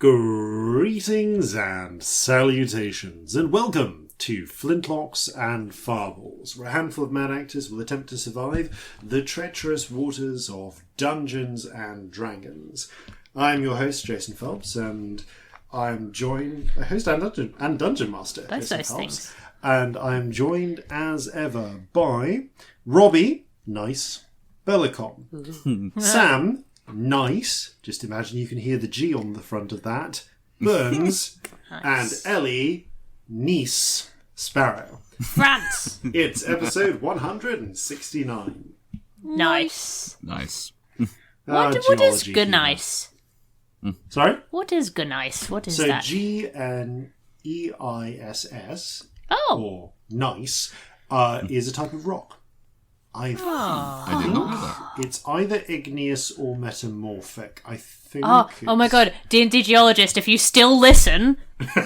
Greetings and salutations, and welcome to Flintlocks and Fireballs, where a handful of mad actors will attempt to survive the treacherous waters of Dungeons and Dragons. I'm your host, Jason Phelps, and I'm joined... host and Dungeon Master, Both Jason those Phelps. things. And I'm joined, as ever, by Robbie, nice, Bellekom, Sam... Nice. Just imagine you can hear the G on the front of that. Burns. Nice. And Ellie Sparrow. France. It's episode 169. Nice. What is Geology good humour. nice? Sorry? What is good nice? What is So that? GNEISS, Oh. or nice, is a type of rock. I I did not know that. It's either igneous or metamorphic. I think. Oh my god, D&D geologist, if you still listen,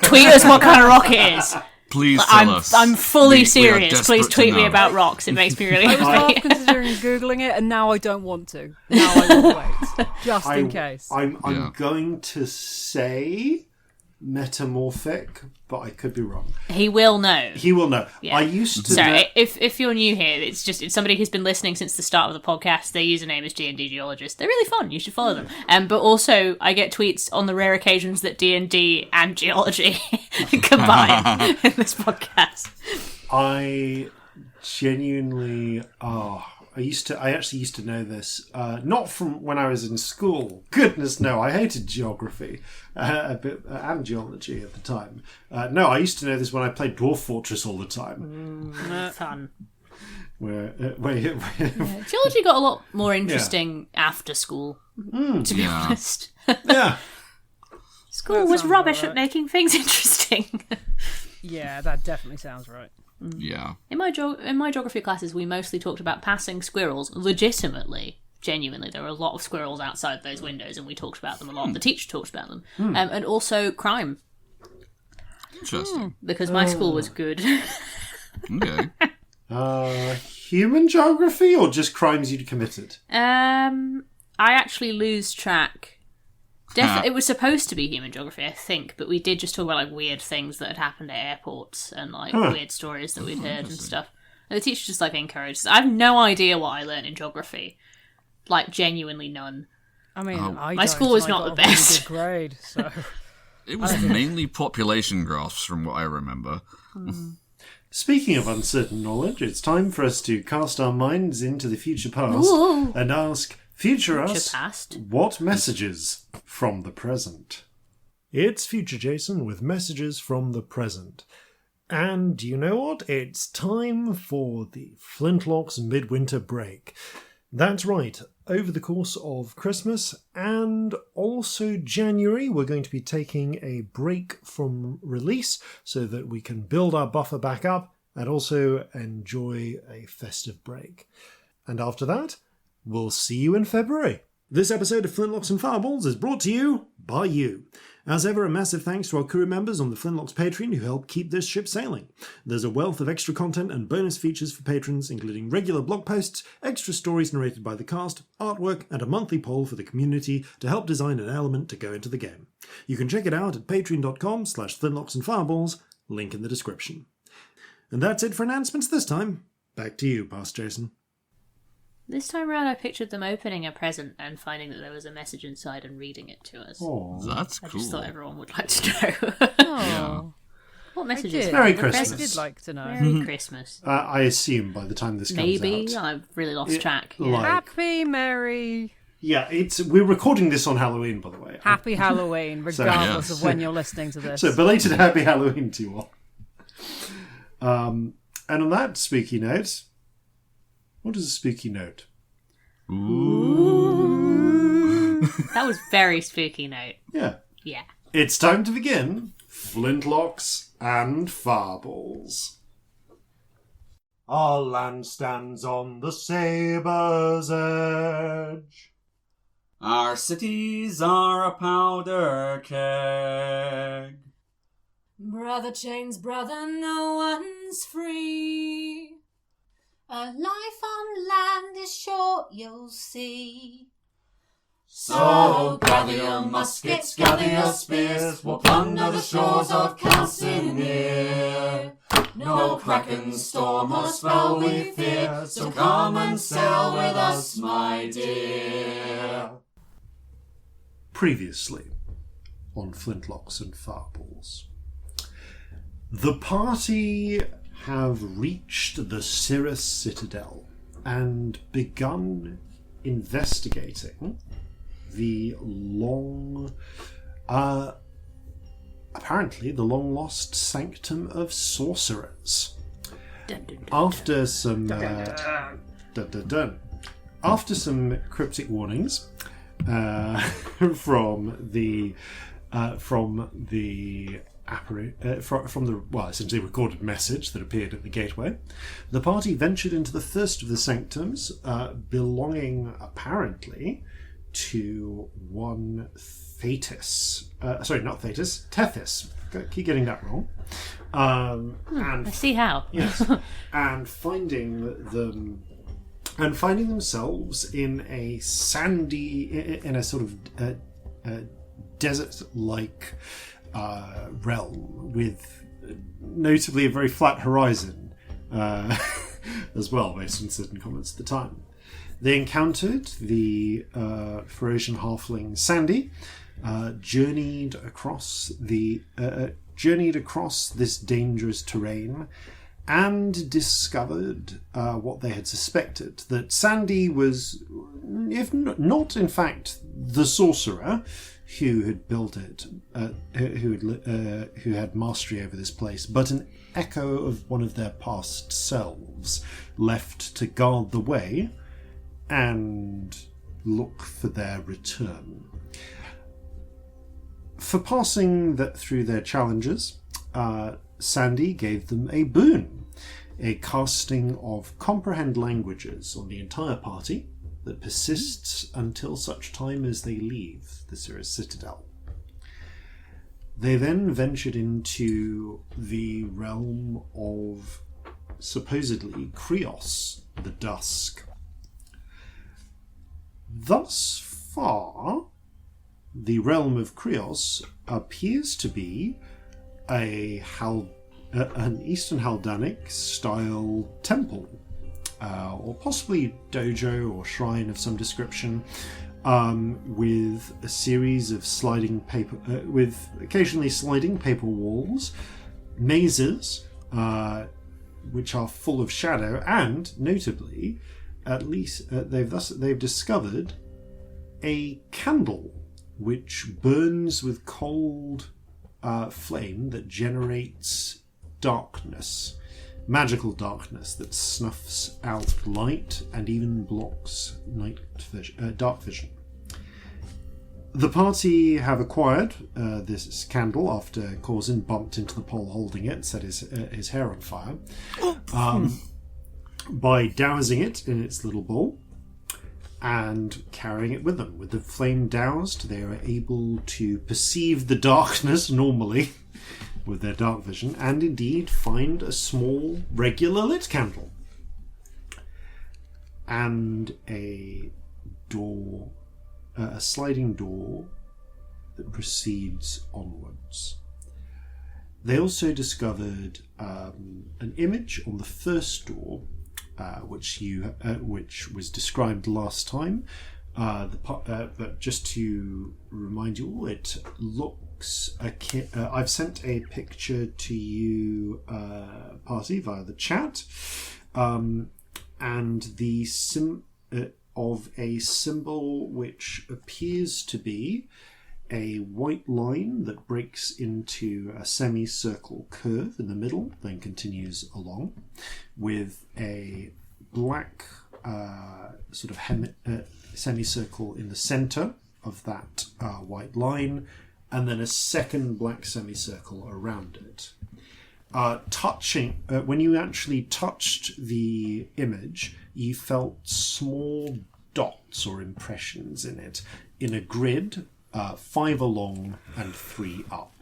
tweet us what kind of rock it is. Please tell us. I'm fully We are serious. desperate Please to tweet me know. about rocks. It makes me really I was half happy. considering Googling it, and now I don't want to. Now I will wait, just in case. I'm Yeah. going to say metamorphic, but I could be wrong. He will know. He will know. Yeah. I used to Sorry, know... if you're new here, it's somebody who's been listening since the start of the podcast. Their username is D&D Geologist. They're really fun. You should follow them. But also, I get tweets on the rare occasions that D&D and geology combine in this podcast. I genuinely... I actually used to know this, not from when I was in school. Goodness, no, I hated geography a bit, and geology at the time. No, I used to know this when I played Dwarf Fortress all the time. Fun. Where Geology got a lot more interesting after school, to be honest. yeah. School That was sounds rubbish about at right. making things interesting. Yeah, that definitely sounds right. Yeah. In my geography classes, we mostly talked about passing squirrels legitimately. Genuinely, there were a lot of squirrels outside those windows, and we talked about them a lot. The teacher talked about them. And also crime, Interesting. because my school was good. Okay. Human geography or just crimes you'd committed? I actually lose track. It was supposed to be human geography, I think, but we did just talk about like weird things that had happened at airports and like weird stories that we'd heard and stuff. And the teacher just like encouraged us. I have no idea what I learned in geography. Like genuinely none. I mean, My school was not the I got a really best. good grade, so It was mainly population graphs from what I remember. Speaking of uncertain knowledge, it's time for us to cast our minds into the future past Ooh. and ask future us past. what messages from the present. It's Future Jason with messages from the present. And you know what? It's time for the Flintlocks midwinter break. That's right. Over the course of Christmas and also January, we're going to be taking a break from release so that we can build our buffer back up and also enjoy a festive break. And after that, we'll see you in February. This episode of Flintlocks and Fireballs is brought to you by you. As ever, a massive thanks to our crew members on the Flintlocks Patreon who help keep this ship sailing. There's a wealth of extra content and bonus features for patrons, including regular blog posts, extra stories narrated by the cast, artwork, and a monthly poll for the community to help design an element to go into the game. You can check it out at patreon.com/Flintlocks and Fireballs, link in the description. And that's it for announcements this time. Back to you, Past Jason. This time around, I pictured them opening a present and finding that there was a message inside and reading it to us. That's I cool. just thought everyone would like to know. Yeah. What message I is did. Merry the Christmas. I did like to know. Merry Christmas. I assume by the time this comes Maybe. out. I've really lost track. Yeah. Like, Happy Merry, yeah, we're recording this on Halloween, by the way. Happy Halloween, regardless yes. of when you're listening to this. So belated Happy Halloween to you all. And on that spooky note, what is a spooky note? Ooh. That was very spooky note. Yeah. Yeah. It's time to begin Flintlocks and Fireballs. Our land stands on the sabre's edge. Our cities are a powder keg. Brother chains brother, no one's free. A life on land is short, you'll see. So gather your muskets, gather your spears, we'll plunder the shores of Calcinea. No kraken, storm, or spell we fear, so come and sail with us, my dear. Previously on Flintlocks and Fireballs. The party have reached the Cirrus Citadel and begun investigating the apparently the long-lost Sanctum of Sorcerers. After some after some cryptic warnings from the essentially recorded message that appeared at the gateway, the party ventured into the first of the sanctums, belonging apparently to one Tethys. Tethys. Keep getting that wrong. I see how. Yes, and finding themselves in a sandy, in a sort of desert-like realm with notably a very flat horizon as well, based on certain comments at the time. They encountered the Ferocian halfling Sandy, journeyed across this dangerous terrain, and discovered what they had suspected, that Sandy was, if not in fact the sorcerer who had built it, who had mastery over this place, but an echo of one of their past selves, left to guard the way and look for their return. For passing through their challenges, Sandy gave them a boon, a casting of comprehend languages on the entire party that persists until such time as they leave the Cirrus Citadel. They then ventured into the realm of supposedly Krios, the Dusk. Thus far, the realm of Krios appears to be an Eastern Haldanic style temple, or possibly dojo or shrine of some description, with a series of with occasionally sliding paper walls, mazes, which are full of shadow, and notably, at least they've discovered a candle which burns with cold flame that generates darkness, magical darkness that snuffs out light and even blocks dark vision. The party have acquired this candle after Corzin bumped into the pole holding it, set his hair on fire, by dousing it in its little bowl and carrying it with them. With the flame doused, they are able to perceive the darkness normally with their dark vision, and indeed find a small, regular lit candle. And a door, a sliding door that proceeds onwards. They also discovered an image on the first door, which was described last time. But just to remind you all, it looks I've sent a picture to you, party, via the chat, and the of a symbol which appears to be a white line that breaks into a semicircle curve in the middle, then continues along, with a black sort of semicircle in the center of that white line, and then a second black semicircle around it. When you actually touched the image, you felt small dots or impressions in it, in a grid, 5 along and 3 up.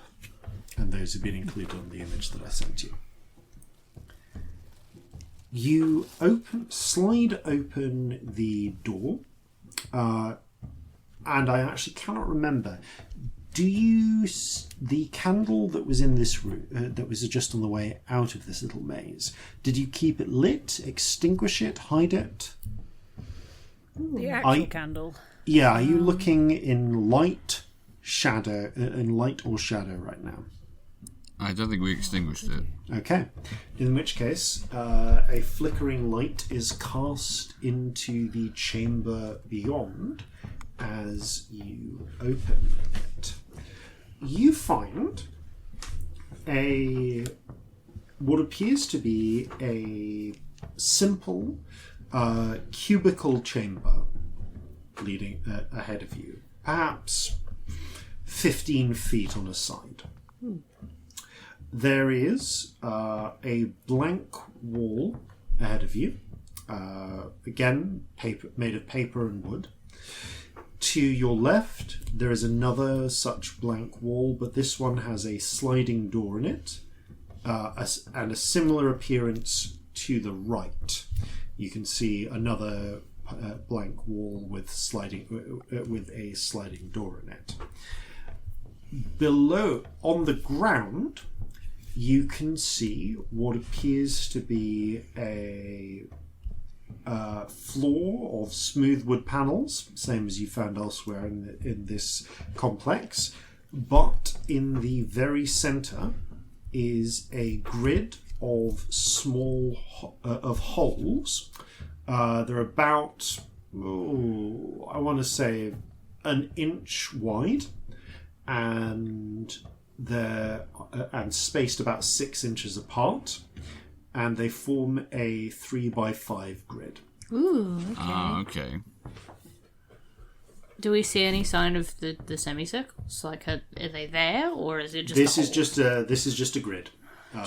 And those have been included on the image that I sent you. You slide open the door, and I actually cannot remember. Do you the candle that was in this room, that was just on the way out of this little maze? Did you keep it lit, extinguish it, hide it? The actual candle. Yeah. Are you looking in light, shadow, in light or shadow right now? I don't think we extinguished it. Okay. In which case, a flickering light is cast into the chamber beyond as you open it. You find what appears to be a simple cubicle chamber leading ahead of you, perhaps 15 feet on a side. There is a blank wall ahead of you, again made of paper and wood. To your left, there is another such blank wall, but this one has a sliding door in it, and a similar appearance to the right. You can see another blank wall with a sliding door in it. Below, on the ground, you can see what appears to be a floor of smooth wood panels, same as you found elsewhere in this complex, but in the very center is a grid of small holes. They're about, I want to say, an inch wide, and they're spaced about 6 inches apart. And they form a 3x5 grid. Ooh, okay. Okay. Do we see any sign of the semicircles? Like, are they there, or is it just? This is just a grid.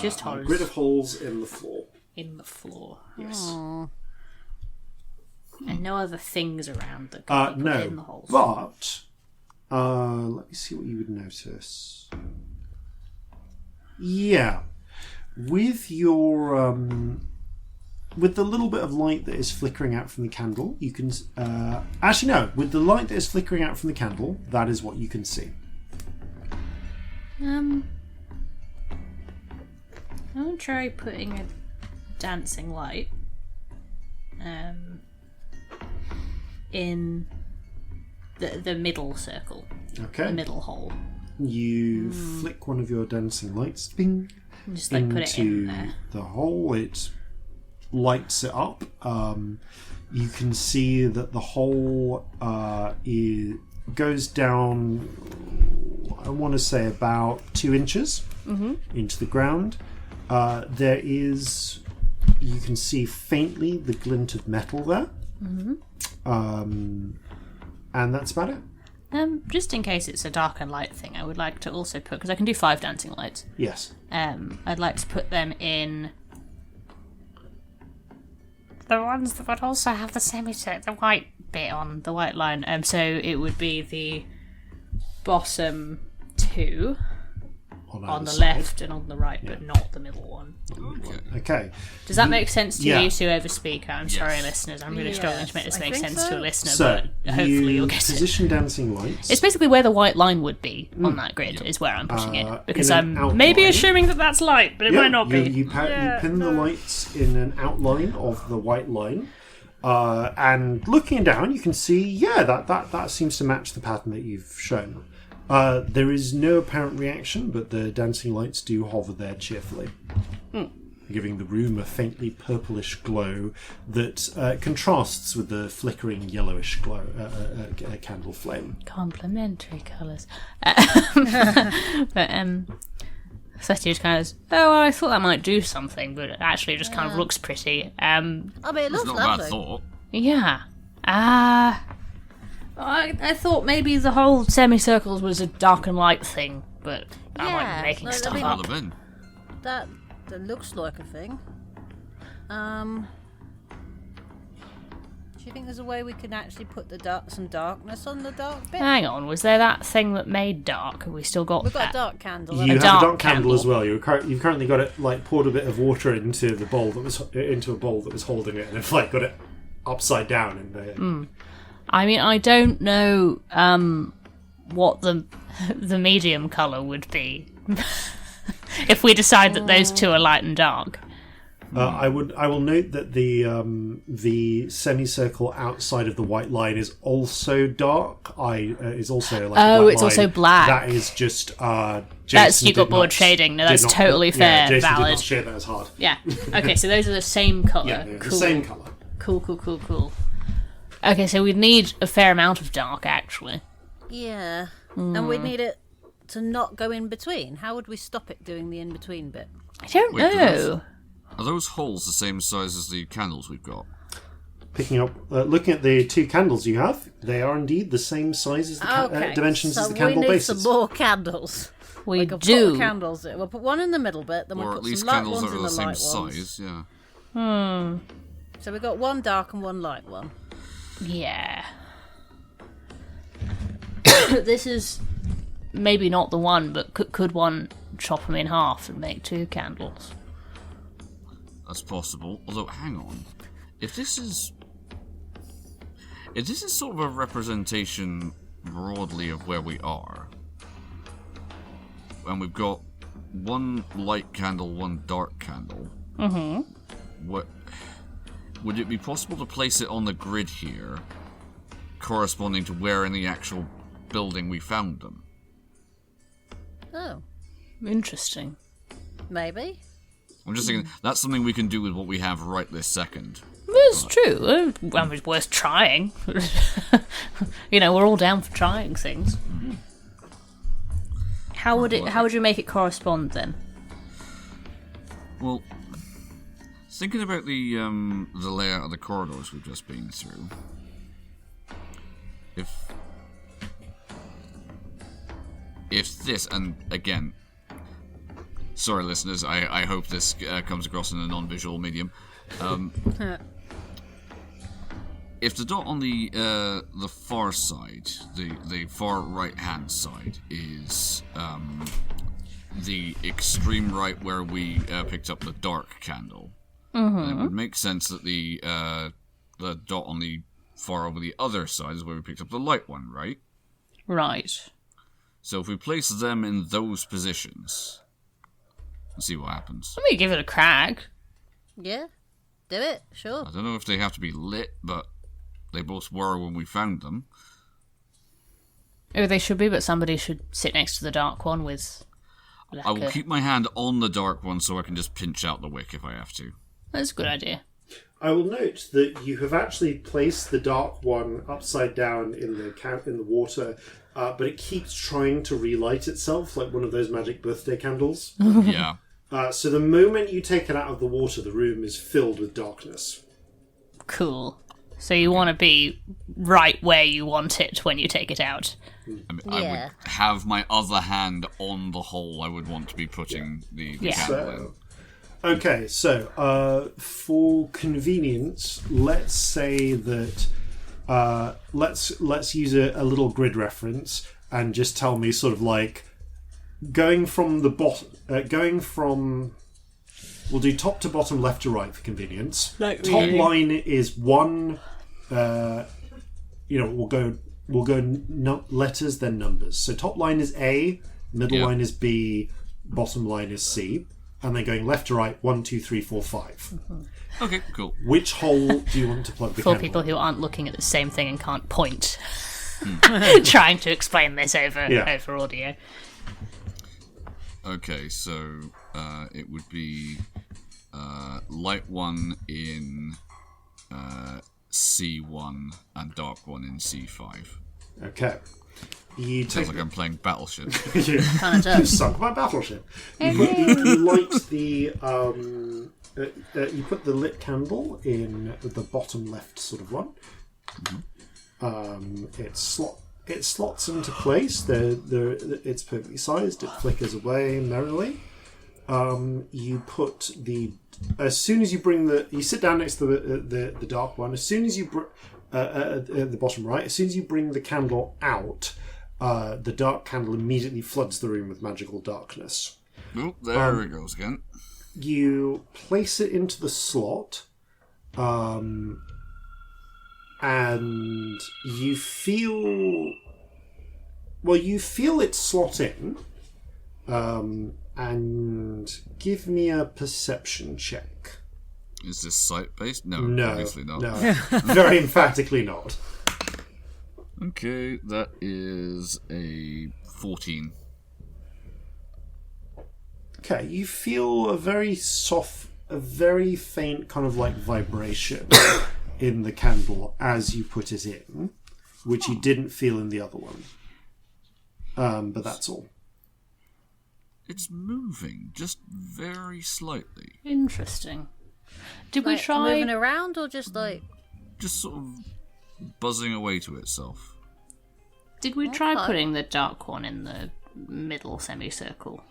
Just a holes. grid of holes in the floor. In the floor. Yes. Aww. And no other things around that could be put in the holes. But let me see what you would notice. Yeah. With your with the little bit of light that is flickering out from the candle, you can actually no. With the light that is flickering out from the candle, that is what you can see. I'll try putting a dancing light in the middle circle. Okay. The middle hole. You flick one of your dancing lights, bing, Just like put it in into there. the hole. It lights it up. You can see that the hole goes down, I want to say, about 2 inches into the ground. There is, you can see faintly the glint of metal there. And that's about it. Just in case it's a dark and light thing, I would like to also put, because I can do 5 dancing lights. Yes. I'd like to put them in the ones that would also have the white bit on the white line. So it would be the bottom 2 on the side. left and on the right, but not the middle one. Okay. Does that make sense to Yeah. you two over speaker? I'm sorry, Yes. listeners. I'm really struggling to make this I make think sense so. to a listener, So but hopefully you'll get it. position dancing lights. It's basically where the white line would be on that grid is where I'm pushing it. Because in I'm an maybe outline. assuming that that's light, but it Yeah, might not be. You pin the lights in an outline of the white line, and looking down, you can see, that seems to match the pattern that you've shown. There is no apparent reaction, but the dancing lights do hover there cheerfully, giving the room a faintly purplish glow that contrasts with the flickering yellowish glow candle flame. Complementary colours. But Seti just kind of, I thought that might do something, but it actually just kind of looks pretty. I mean, it It's looks not a bad lovely. thought. Yeah. I thought maybe the whole semicircles was a dark and light thing, but I might Yeah, be making like, I stuff mean- up. Well, have been. That looks like a thing. Do you think there's a way we can actually put some darkness on the dark bit? Hang on, was there that thing that made dark? Have we still got We've got that? a dark candle. You have dark a dark candle as candle. well. You've currently got it poured a bit of water into the bowl that was holding it, and have got it upside down in there. I mean, I don't know what the medium colour would be if we decide that those two are light and dark. I will note that the semicircle outside of the white line is also dark. Is also like a black it's line. also black. That is just You got board shading. No, that's totally fair. Jason valid. did not shade that as hard. Yeah. Okay, so those are the same colour. Yeah, they're cool. the same colour. Cool. Okay, so we'd need a fair amount of dark, actually. Yeah. And we'd need it to not go in between. How would we stop it doing the in between bit? I don't know. Are those holes the same size as the candles we've got? Picking up, looking at the two candles you have, they are indeed the same size as the dimensions as the candle we need bases. some more candles. We like a do. Pot of candles. We'll put one in the middle bit, then we'll Or put at least some light candles ones that in are the the same light ones. size, yeah. So we've got one dark and one light one. Yeah. This is maybe not the one, but could one chop them in half and make two candles? That's possible. Although, hang on. If this is sort of a representation broadly of where we are, and we've got one light candle, one dark candle, what would it be possible to place it on the grid here, corresponding to where in the actual building we found them? Oh, Interesting. maybe. I'm just thinking that's something we can do with what we have right this second. That's true. Well, it's worth trying. You know, we're all down for trying things. How would you make it correspond then? Well, thinking about the layout of the corridors we've just been through, if this, and again, sorry listeners, I hope this comes across in a non-visual medium. If the dot on the far side, the far right hand side, is the extreme right where we picked up the dark candle, then it would make sense that the dot on the far over the other side is where we picked up the light one, right? Right. So if we place them in those positions, let's see what happens. Let me give it a crack. Yeah, do it, sure. I don't know if they have to be lit, but they both were when we found them. Oh, they should be, but somebody should sit next to the dark one with... I will keep my hand on the dark one so I can just pinch out the wick if I have to. That's a good idea. I will note that you have actually placed the dark one upside down in the water, but it keeps trying to relight itself like one of those magic birthday candles. Yeah. So the moment you take it out of the water, the room is filled with darkness. Cool. So you want to be right where you want it when you take it out. I would have my other hand on the hole I would want to be putting the candle in. Okay, so for convenience, let's say that let's use a little grid reference and just tell me sort of like going from the bottom, we'll do top to bottom, left to right for convenience. Top line is one. We'll go letters then numbers. So top line is A, middle line is B, bottom line is C. And then going left to right, 1, 2, 3, 4, 5. Okay, cool. Which hole do you want to plug the For candle people in? who aren't looking at the same thing and can't point. Trying to explain this over audio. Okay, so it would be light one in C1 and dark one in C5. Okay. Sounds like I'm playing Battleship. You sunk my battleship. You light the you put the lit candle in the bottom left sort of one. It slots into place. It's perfectly sized. It flickers away merrily. You put as soon as you sit down next to the dark one. As soon as you at the bottom right, as soon as you bring the candle out. The dark candle immediately floods the room with magical darkness. Oh, there it goes again. You place it into the slot, and you feel it slot in. And give me a perception check. Is this sight-based? No, obviously not. No, very emphatically not. Okay, that is a 14. Okay, you feel a very faint kind of like vibration in the candle as you put it in, which you didn't feel in the other one. But that's all. It's moving, just very slightly. Interesting. Did we Like, try moving around or just like... Just sort of buzzing away to itself. Did we try putting the dark one in the middle semicircle?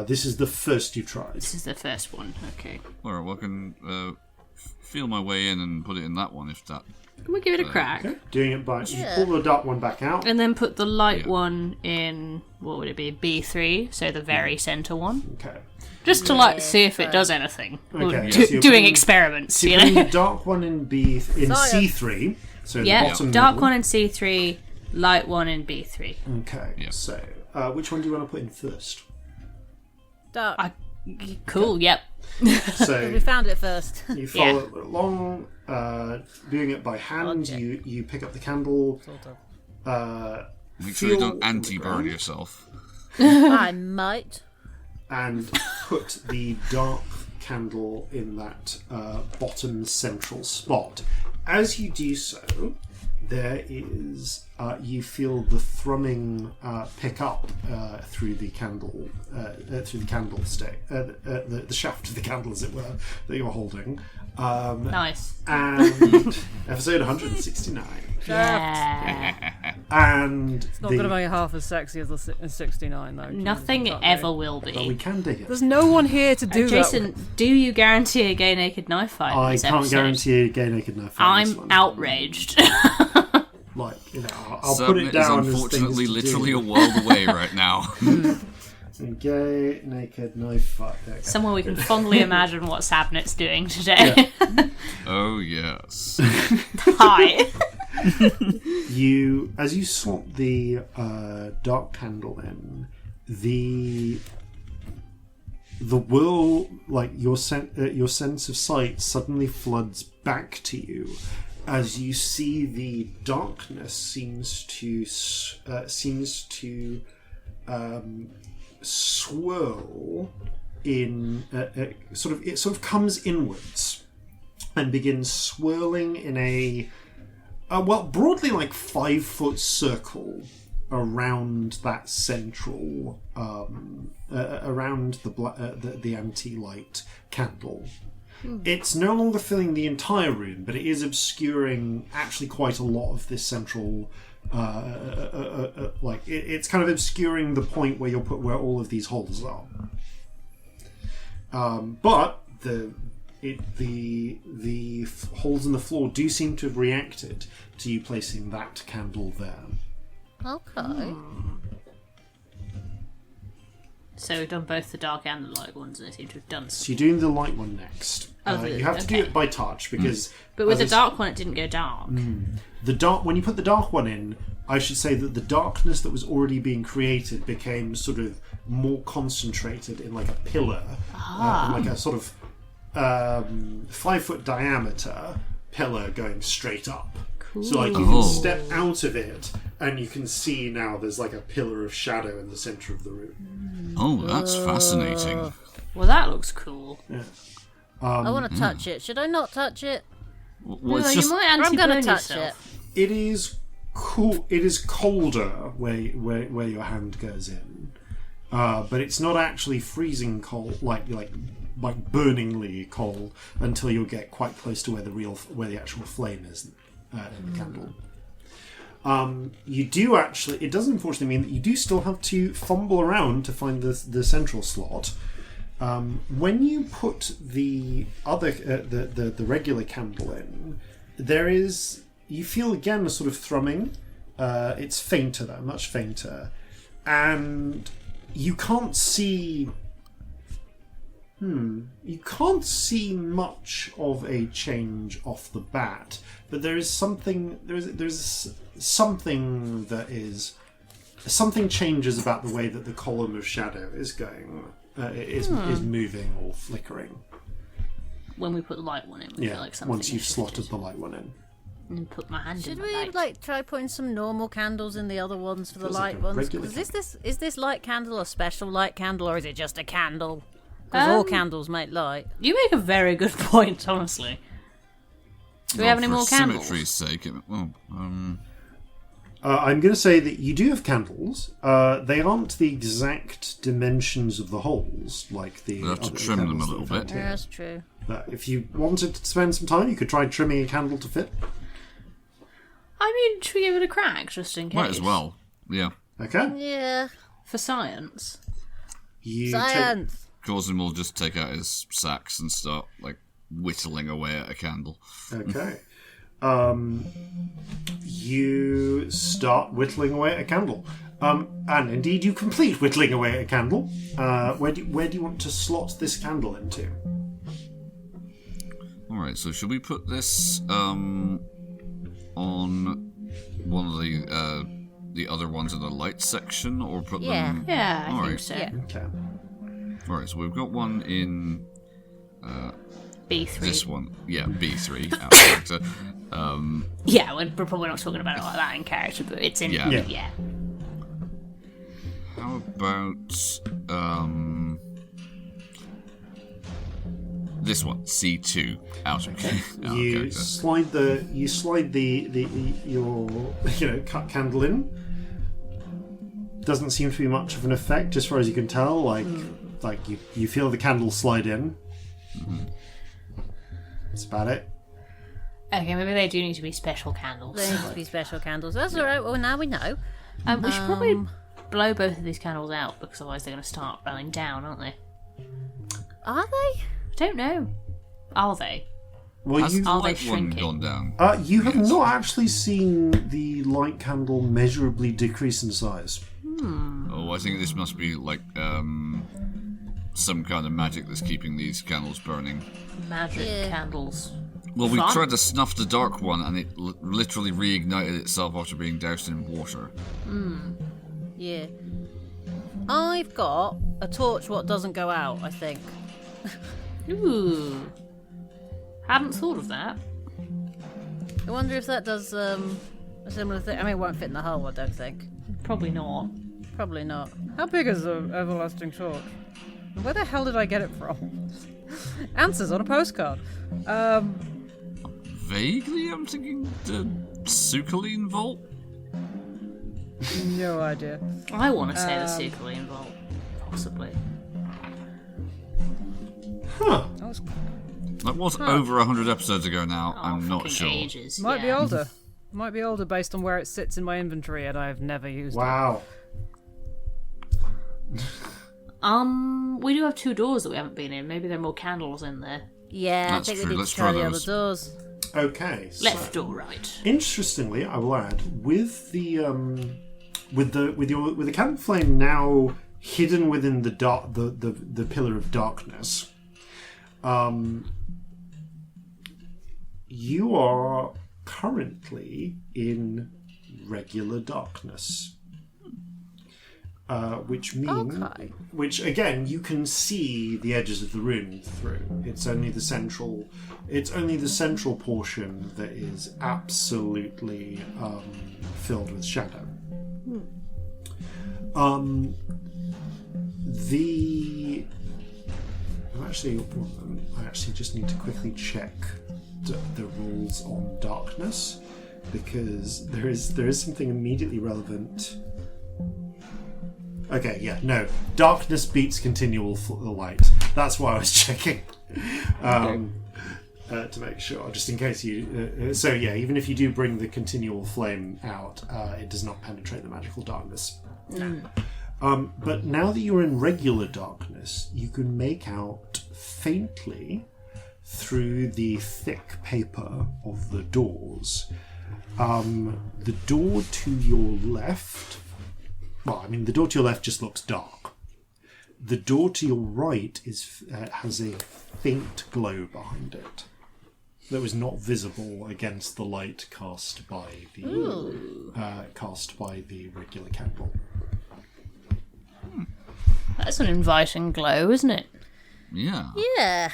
This is the first you've tried. This is the first one. Okay. Alright, well I can feel my way in and put it in that one if that... Can we give it a crack? Okay. Doing it by... You pull the dark one back out. And then put the light one in, what would it be, B3, so the very centre one. Okay. Just to see if it does anything. Okay, So you're doing putting- experiments, You're you putting know? the dark one in C3, so the bottom dark middle. one in C3, light one in B3. Okay, so which one do you want to put in first? Dark. Cool, yep. So We found it first. you follow it along, doing it by hand. Okay. You pick up the candle. Make sure you feel don't the anti-burn ground yourself. I might. and put the dark candle in that bottom central spot. As you do so, there is you feel the thrumming pick up through the candle, stick, the shaft of the candle, as it were, that you're holding. Nice. And episode 169. Yeah. And It's not going to be half as sexy as the 69, though. Nothing Can't ever do. will but we be. can dig it. There's no one here to do that. Jason, do you guarantee a gay naked knife fight? in I this can't episode? guarantee a gay naked knife. on this I'm one. outraged. Like, I'll put it Submit down is as unfortunately things to literally do. a world away right now. Gay naked knife fight. Okay. Somewhere we can fondly imagine what Sabnet's doing today. Oh yes. Hi. As you slot the dark candle in, the world, like your sense of sight suddenly floods back to you as you see the darkness seems to swirl in it sort of comes inwards and begins swirling in a broadly like 5-foot circle around that central around the anti-light candle. It's no longer filling the entire room, but it is obscuring actually quite a lot of this central it's kind of obscuring the point where where all of these holes are. But the holes in the floor do seem to have reacted to you placing that candle there. Okay. So we've done both the dark and the light ones, and they seem to have done So you're doing the light one next. You have to do it by touch because. But with the dark one, it didn't go dark. The dark, when you put the dark one in, I should say that the darkness that was already being created became sort of more concentrated in like a pillar, like a sort of 5-foot diameter pillar going straight up. Cool. So like you can step out of it and you can see now there's like a pillar of shadow in the centre of the room. Oh, that's fascinating. Well, that looks cool. Yeah. I want to touch it. Should I not touch it? Well, No, it's you just might I'm anti-burn going to touch yourself. It is cool. It is colder where your hand goes in, but it's not actually freezing cold, like burningly cold until you get quite close to where the actual flame is in the candle. You do actually. It does unfortunately mean that you do still have to fumble around to find the central slot. When you put the other the regular candle in, you feel again a sort of thrumming. It's fainter though, much fainter, and you can't see You can't see much of a change off the bat, but there is something. There's something that is. Something changes about the way that the column of shadow is going. Is moving or flickering. When we put the light one in, we feel like something. Once you've slotted the light one in. And put my hand in Should the we light. try putting some normal candles in the other ones for the Feels like light a ones? regular 'Cause is this light candle a special light candle, or is it just a candle? Because all candles make light. You make a very good point, honestly. Do we have any more candles? For symmetry's sake, I'm going to say that you do have candles. They aren't the exact dimensions of the holes, like the. We'll have to other trim them a candles little that we've bit. had here. Yeah, that's true. But if you wanted to spend some time, you could try trimming a candle to fit. I mean, should we give it a crack, just in case? Might as well. Yeah. Okay. Yeah. For science. You Science. Corzin will just take out his sacks and start whittling away at a candle. Okay. You start whittling away at a candle. And indeed, you complete whittling away at a candle. Where do you want to slot this candle into? Alright, so should we put this on one of the other ones in the light section, or put them... Yeah, I think Alright. so. Yeah. Okay. Alright, so we've got one in B3. this one. Yeah, B3, out of character. Yeah, we're probably not talking about it like that in character, but it's in... Yeah. Yeah. How about this one, C2, out of You character. slide your cut candle in. Doesn't seem to be much of an effect, as far as you can tell. Like you feel the candle slide in. Mm-hmm. That's about it. Okay, maybe they do need to be special candles. There needs to be special candles. That's all right. Well, now we know. We should probably blow both of these candles out, because otherwise they're going to start burning down, aren't they? Are they? I don't know. Are they? Well, Has the Are they light one shrinking? gone down? you have Yes. not actually seen the light candle measurably decrease in size. Oh, I think this must be some kind of magic that's keeping these candles burning. Magic candles. Well, we Fun. tried to snuff the dark one, and it literally reignited itself after being doused in water. Yeah. I've got a torch what doesn't go out, I think. Ooh. Hadn't thought of that. I wonder if that does a similar thing. I mean, it won't fit in the hull, I don't think. Probably not. Probably not. How big is an everlasting torch? Where the hell did I get it from? Answers on a postcard. Vaguely, I'm thinking the Sukaline Vault? No idea. I want to say the Sukaline Vault. Possibly. Huh. That was, That was over 100 episodes ago now, Oh, I'm not fucking sure. Ages. might be yeah. older. Might be older based on where it sits in my inventory, and I've never used it. Wow. We do have two doors that we haven't been in. Maybe there are more candles in there. Yeah, That's I think true. we need Let's to try try the other those. doors. Okay. So, Left or right? interestingly, I will add with the with the candle flame now hidden within the the pillar of darkness. You are currently in regular darkness. Which means, Okay. which again, you can see the edges of the room through. It's only the central portion that is absolutely filled with shadow. I actually just need to quickly check the rules on darkness, because there is something immediately relevant. Okay, yeah, no. Darkness beats continual light. That's why I was checking. To make sure, just in case you... so yeah, even if you do bring the continual flame out, it does not penetrate the magical darkness. No. But now that you're in regular darkness, you can make out faintly through the thick paper of the doors. The door to your left... Well, I mean, the door to your left just looks dark. the door to your right has a faint glow behind it that was not visible against the light cast by the regular candle. That's an inviting glow, isn't it? Yeah. Yeah.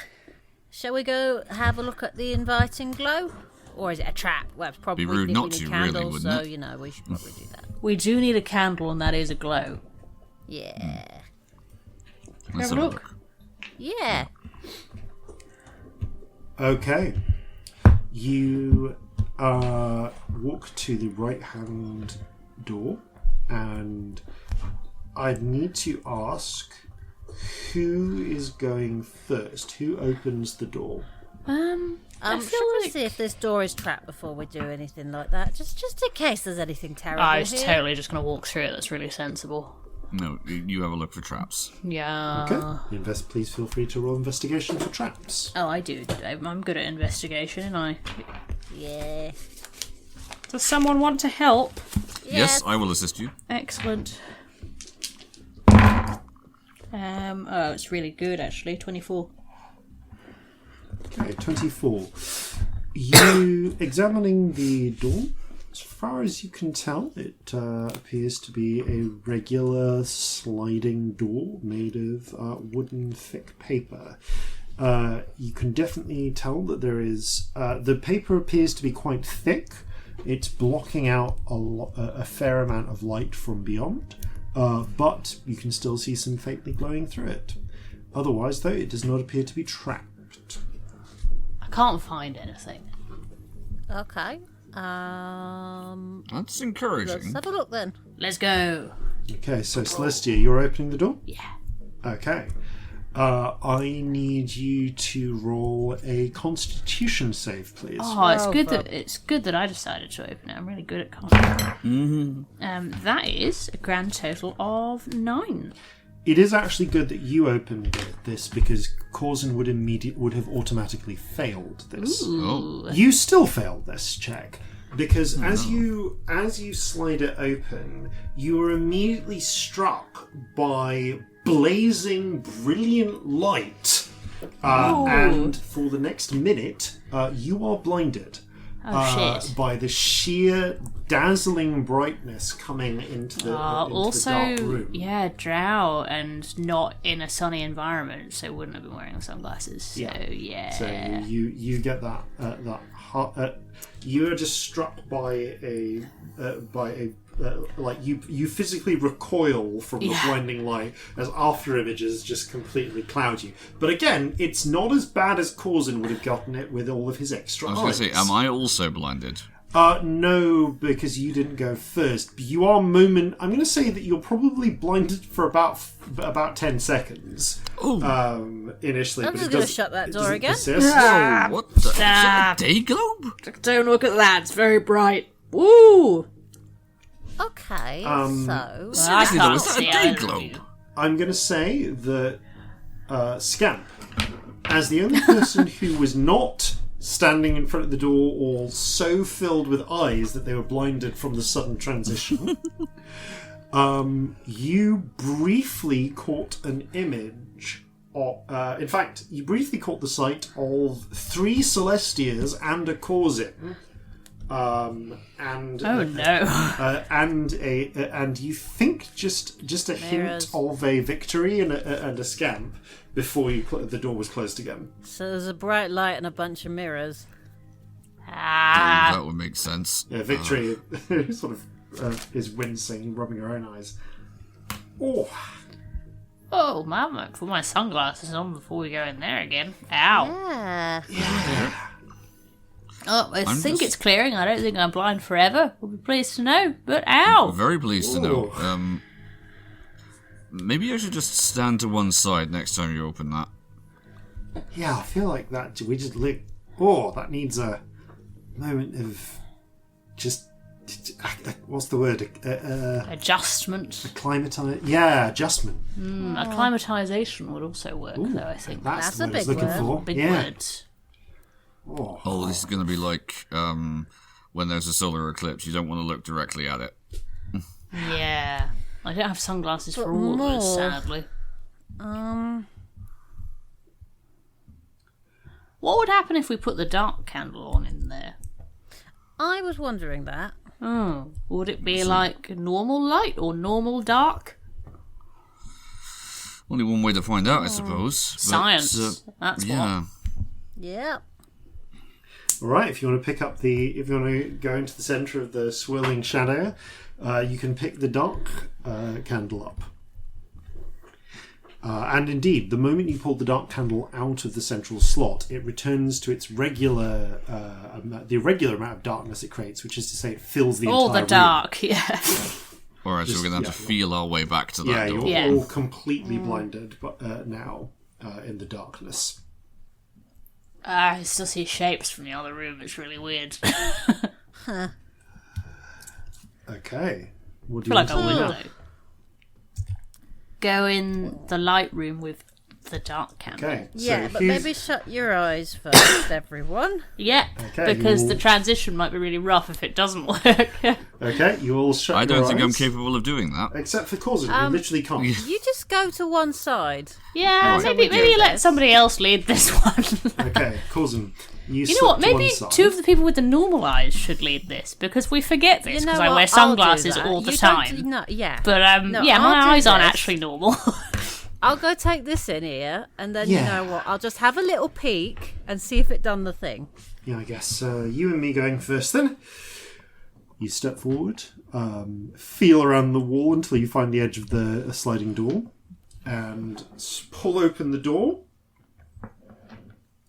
Shall we go have a look at the inviting glow? Or is it a trap? Well, it's probably Be rude not to, candles, really, wouldn't so, it? you know, we should probably do that. We do need a candle, and that is a glow. Yeah. Let's Have a have look. Yeah. Okay. You walk to the right-hand door, and I'd need to ask who is going first. Who opens the door? I Should feel we like see if this door is trapped before we do anything like that? Just in case there's anything terrible I was here. totally just going to walk through it. That's really sensible. No, you have a look for traps. Yeah. Okay. Please feel free to roll investigation for traps. Oh, I do. I'm good at investigation, and I. Yeah. Does someone want to help? Yes, I will assist you. Excellent. It's really good actually. 24. Okay, 24. You examining the door. As far as you can tell, it appears to be a regular sliding door made of wooden thick paper. You can definitely tell that there is... the paper appears to be quite thick. It's blocking out a fair amount of light from beyond, but you can still see some faintly glowing through it. Otherwise, though, it does not appear to be trapped. I can't find anything. Okay. That's encouraging. Let's have a look then. Let's go. Okay, so Celestia, you're opening the door? Yeah. Okay. I need you to roll a Constitution save, please. Oh, it's good that I decided to open it. I'm really good at content. That is a grand total of 9. It is actually good that you opened this because Corzin would have automatically failed this. Oh. You still failed this check because as you slide it open, you are immediately struck by blazing, brilliant light, and for the next minute, you are blinded by the sheer dazzling brightness coming into the dark room. Yeah, drow and not in a sunny environment, so wouldn't have been wearing sunglasses. So yeah. So you get that you are just struck by a like you physically recoil from the blinding light as after images just completely cloud you. But again, it's not as bad as Corzin would have gotten it with all of his extra eyes. I was going to say, am I also blinded? No, because you didn't go first. But you are I'm going to say that you're probably blinded for about 10 seconds. Initially. I'm but just it going to doesn't- shut that it door doesn't again. persist. What the? Is that a day globe? Don't look at that. It's very bright. Woo! Okay, so... Seriously though, is that a see day either of globe? you. I'm going to say that Scamp, as the only person who was not standing in front of the door or so filled with eyes that they were blinded from the sudden transition, you briefly caught an image. In fact, you briefly caught the sight of 3 Celestias and a Corzin. And you think just a hint of a victory and a scamp before the door was closed again. So there's a bright light and a bunch of mirrors. That would make sense. Yeah, victory sort of is wincing, rubbing her own eyes. Oh, man, put my sunglasses on before we go in there again. Ow. Yeah. Oh, I think it's clearing. I don't think I'm blind forever. We'll be pleased to know. But ow! Very pleased to know. Maybe I should just stand to one side next time you open that. Yeah, I feel like that. We just look. Oh, that needs a moment of just. What's the word? Adjustment. Adjustment. Acclimatization would also work, though, I think. That's the a word I was big looking word. for. Big yeah. words. Oh, this is going to be like when there's a solar eclipse. You don't want to look directly at it. Yeah. I don't have sunglasses for all of us, sadly. What would happen if we put the dark candle on in there? I was wondering that. Oh, would it be like normal light or normal dark? Only one way to find out, I suppose. But, Science. That's yeah. what. Yeah. All right, if you want to go into the centre of the swirling shadow, you can pick the dark candle up. And indeed, the moment you pull the dark candle out of the central slot, it returns to its regular, the irregular amount of darkness it creates, which is to say, it fills the entire All the room. dark, yeah. Alright, so we're going to have to feel our way back to that door. You're all completely blinded now in the darkness. I still see shapes from the other room. It's really weird. Okay. What do I you feel like I want to would, do? though. Go in the light room with the dark candle. Okay. Yeah, so but who's- maybe shut your eyes first, everyone. Yeah, Okay, because you the all- transition might be really rough if it doesn't work. Okay, you all shut I your don't think I'm eyes. capable of doing that. Except for Corzin, who literally can't. You just go to one side. Yeah, Right. maybe let somebody else lead this one. Okay, Corzin, you You know what? slip to Maybe one side. two of the people with the normal eyes should lead this because we forget this You know because I what? wear I'll do sunglasses that. all the You time. don't do- no, yeah. But No, yeah, my I'll do eyes aren't this. actually normal. I'll go take this in here, and then Yeah. you know what? I'll just have a little peek and see if it done the thing. Yeah, I guess you and me going first then. You step forward, feel around the wall until you find the edge of the sliding door, and pull open the door.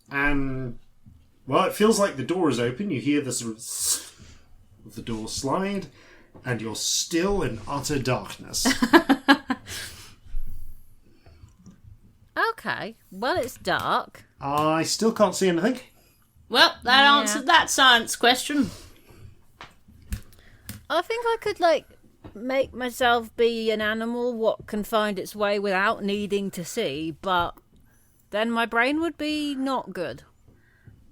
And, well, it feels like the door is open. You hear the sort of the door slide, and you're still in utter darkness. Okay. Well, it's dark. I still can't see anything. Well, that answered that science question. I think I could, make myself be an animal what can find its way without needing to see, but then my brain would be not good.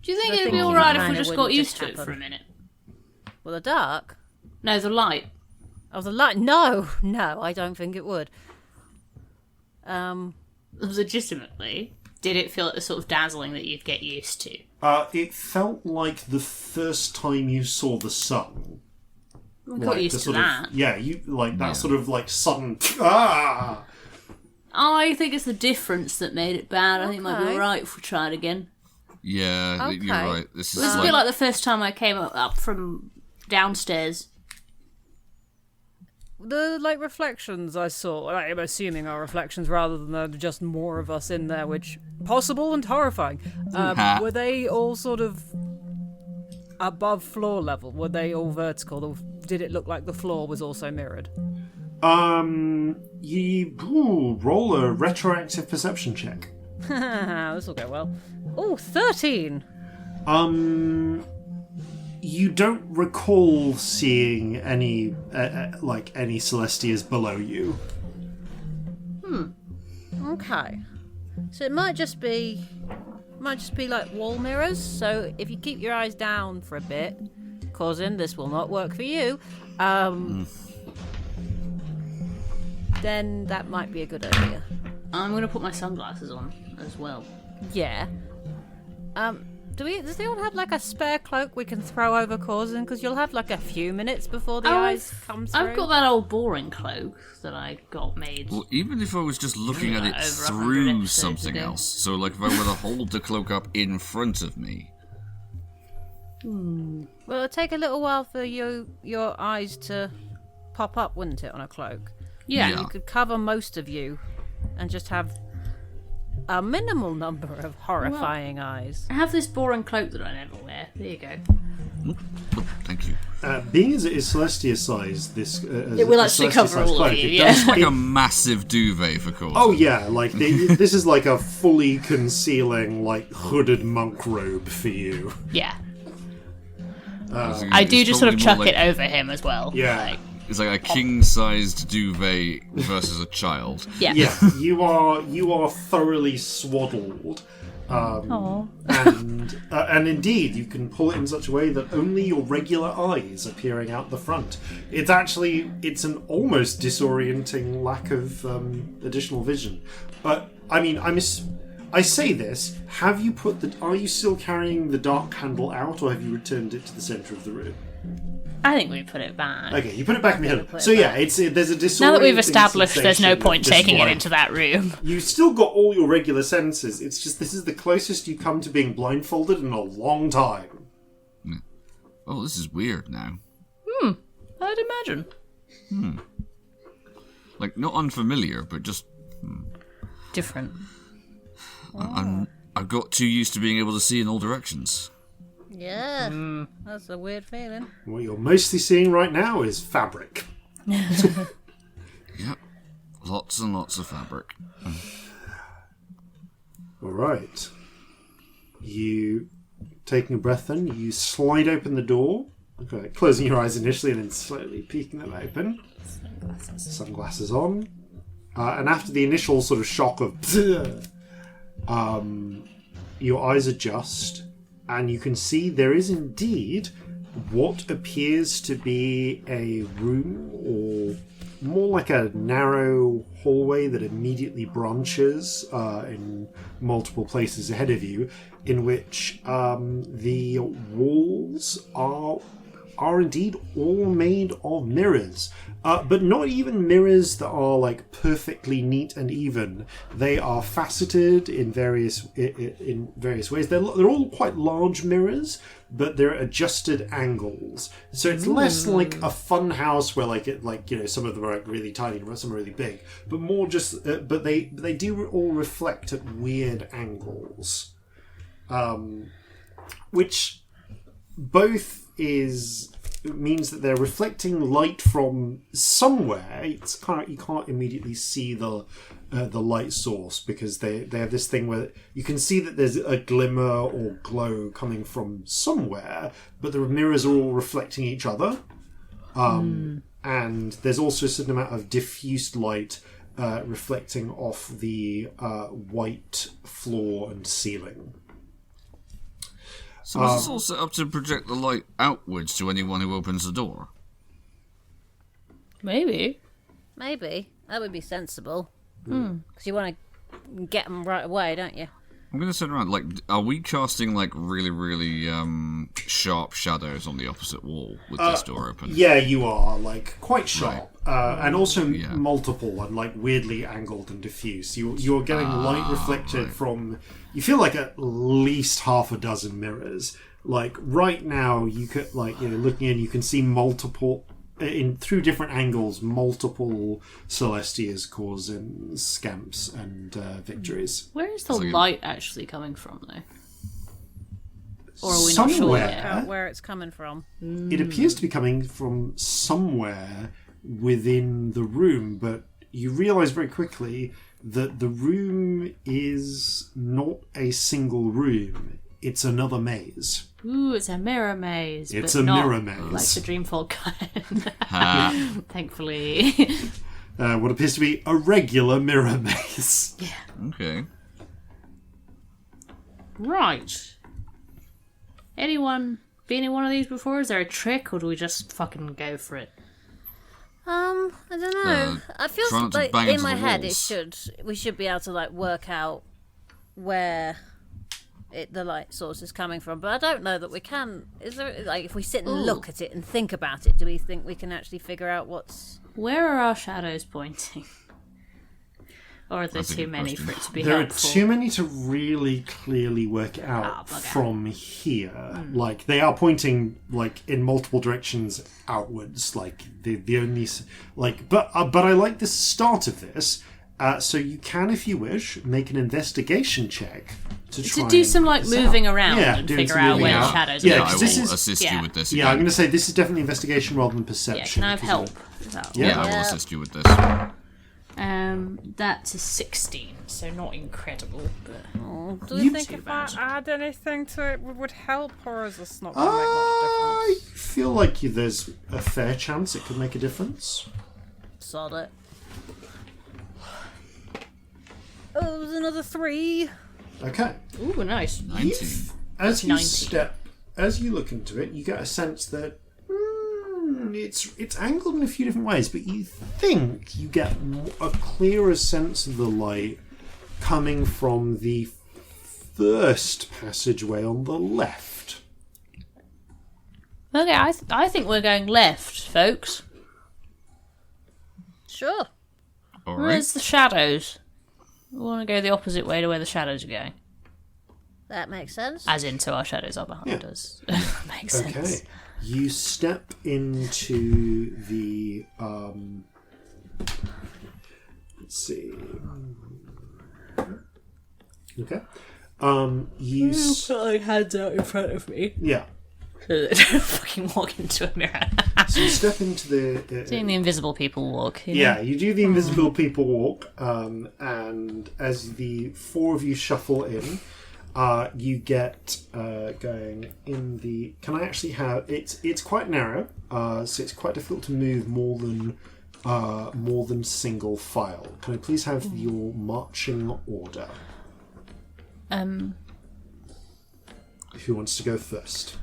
Do you think The it'd be thinking alright if we kinda just got wouldn't used just to it happen. for a minute? Well, the dark? No, the light. Oh, the light? No, I don't think it would. Legitimately, did it feel like the sort of dazzling that you'd get used to? It felt like the first time you saw the sun. We got used to sort that. Of, yeah, you like that sort of like sudden. Ah! I think it's the difference that made it bad. I think it might be Okay. alright if we tried again. Yeah, Okay. you're right. This is It was a like, bit like the first time I came up from downstairs. The reflections I saw, I'm assuming are reflections rather than just more of us in there, which possible and horrifying. Were they all sort of above floor level? Were they all vertical, or did it look like the floor was also mirrored? Roll a retroactive perception check. This will go well. Oh, 13! You don't recall seeing any any Celestias below you. Okay. So it might just be like wall mirrors. So if you keep your eyes down for a bit, Corzin, this will not work for you. Then that might be a good idea. I'm going to put my sunglasses on as well. Yeah. Does anyone have a spare cloak we can throw over Corzin? Because you'll have a few minutes before the eyes come through. I've got that old boring cloak that I got made. well, even if I was just looking at it Over 100 through episodes something ago. else, so if I were to hold the cloak up in front of me, Well, it'll take a little while for your eyes to pop up, wouldn't it, on a cloak? Yeah. Yeah. You could cover most of you and just have a minimal number of horrifying eyes. I have this boring cloak that I never wear. There you go. thank you. Being as it is Celestia size, this It will actually cover all of you, yeah. It's like a massive duvet for course. Oh yeah, this is like a fully concealing hooded monk robe for you. Yeah. It's I do it's just sort of probably chuck more it over him as well. Yeah. It's like a king-sized duvet versus a child. Yeah. Yeah, you are thoroughly swaddled, And indeed, you can pull it in such a way that only your regular eyes are peering out the front. It's an almost disorienting lack of additional vision. But I mean, I say this. Are you still carrying the dark candle out, or have you returned it to the centre of the room? I think we put it back. Okay, you put it back in the middle. So yeah, there's a disorienting. Now that we've established there's no sensation point of just, taking like, it into that room. You've still got all your regular senses. It's just this is the closest you come to being blindfolded in a long time. Oh, this is weird now. I'd imagine. Like, not unfamiliar, but just... Different. I've got too used to being able to see in all directions. Yeah, that's a weird feeling. What you're mostly seeing right now is fabric. Yep. Lots and lots of fabric. All right. You taking a breath in, you slide open the door. Okay, closing your eyes initially and then slowly peeking them open. Sunglasses on. And after the initial sort of shock of your eyes adjust and you can see there is indeed what appears to be a room, or more like a narrow hallway that immediately branches in multiple places ahead of you, in which the walls are indeed all made of mirrors. But not even mirrors that are like perfectly neat and even. They are faceted in various ways. They're all quite large mirrors, but they're adjusted angles. So it's less like a fun house where some of them are like really tiny and some are really big, but more just. But they do all reflect at weird angles, which both means that they're reflecting light from somewhere. It's you can't immediately see the light source, because they have this thing where you can see that there's a glimmer or glow coming from somewhere, but the mirrors are all reflecting each other. And there's also a certain amount of diffused light reflecting off the white floor and ceiling. So is this all set up to project the light outwards to anyone who opens the door? Maybe. That would be sensible. Because you want to get them right away, don't you? I'm going to turn around. Like, are we casting like really, really sharp shadows on the opposite wall with this door open? Yeah, you are like quite sharp, and also multiple and like weirdly angled and diffuse. You're getting light reflected from. You feel like at least half a dozen mirrors. Like right now, you could looking in, you can see multiple. Through different angles, multiple Celestias, Corzins, Scamps, and Victories. Where is the light actually coming from, though? Or are we not sure yet? Where it's coming from. It appears to be coming from somewhere within the room, but you realise very quickly that the room is not a single room. It's another maze. Ooh, it's a mirror maze. It's but a not mirror maze. like the Dreamfall kind. Thankfully. What appears to be a regular mirror maze. Yeah. Okay. Right. Anyone been in one of these before? Is there a trick, or do we just fucking go for it? I don't know. I feel try not to like bang in into my the head walls. we should be able to like work out where the light source is coming from, but I don't know that we can. Is there, like, if we sit and look at it and think about it, do we think we can actually figure out what's... Where are our shadows pointing? Or are there too many for it to be There helpful? are too many to really clearly work out from here. Like, they are pointing, like, in multiple directions outwards. Like, the only... Like, but I like the start of this. So you can, if you wish, make an investigation check to do some like moving around and doing figure some out moving where the out. shadows Yeah, are. I because will this is assist you with this. I'm going to say this is definitely investigation rather than perception. Yeah, can I have because help? Yeah, I will assist you with this. That's a 16, so not incredible, but Do you think if I add anything to it would help, or is this not going to make much I difference? feel like there's a fair chance it could make a difference. Sod it. Oh, there's another 3. Okay. Ooh, nice. 19. As you 90. as you look into it, you get a sense that it's angled in a few different ways, but you think you get a clearer sense of the light coming from the first passageway on the left. Okay, I think we're going left, folks. Sure. All Where's right. the shadows? We want to go the opposite way to where the shadows are going. That makes sense. As in, so our shadows are behind us. Makes sense. Okay. You step into the let's see. Okay. You Put like hands out in front of me. yeah. So that I don't fucking walk into a mirror. So you step into the Doing the invisible people walk. You know? yeah, you do the invisible people walk, and as the four of you shuffle in, you get going in the. Can I actually have it's quite narrow, so it's quite difficult to move more than single file. Can I please have your marching order? Who wants to go first?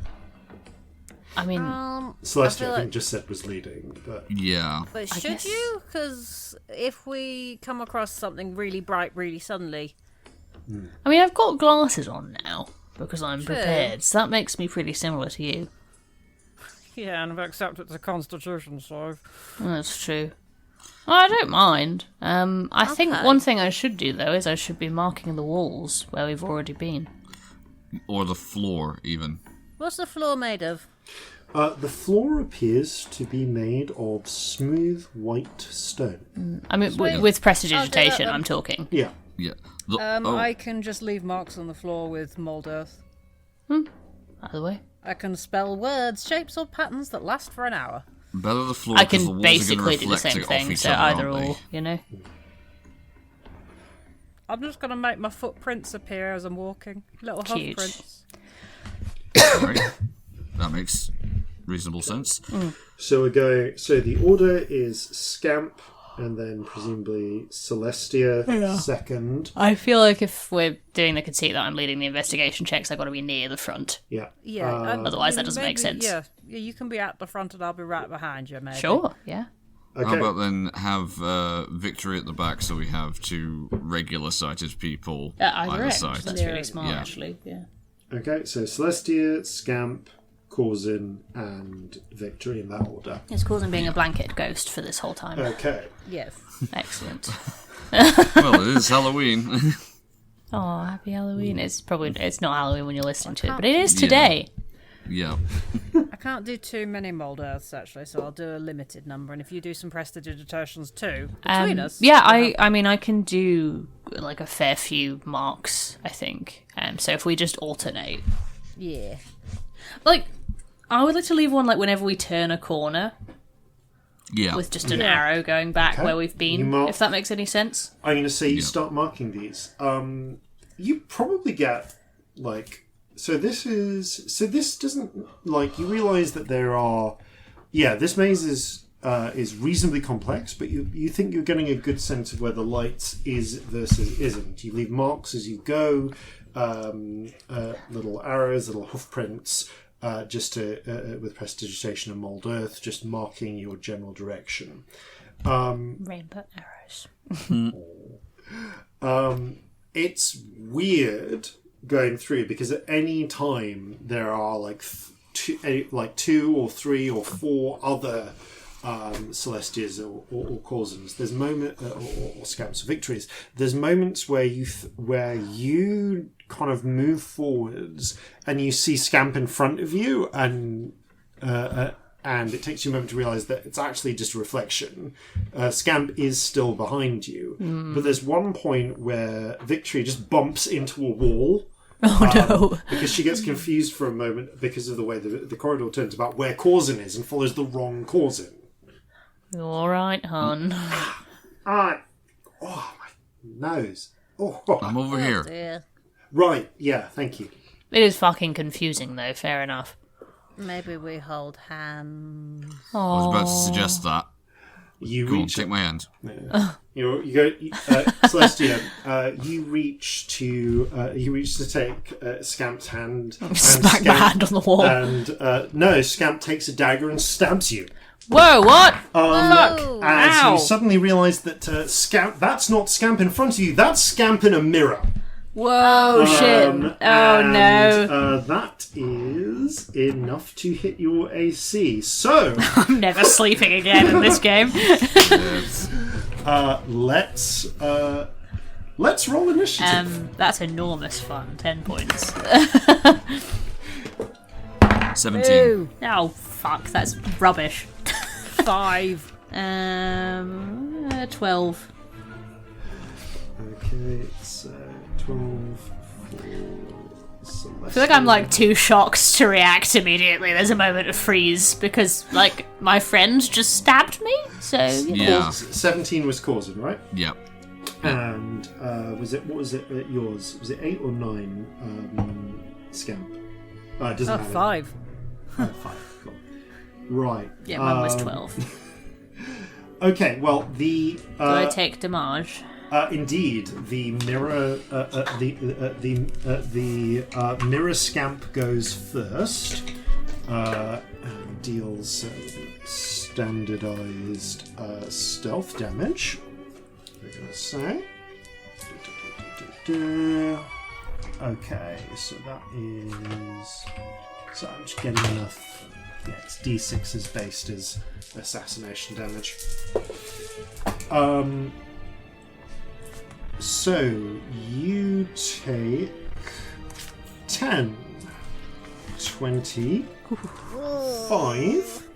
I mean, Celestia, I like- think just said was leading, but Yeah. But I should guess- you? Because if we come across something really bright really suddenly, I've got glasses on now because I'm True. prepared. So that makes me pretty similar to you. Yeah, and I've accepted the Constitution, so... That's true. Oh, I don't mind. I think Okay. one thing I should do though is I should be marking the walls where we've already been. Or the floor, even. what's the floor made of? the floor appears to be made of smooth white stone. I mean, Sweet. with I'll do prestidigitation, that I'm then. talking. Yeah. Yeah. Oh, I can just leave marks on the floor with mold earth. Either way, I can spell words, shapes, or patterns that last for an hour. better the floor I because the can walls are going to basically do the reflect same it off thing. each So other, either aren't or, you know. I'm just going to make my footprints appear as I'm walking. Little hoof Cute. prints. they? Right. That makes reasonable sense. So we're going. So the order is Scamp, and then presumably Celestia second. I feel like if we're doing the conceit that I'm leading the investigation checks, I've got to be near the front. Yeah. Yeah. Otherwise that doesn't make sense. Yeah, you can be at the front and I'll be right behind you, maybe. Sure, yeah. Okay. How about then have Victory at the back so we have two regular-sighted people Either either end. side? That's really smart, Yeah. actually. Yeah. Okay. So Celestia, Scamp, Corzin, and Victory in that order. It's causing being a blanket ghost for this whole time. Okay. Yes. Excellent. Well, it is Halloween. Oh, happy Halloween! It's not Halloween when you're listening to it, can't- but it is Yeah. today. Yeah. I can't do too many mold earths, actually, so I'll do a limited number. And if you do some prestidigitations too, between us... Yeah, we'll I mean, I can do like a fair few marks, I think. So if we just alternate, Yeah. like, I would like to leave one like whenever we turn a corner Yeah. with just an arrow going back Okay. where we've You been, mark- if that makes any sense. I'm going to say you Yeah. start marking these. You probably get like. So this doesn't like you realize that there are. Yeah, this maze is reasonably complex, but you think you're getting a good sense of where the light is versus isn't. You leave marks as you go, little arrows, little hoof prints, just to with prestidigitation and mold earth, just marking your general direction. Rainbow arrows. It's weird going through because at any time there are like two or three or four other Celestias or Corzins. There's or Scamps or Victories. There's moments where you kind of move forwards and you see Scamp in front of you and it takes you a moment to realise that it's actually just a reflection. Scamp is still behind you, but there's one point where Victory just bumps into a wall. Oh no! Because she gets confused for a moment because of the way the corridor turns about where Corzin is and follows the wrong Corzin. You all right, hon? Oh, my nose. Oh, I'm over here. Dear. right. Yeah, thank you. It is fucking confusing, though. Fair enough. Maybe we hold hands. I was about to suggest that. You Go on, reach. take my hand. You go, Celestia. You reach to take Scamp's hand. And Smack my hand on the wall. And no, Scamp takes a dagger and stabs you. Whoa, what? Fuck! As Ow. you suddenly realise that Scamp. That's not Scamp in front of you. That's Scamp in a mirror. Whoa, shit. Oh, no. That is enough to hit your AC. So, I'm never sleeping again in this game. let's roll initiative. That's enormous fun. 10 points. 17. Ew. Oh, fuck. That's rubbish. 5. 12. Okay, so 12 for Celestia. I feel like I'm like too shocked to react immediately. There's a moment of freeze because like my friend just stabbed me. So Yeah. 17 was Corzin, right? Yep. And what was it yours? Was it 8 or 9? Scamp. It doesn't matter. 5. 5. Cool. Right. yeah, mine was 12. Okay. Well, the Do I take damage? indeed the mirror mirror Scamp goes first. And deals standardized stealth damage. We're gonna say. Okay, so that is. So I'm just getting enough. Yeah, it's D6 as based as assassination damage. So you take 10, 20, 5,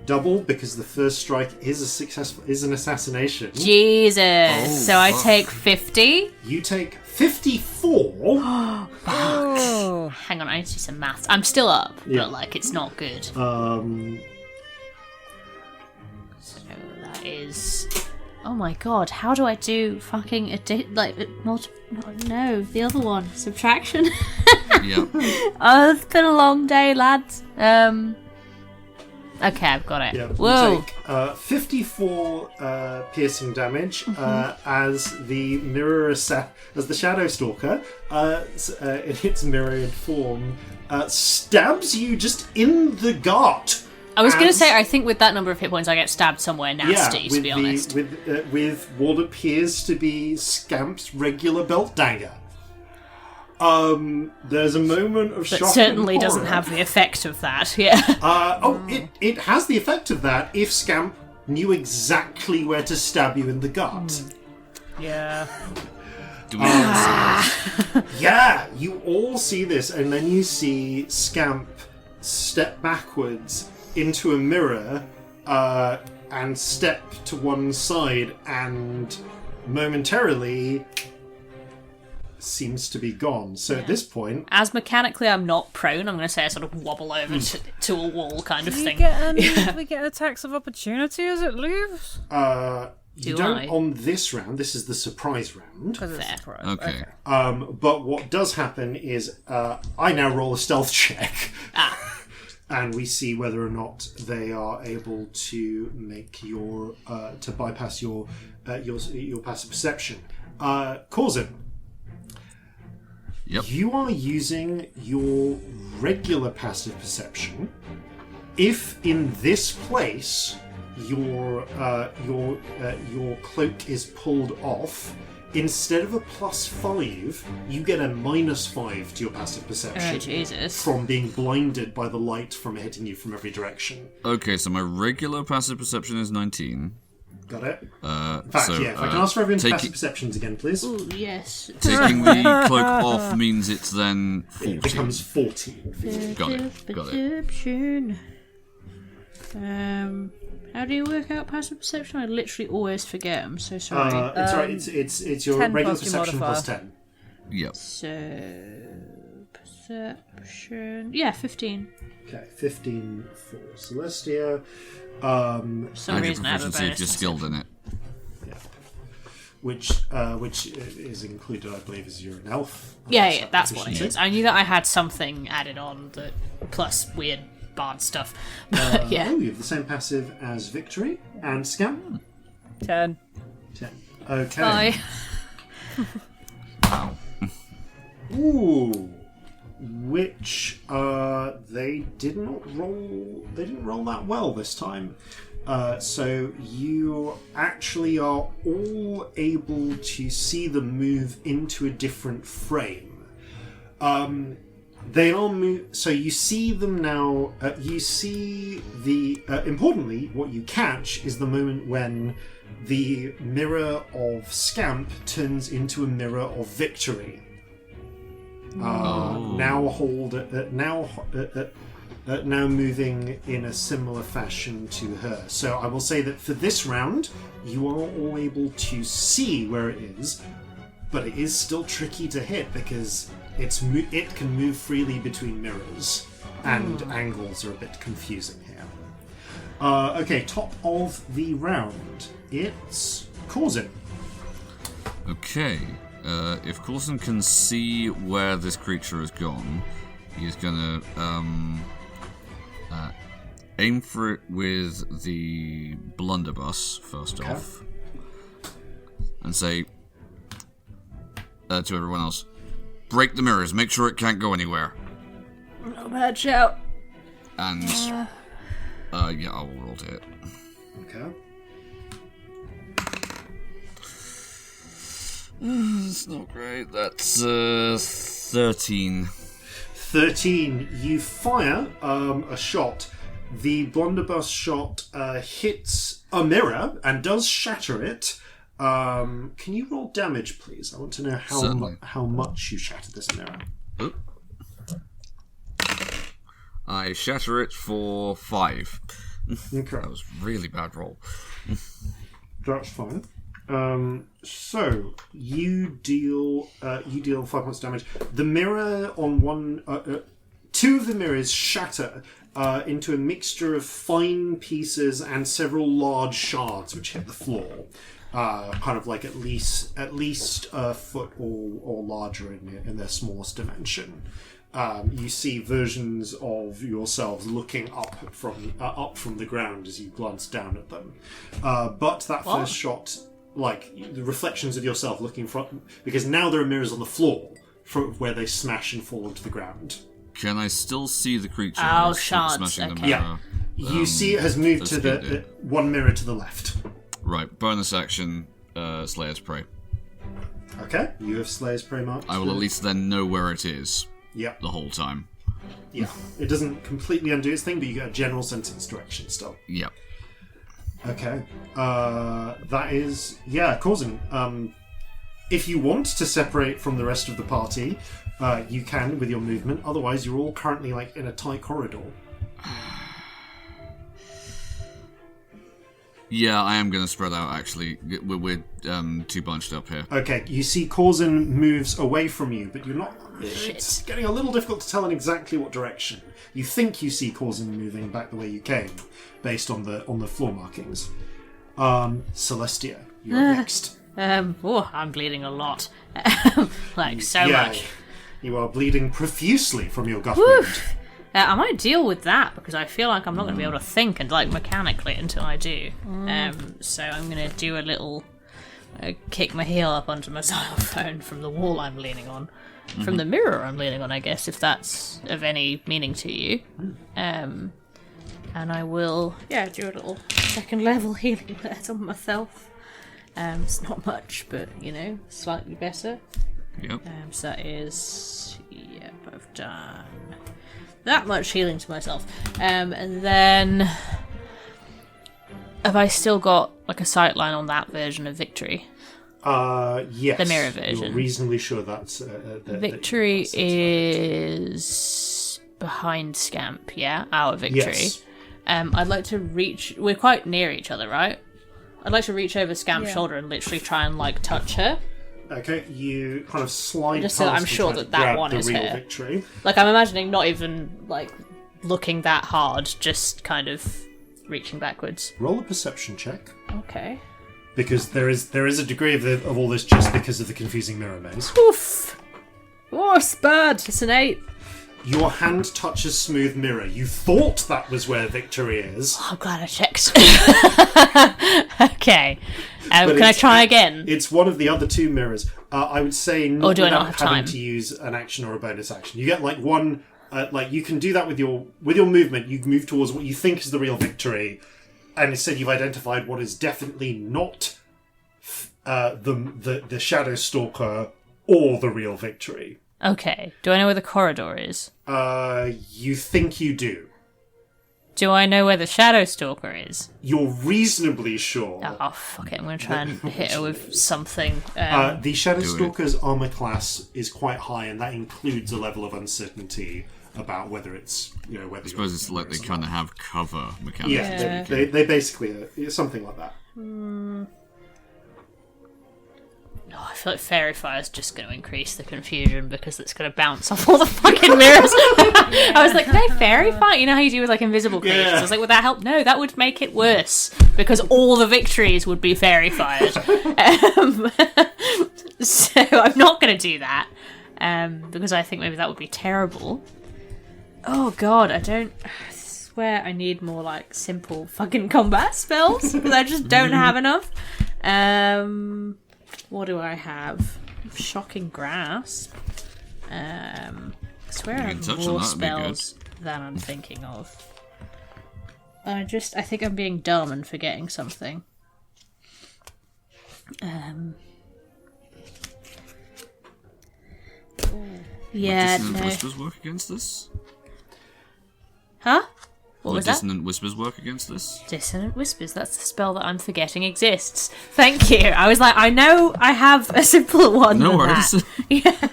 double because the first strike is an assassination. Jesus. So I fuck. take 50. You take 54. Oh. Hang on, I need to do some maths. I'm still up, Yeah. but like it's not good. Uh, So that is. Oh my god, how do I do fucking no, the other one, subtraction. Yep. Oh, it's been a long day, lads. Okay, I've got it. Yeah, Whoa. you take 54 piercing damage as the as the Shadow Stalker in its mirrored form stabs you just in the gut. I was going to And- say, I think with that number of hit points, I get stabbed somewhere nasty, to be honest. With what appears to be Scamp's regular belt dagger. There's a moment of shock. But certainly and doesn't horror. have the effect of that, yeah. It has the effect of that if Scamp knew exactly where to stab you in the gut. Yeah. Do we see Yeah, you all see this, and then you see Scamp step backwards into a mirror and step to one side, and momentarily seems to be gone. So at this point, As mechanically I'm not prone, I'm going to say I sort of wobble over to a wall kind of Do thing. we get attacks of opportunity as it leaves? you Do don't I? on this round. This is the surprise round. Because it's Fair. a surprise. Okay. But what does happen is I now roll a stealth check. And we see whether or not they are able to make your to bypass your passive perception. Corzin, Yep. you are using your regular passive perception. If in this place your cloak is pulled off, instead of a +5, you get a -5 to your passive perception. Oh, Jesus. From being blinded by the light from hitting you from every direction. Okay, so my regular passive perception is 19. Got it? In fact, So, if I can ask for everyone's take passive it- perceptions again, please. Ooh, yes. Taking the cloak off means it's then 14. It becomes 14. Got it. Perception. How do you work out passive perception? I literally always forget. I'm so sorry. It's alright. It's your 10 regular plus your perception plus modifier. 10. Yep. So perception. Yeah, 15. Okay, 15 for Celestia. For some And your reason I have a proficiency if bonus. you're skilled in it. Which is included, I believe, as you're an elf. Yeah, that's what it Proficiency. is. I knew that I had something added on that plus weird bard stuff. But yeah. Oh, you have the same passive as Victory and Scamp. 10. 10. Okay. Bye. Wow. Ooh. Which they didn't roll that well this time. So you actually are all able to see them move into a different frame. They all move. So you see them now. You see the. Importantly, what you catch is the moment when the mirror of Scamp turns into a mirror of Victory. Now moving in a similar fashion to her. So I will say that for this round, you are all able to see where it is, but it is still tricky to hit because it can move freely between mirrors, and angles are a bit confusing here. Okay, top of the round. It's Corzin. Okay. If Coulson can see where this creature has gone, he's gonna aim for it with the blunderbuss first off, and say to everyone else, "Break the mirrors. Make sure it can't go anywhere." No bad shout. And yeah, I'll roll to hit. Okay. It's not great. That's 13. 13. You fire a shot. The blunderbuss shot hits a mirror and does shatter it. Can you roll damage, please? I want to know how much you shattered this mirror. Oh. I shatter it for 5. Okay. That was a really bad roll. That's fine. So you deal 5 points damage. The mirror on one, 2 of the mirrors shatter into a mixture of fine pieces and several large shards which hit the floor, kind of like at least a foot or larger in their smallest dimension. You see versions of yourselves looking up from the ground as you glance down at them. But that first shot, like the reflections of yourself looking from, because now there are mirrors on the floor where they smash and fall onto the ground. Can I still see the creature? Oh, shards. Smashing Okay. the mirror? Yeah. You see it has moved to the one mirror to the left. Right. Bonus action. Slayer's Prey. Okay. You have Slayer's Prey marked. I will at least then know where it is. Yep. The whole time. Yeah. It doesn't completely undo its thing, but you get a general sense of its direction still. Yep. Okay. That is... Yeah, Corzin. If you want to separate from the rest of the party, you can with your movement. Otherwise, you're all currently like in a tight corridor. Yeah, I am going to spread out, actually. We're too bunched up here. Okay, you see Corzin moves away from you, but you're not... It's getting a little difficult to tell in exactly what direction. You think you see Corzin moving back the way you came, based on the floor markings. Celestia, you're next. I'm bleeding a lot. Like, so much. You are bleeding profusely from your gut wound. I might deal with that because I feel like I'm not going to be able to think and like mechanically until I do. So I'm going to do a little kick my heel up onto my xylophone from the wall I'm leaning on, from the mirror I'm leaning on, I guess, if that's of any meaning to you. And I will, do a little second level healing word on myself. It's not much, but slightly better. Yep. So that is, I've done that much healing to myself. And then, have I still got like a sight line on that version of Victory? Yes. The mirror version. You're reasonably sure that's... Victory is behind Scamp, yeah? Our Victory. Yes. I'd like to reach... We're quite near each other, right? I'd like to reach over Scamp's shoulder and literally try and like touch her. Okay, you kind of slide just past so I'm and sure try to that that grab one the is real her. Victory. Like, I'm imagining not even, like, looking that hard, just kind of reaching backwards. Roll a perception check. Okay. Because there is a degree of all this just because of the confusing mirror maze. Oof! Oh, it's bad! It's an 8. Your hand touches smooth mirror. You thought that was where victory is. I'm glad I checked. Okay. Can I try again? It's one of the other two mirrors. I would say not Or do I not without have having time? to use an action or a bonus action. You get like one... you can do that with your movement. You move towards what you think is the real victory. And instead you've identified what is definitely not the Shadow Stalker or the real victory. Okay. Do I know where the corridor is? You think you do. Do I know where the Shadow Stalker is? You're reasonably sure. Oh, fuck it. I'm going to try and hit her with something. The Shadow Stalker's armor class is quite high, and that includes a level of uncertainty about whether it's, whether. I suppose it's like they kind of have cover mechanics. Yeah, they basically are something like that. Oh, I feel like Fairy Fire is just going to increase the confusion because it's going to bounce off all the fucking mirrors. I was like, can I Fairy Fire? You know how you do with like invisible creatures? Yeah. I was like, would that help? No, that would make it worse because all the victories would be Fairy Fired. So I'm not going to do that because I think maybe that would be terrible. Oh god, I swear I need more like simple fucking combat spells because I just don't have enough. What do I have? Shocking Grasp. I swear I have more spells than I'm thinking of. I think I'm being dumb and forgetting something. Yeah, Dissonant no. Whispers work against this? Huh? What Would was that? Dissonant Whispers work against this? Dissonant Whispers, that's the spell that I'm forgetting exists. Thank you. I was like, I know I have a simpler one No than worries. that. Yeah,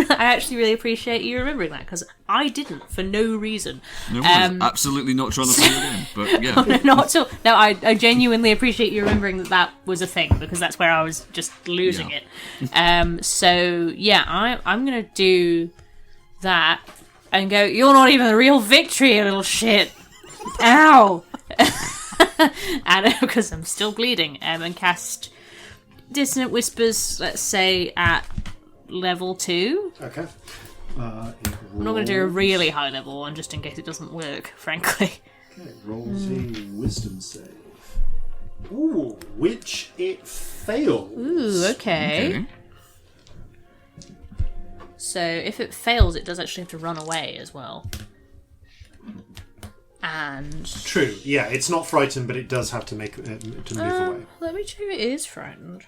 I actually really appreciate you remembering that, because I didn't, for no reason. No worries. Absolutely not trying to say it again, but yeah. No, not at all. No, I genuinely appreciate you remembering that was a thing, because that's where I was just losing it. So, yeah, I'm going to do that and go, you're not even the real victory, you little shit. Ow! And because I'm still bleeding, and cast Dissonant Whispers, let's say, at level 2. Okay. I'm not going to do a really high level one, just in case it doesn't work, frankly. Okay, rolls a wisdom save. Ooh, which it fails. Ooh, okay. So if it fails, it does actually have to run away as well. And True, yeah, it's not frightened, but it does have to make to move away. let me check if it is frightened.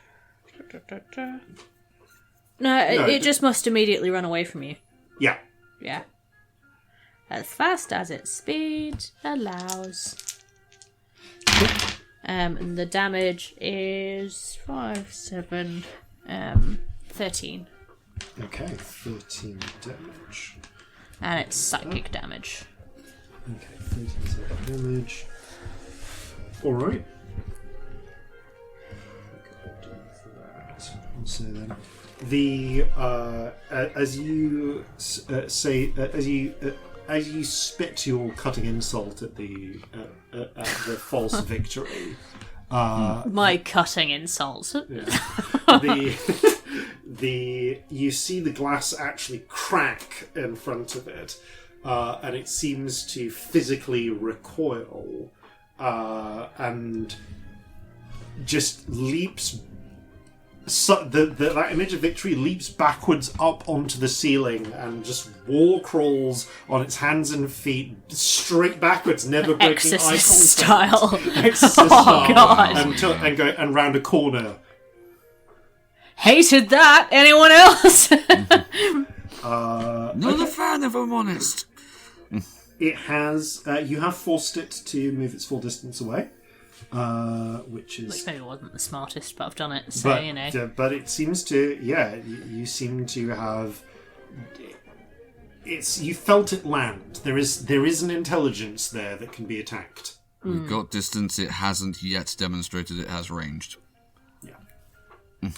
No, it just must immediately run away from you. Yeah. Yeah. As fast as its speed allows. And the damage is 5, 7, 13. Okay, 13 damage. And it's psychic damage. Okay, 13 psychic damage. Alright. So then, as you as you spit your cutting insult at the false victory, My cutting insults. you see the glass actually crack in front of it, and it seems to physically recoil, and just leaps. So that image of victory leaps backwards up onto the ceiling and just wall crawls on its hands and feet straight backwards, never breaking eye contact. Exorcist style. Exorcist Oh, style. God. And round a corner. Hated that. Anyone else? Not a fan, if I'm honest. It has. You have forced it to move its full distance away, which is. Which maybe wasn't the smartest, but I've done it. So you know. But it seems to. Yeah, you seem to have. You felt it land. There is an intelligence there that can be attacked. We've got distance. It hasn't yet demonstrated it has ranged. Yeah.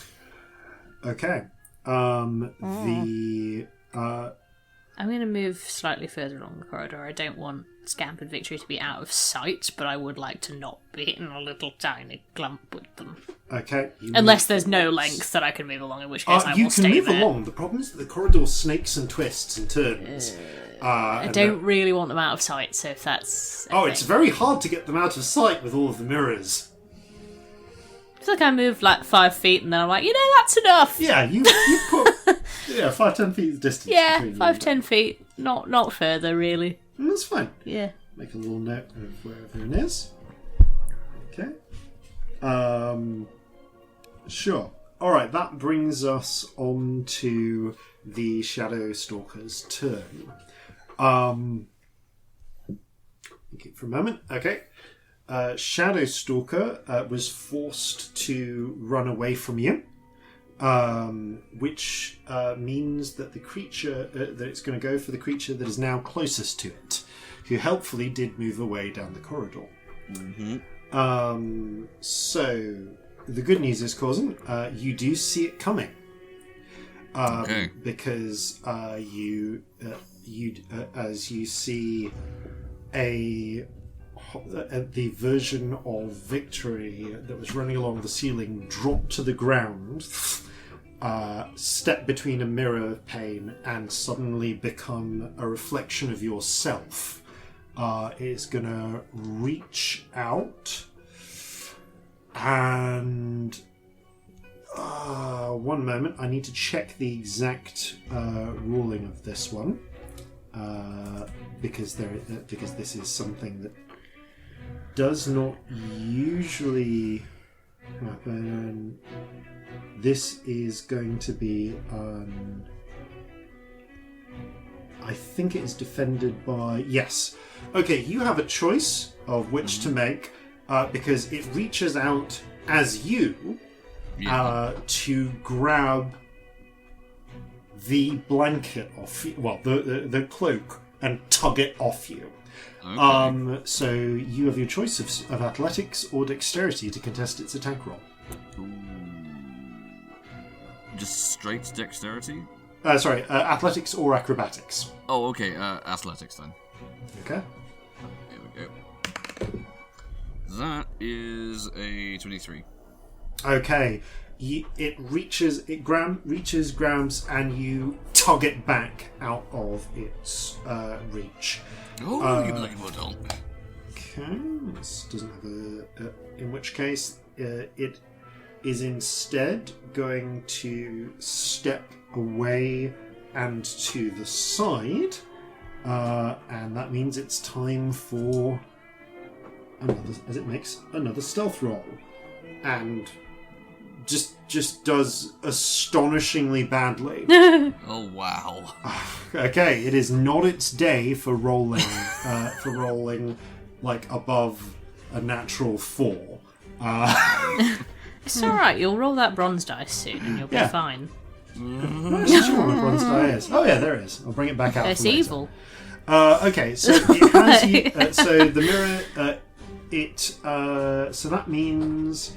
Okay. I'm going to move slightly further along the corridor. I don't want Scamp and Victory to be out of sight, but I would like to not be in a little tiny clump with them. Okay. Unless there's no length that I can move along, in which case I will stay there. You can move along. The problem is that the corridor snakes and twists and turns. I don't really want them out of sight, so if that's... it's very hard to get them out of sight with all of the mirrors. I feel like I moved like 5 feet and then I'm like, that's enough! Yeah, you put 5-10 feet distance. Yeah, between 5-10 feet. Not further, really. That's fine. Yeah. Make a little note of where everyone is. Okay. Sure. Alright, that brings us on to the Shadow Stalker's turn. Okay, for a moment. Okay. Shadow Stalker was forced to run away from you, which means that the creature that it's going to go for the creature that is now closest to it, who helpfully did move away down the corridor. Mm-hmm. So the good news is, Corzin, you do see it coming. Okay. Because you as you see the version of Victory that was running along the ceiling drop to the ground, step between a mirror pane and suddenly become a reflection of yourself. It's gonna reach out and... one moment, I need to check the exact ruling of this one, because this is something that does not usually happen. This is going to be I think it is defended by... Yes. Okay, you have a choice of which to make, because it reaches out as you to grab the blanket off you, well, the cloak, and tug it off you. Okay. So you have your choice of athletics or dexterity to contest its attack roll. Just straight dexterity? Athletics or acrobatics. Oh, okay, athletics then. Okay. Here we go. That is a 23. Okay. It reaches, grabs, and you tug it back out of its reach. Oh, you bloody woodle. Okay, this doesn't have in which case, it is instead going to step away and to the side, and that means it's time for as it makes another stealth roll, and just does astonishingly badly. Oh wow! Okay, it is not its day for rolling like above a natural 4. It's alright, you'll roll that bronze dice soon and you'll be fine. I'm not sure what a bronze die is. Oh yeah, there it is. I'll bring it back out. It's evil. Okay, so it has you, so the mirror, so that means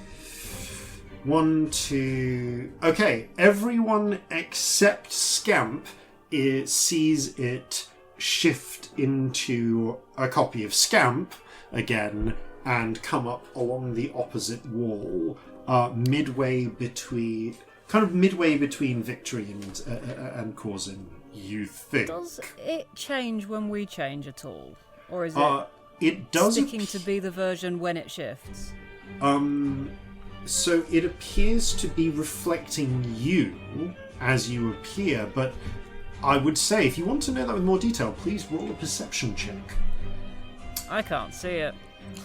1, 2... Okay, everyone except Scamp sees it shift into a copy of Scamp again and come up along the opposite wall, midway between Victory and Corzin, you think. Does it change when we change at all? Or is it does sticking to be the version when it shifts? So it appears to be reflecting you as you appear, but I would say, if you want to know that with more detail, please roll a perception check. I can't see it.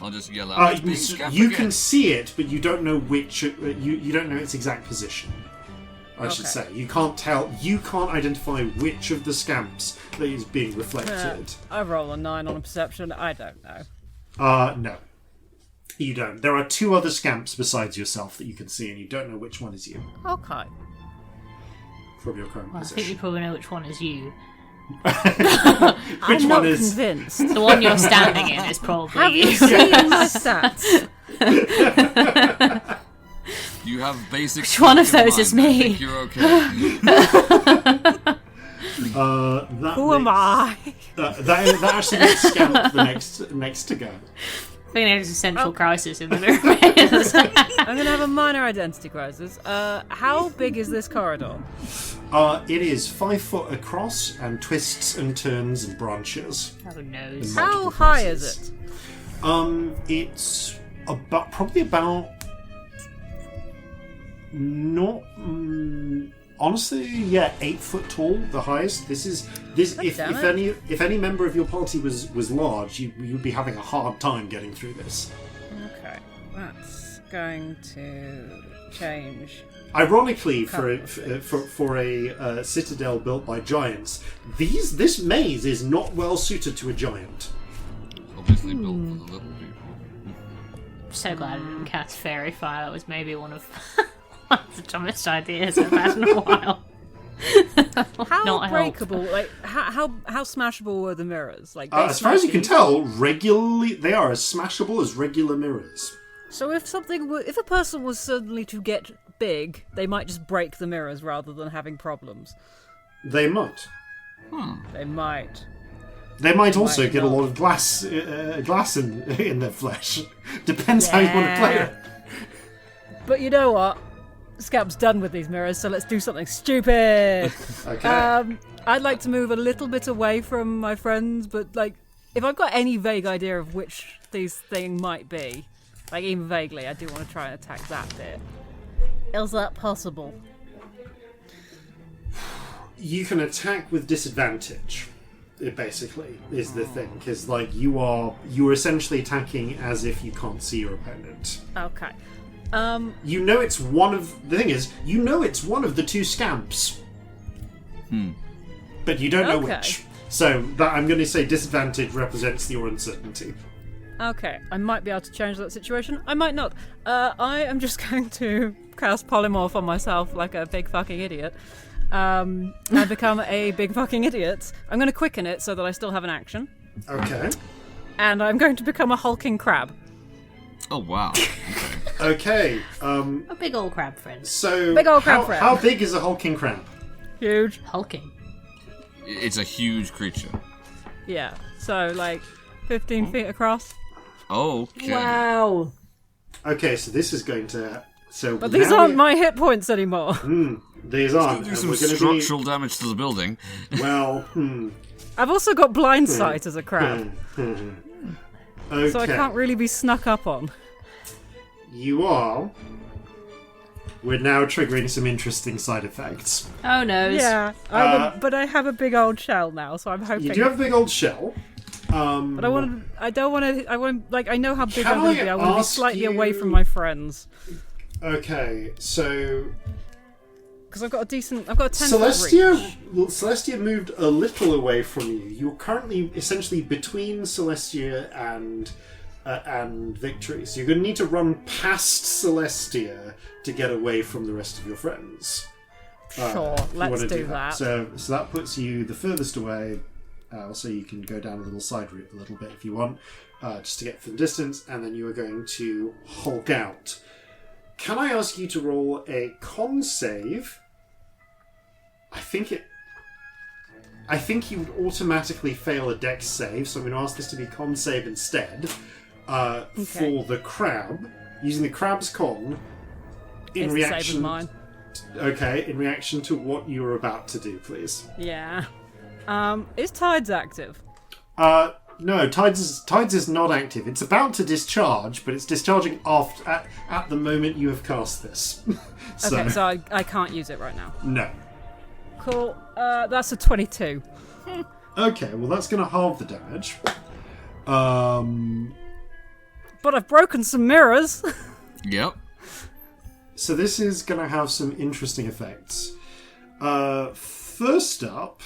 I'll just yell out. You can see it, but you don't know which. You don't know its exact position. I should say you can't tell. You can't identify which of the scamps that is being reflected. I roll a 9 on a perception. I don't know. No, you don't. There are 2 other scamps besides yourself that you can see, and you don't know which one is you. Okay. From your current I position. think you probably know which one is you. I'm not convinced. The one you're standing in is probably Have you seen my stats? You have basic. Which one of those is me? I think you're okay. Who am I? That actually makes Scamp the next to go. I think there's a central crisis in the mirrors. I'm going to have a minor identity crisis. How big is this corridor? It is 5 foot across and twists and turns and branches. Oh, knows. How high is it? It's probably about not honestly, 8 foot tall, the highest. If any member of your party was large, you'd be having a hard time getting through this. Okay, that's going to change. Ironically, for a citadel built by giants, this maze is not well suited to a giant. Obviously built for the little people. I'm so glad I didn't cast Fairy Fire. That was maybe one of the dumbest ideas I've had in a while. How breakable? Like how smashable were the mirrors? Like as far as you can tell, they are as smashable as regular mirrors. So if a person was suddenly to get big, they might just break the mirrors rather than having problems. They might. They might. They might also get a lot of glass in their flesh. Depends how you want to play it. But you know what? Scamp's done with these mirrors, so let's do something stupid. Okay. I'd like to move a little bit away from my friends, but like, if I've got any vague idea of which these things might be, like even vaguely, I do want to try and attack that bit. Is that possible? You can attack with disadvantage. It basically is the thing, because like you're essentially attacking as if you can't see your opponent. Okay. You know it's one of the two scamps. But you don't know which. So that I'm going to say disadvantage represents your uncertainty. Okay, I might be able to change that situation. I might not. I am just going to cast polymorph on myself like a big fucking idiot. And become a big fucking idiot. I'm going to quicken it so that I still have an action. Okay. And I'm going to become a hulking crab. Oh, wow. Okay. A big old crab friend. So, big old crab friend. How big is a hulking crab? Huge. Hulking. It's a huge creature. Yeah. So, like, 15 feet across. Okay. Wow. Okay, so this is going to... But these aren't my hit points anymore. These aren't. Do some structural damage to the building. Well, I've also got blind sight as a crab. Okay. So I can't really be snuck up on. You are. We're now triggering some interesting side effects. Oh no. Yeah, but I have a big old shell now, so I'm hoping. You do have a big old shell. But I want, like, I know how big I'm going to be. I want to be slightly away from my friends. Okay, so... Because I've got a 10 foot reach. Celestia moved a little away from you. You're currently essentially between Celestia and Victory. So you're going to need to run past Celestia to get away from the rest of your friends. Sure, let's do that. So that puts you the furthest away. So you can go down a little side route a little bit if you want, just to get some distance, and then you are going to hulk out. Can I ask you to roll a con save? I think you would automatically fail a dex save, so I'm going to ask this to be con save instead. For the crab, using the crab's con in it's reaction. The same as mine. Okay, in reaction to what you were about to do, please. Yeah. Is Tides active? No, Tides is not active. It's about to discharge, but it's discharging at the moment you have cast this. Okay, so I can't use it right now. No. Cool. That's a 22. Okay, well that's going to halve the damage. But I've broken some mirrors. Yep. So this is going to have some interesting effects. First up,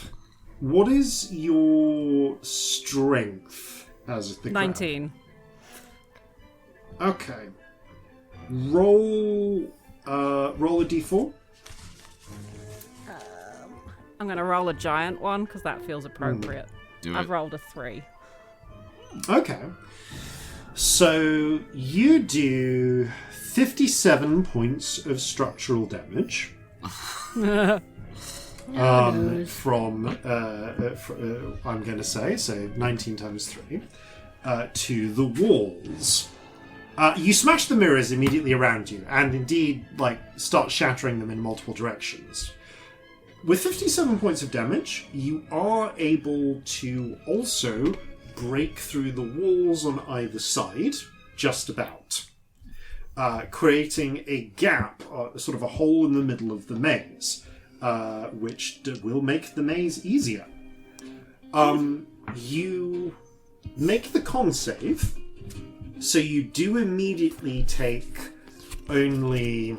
what is your strength as the 19. Crab? Okay. Roll a d4. I'm going to roll a giant one because that feels appropriate. I've rolled a 3. Okay. So you do 57 points of structural damage. from I'm going to say, so 19 times 3, to the walls. You smash the mirrors immediately around you, and indeed, start shattering them in multiple directions. With 57 points of damage, you are able to also break through the walls on either side, just about, creating a gap, sort of a hole in the middle of the maze, which will make the maze easier. You make the con save, so you do immediately take only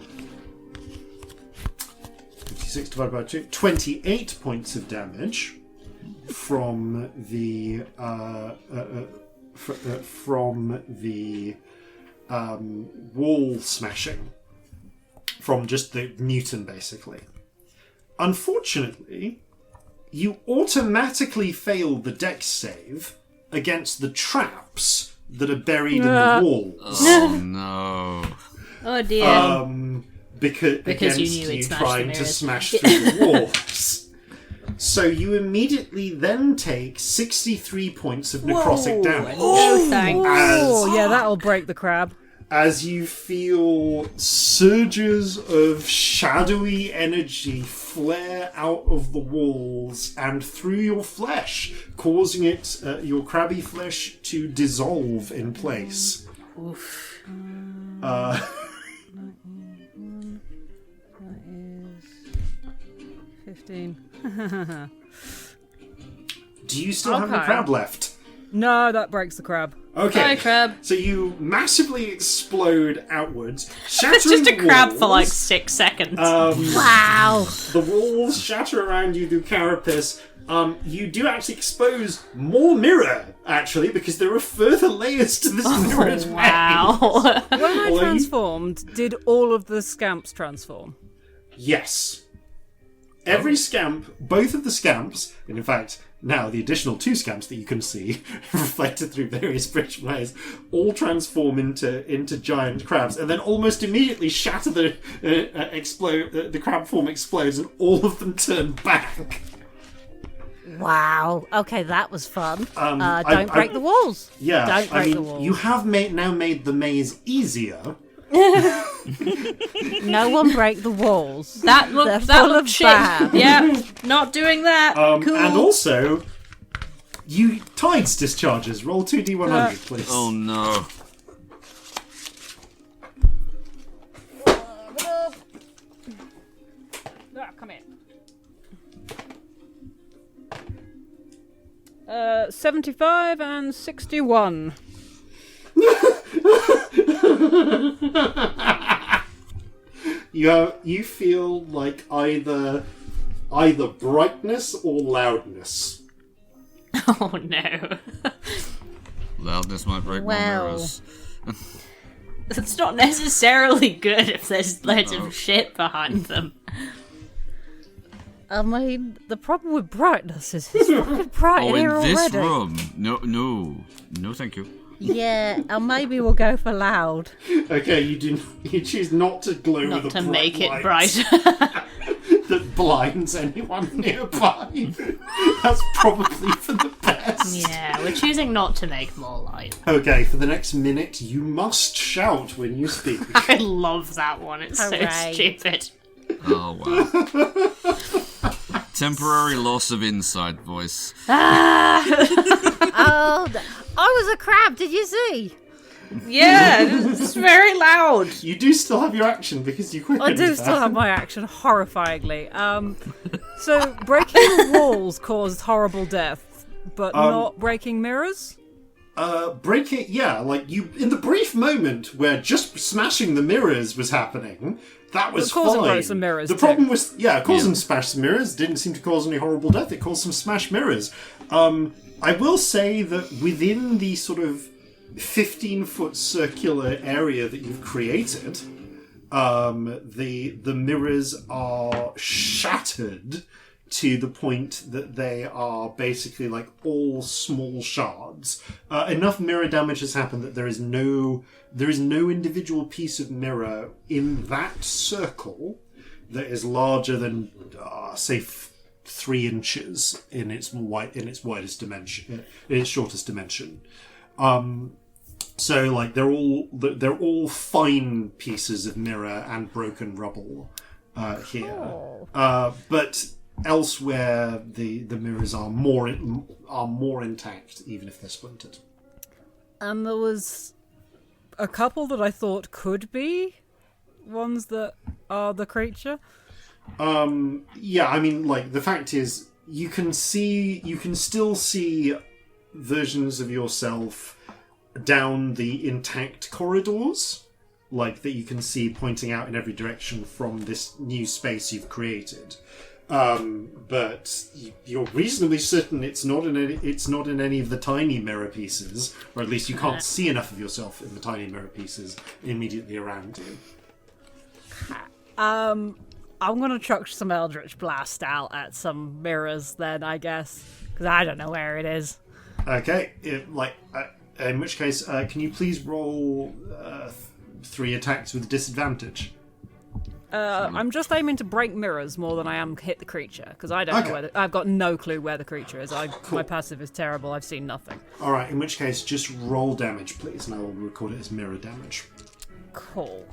56 divided by 2, 28 points of damage from the wall smashing, from just the Newton, basically. Unfortunately, you automatically fail the dex save against the traps that are buried in the walls. Oh no! Oh dear! Because you against knew you he'd smash trying the to mirrors. smash through the walls. So you immediately then take 63 points of necrotic damage. Oh, thanks. Oh, yeah, that'll break the crab. As you feel surges of shadowy energy flare out of the walls and through your flesh, causing it, your crabby flesh, to dissolve in place. Oof. That is 15. Do you still have the Okay. crab left? No, that breaks the crab. Okay. Hi, crab. So you massively explode outwards, It's shattering just a the crab walls. for like 6 seconds. Wow. The walls shatter around you through carapace. You do actually expose more mirror, actually, because there are further layers to this mirrored maze. Wow. When I Although you- transformed, did all of the scamps transform? Yes. Every scamp, both of the scamps, and in fact, now the additional 2 scamps that you can see reflected through various bridge layers, all transform into giant crabs, and then almost immediately shatter the crab form explodes, and all of them turn back. Wow. Okay, that was fun. I- Don't break the walls. Yeah, Don't break the walls. you have now made the maze easier. No one break the walls. That They're looked full of shit. bab. Yeah, not doing that. Cool. And also, you tides discharges. Roll 2d100, please. Oh no! Come here. 75 and 61. You feel like either brightness or loudness. Oh no. Loudness might break my Well. mirrors. It's not necessarily good if there's loads of shit behind them. I mean, the problem with brightness is it's fucking bright Oh, in here in this already. room? No, thank you. Yeah, and maybe we'll go for loud. Okay, you choose not to glow Not with a to bright make it light brighter. that blinds anyone nearby. That's probably for the best. Yeah, we're choosing not to make more light. Okay, for the next minute, you must shout when you speak. I love that one. It's so Hooray. stupid. Oh wow. Temporary loss of inside voice. Oh, I was a crab, did you see? Yeah, it's very loud. You do still have your action because you quickened I do that. still have my action, horrifyingly. So breaking the walls caused horrible death, but not breaking mirrors? Break it, yeah, like you, in the brief moment where just smashing the mirrors was happening, that was But Corzin fine. broke some mirrors, the too. problem was, Corzin smashed some mirrors, didn't seem to cause any horrible death, it caused some smashed mirrors. I will say that within the sort of 15-foot circular area that you've created, the mirrors are shattered to the point that they are basically like all small shards. Enough mirror damage has happened that there is no individual piece of mirror in that circle that is larger than, say, 3 inches in its widest dimension, in its shortest dimension. So like they're all fine pieces of mirror and broken rubble here, but elsewhere the mirrors are more intact, even if they're splintered. And there was a couple that I thought could be ones that are the creature. Yeah, I mean, like, the fact is, you can still see versions of yourself down the intact corridors, like, that you can see pointing out in every direction from this new space you've created. But you're reasonably certain it's not in any of the tiny mirror pieces, or at least you can't see enough of yourself in the tiny mirror pieces immediately around you. I'm gonna chuck some Eldritch Blast out at some mirrors then, I guess, because I don't know where it is. Okay, in which case, can you please roll 3 attacks with disadvantage? I'm just aiming to break mirrors more than I am hit the creature, because I don't know where I've got no clue where the creature is. My passive is terrible. I've seen nothing. All right, in which case, just roll damage, please, and I will record it as mirror damage. Cool.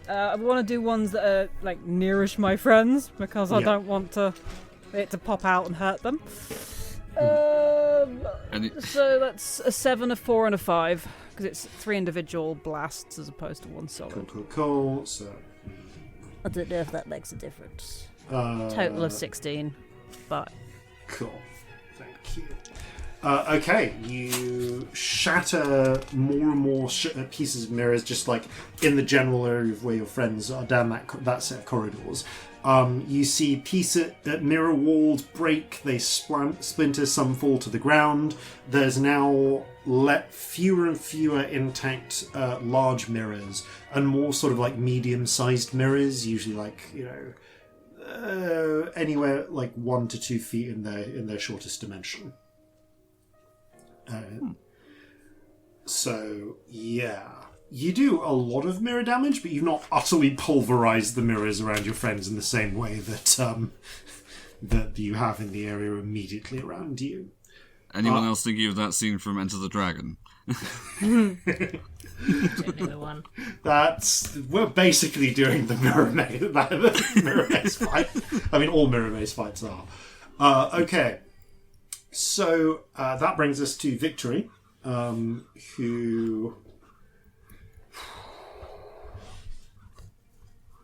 I want to do ones that are like nearish my friends, because I don't want it to pop out and hurt them. So that's a 7, a 4, and a 5, because it's 3 individual blasts as opposed to 1 solid. Cool. So I don't know if that makes a difference. Total of 16, but cool. Thank you. Okay, you shatter more and more pieces of mirrors, just like in the general area of where your friends are down that set of corridors. You see mirror walls break, they splinter, some fall to the ground. There's now fewer and fewer intact large mirrors, and more sort of like medium-sized mirrors, usually like, anywhere like 1 to 2 feet in their shortest dimension. So, yeah. You do a lot of mirror damage, but you've not utterly pulverized the mirrors around your friends in the same way that that you have in the area immediately around you. Anyone else thinking of that scene from Enter the Dragon? One. We're basically doing the mirror maze fight. I mean, all mirror maze fights are. Okay. So that brings us to Victory, who...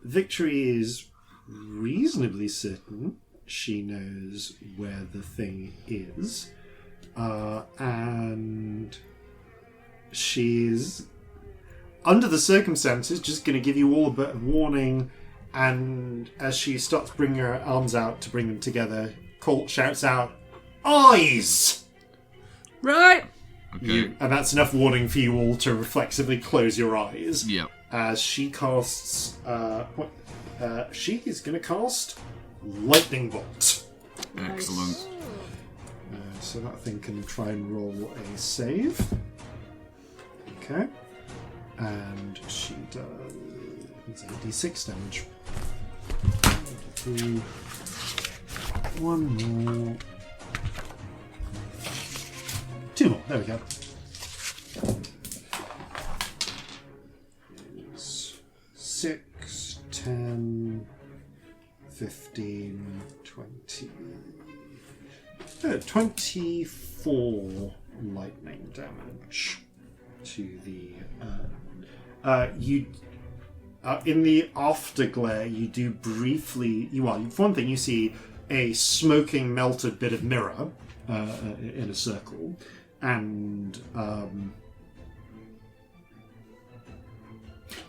Victory is reasonably certain she knows where the thing is, and she's, under the circumstances, just going to give you all a bit of warning, and as she starts bringing her arms out to bring them together, Colt shouts out, "Eyes!" Right. Okay. And that's enough warning for you all to reflexively close your eyes. Yep. As she casts... she is going to cast Lightning Bolt. Excellent. So that thing can try and roll a save. Okay. And she does d6 damage. 1, 2, 3. 1 more. 2 more. There we go. 6, 10, 15, 20... 24 lightning damage to the... in the afterglare, you do briefly... for one thing, you see a smoking, melted bit of mirror in a circle, and...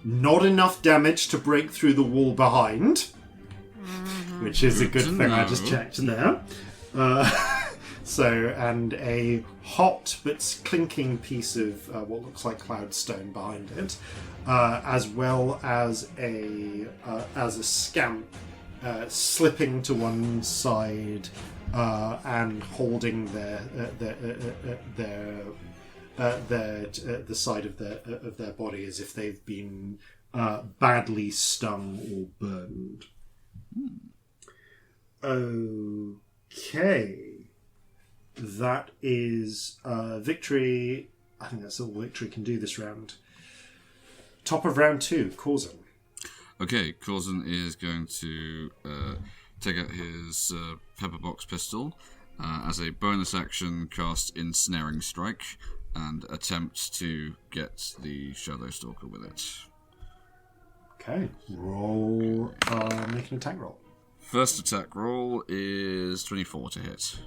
not enough damage to break through the wall behind, which is a good thing I just checked there. And a hot but clinking piece of what looks like cloudstone behind it, as well as a scamp slipping to one side and holding the side of their body as if they've been badly stung or burned. Okay. That is victory. I think that's all victory can do this round. Top of round 2, Corzin. Okay, Corzin is going to take out his pepperbox pistol as a bonus action, cast Ensnaring Strike and attempt to get the Shadow Stalker with it. Okay, roll. Make an attack roll. First attack roll is 24 to hit.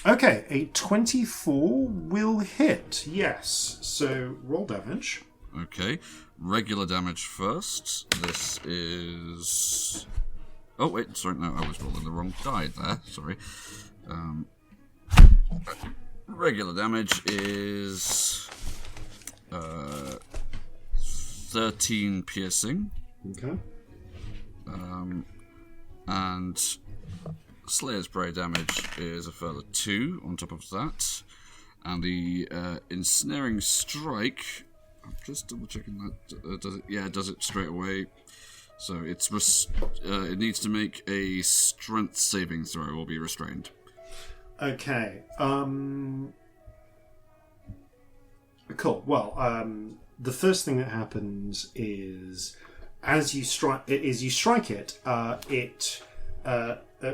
Okay, a 24 will hit, yes. So, roll damage. Okay, regular damage first. This is... Oh, wait, sorry, no, I was rolling the wrong die there, sorry. Regular damage is 13 piercing. Okay. And Slayer's Prey damage is a further 2 on top of that. And the Ensnaring Strike, I'm just double checking that, does it? Yeah, it does it straight away. So it's it needs to make a strength saving throw or be restrained. Okay. Cool. Well, the first thing that happens is as you strike it,